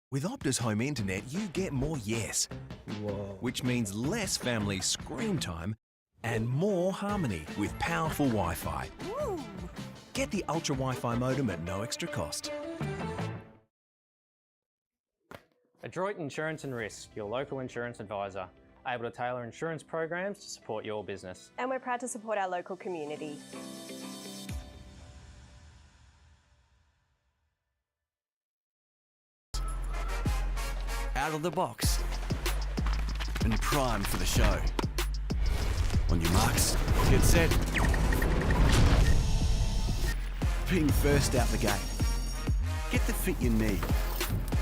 [SPEAKER 12] With Optus Home Internet, you get more yes. Which means less family screen time and more harmony with powerful Wi-Fi. Get the Ultra Wi-Fi modem at no extra cost.
[SPEAKER 13] Adroit Insurance and Risk, your local insurance advisor, able to tailor insurance programs to support your business.
[SPEAKER 14] And we're proud to support our local community.
[SPEAKER 15] Out of the box and primed for the show. On your marks, get set. Being first out the gate. Get the fit you need.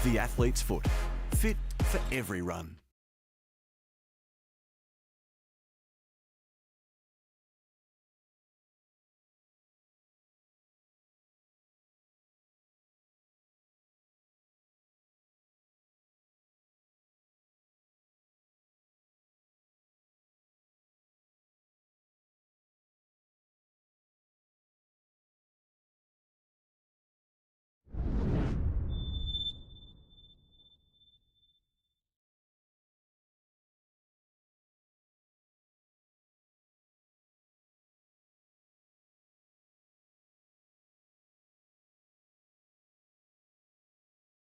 [SPEAKER 15] The athlete's foot. Fit for every run.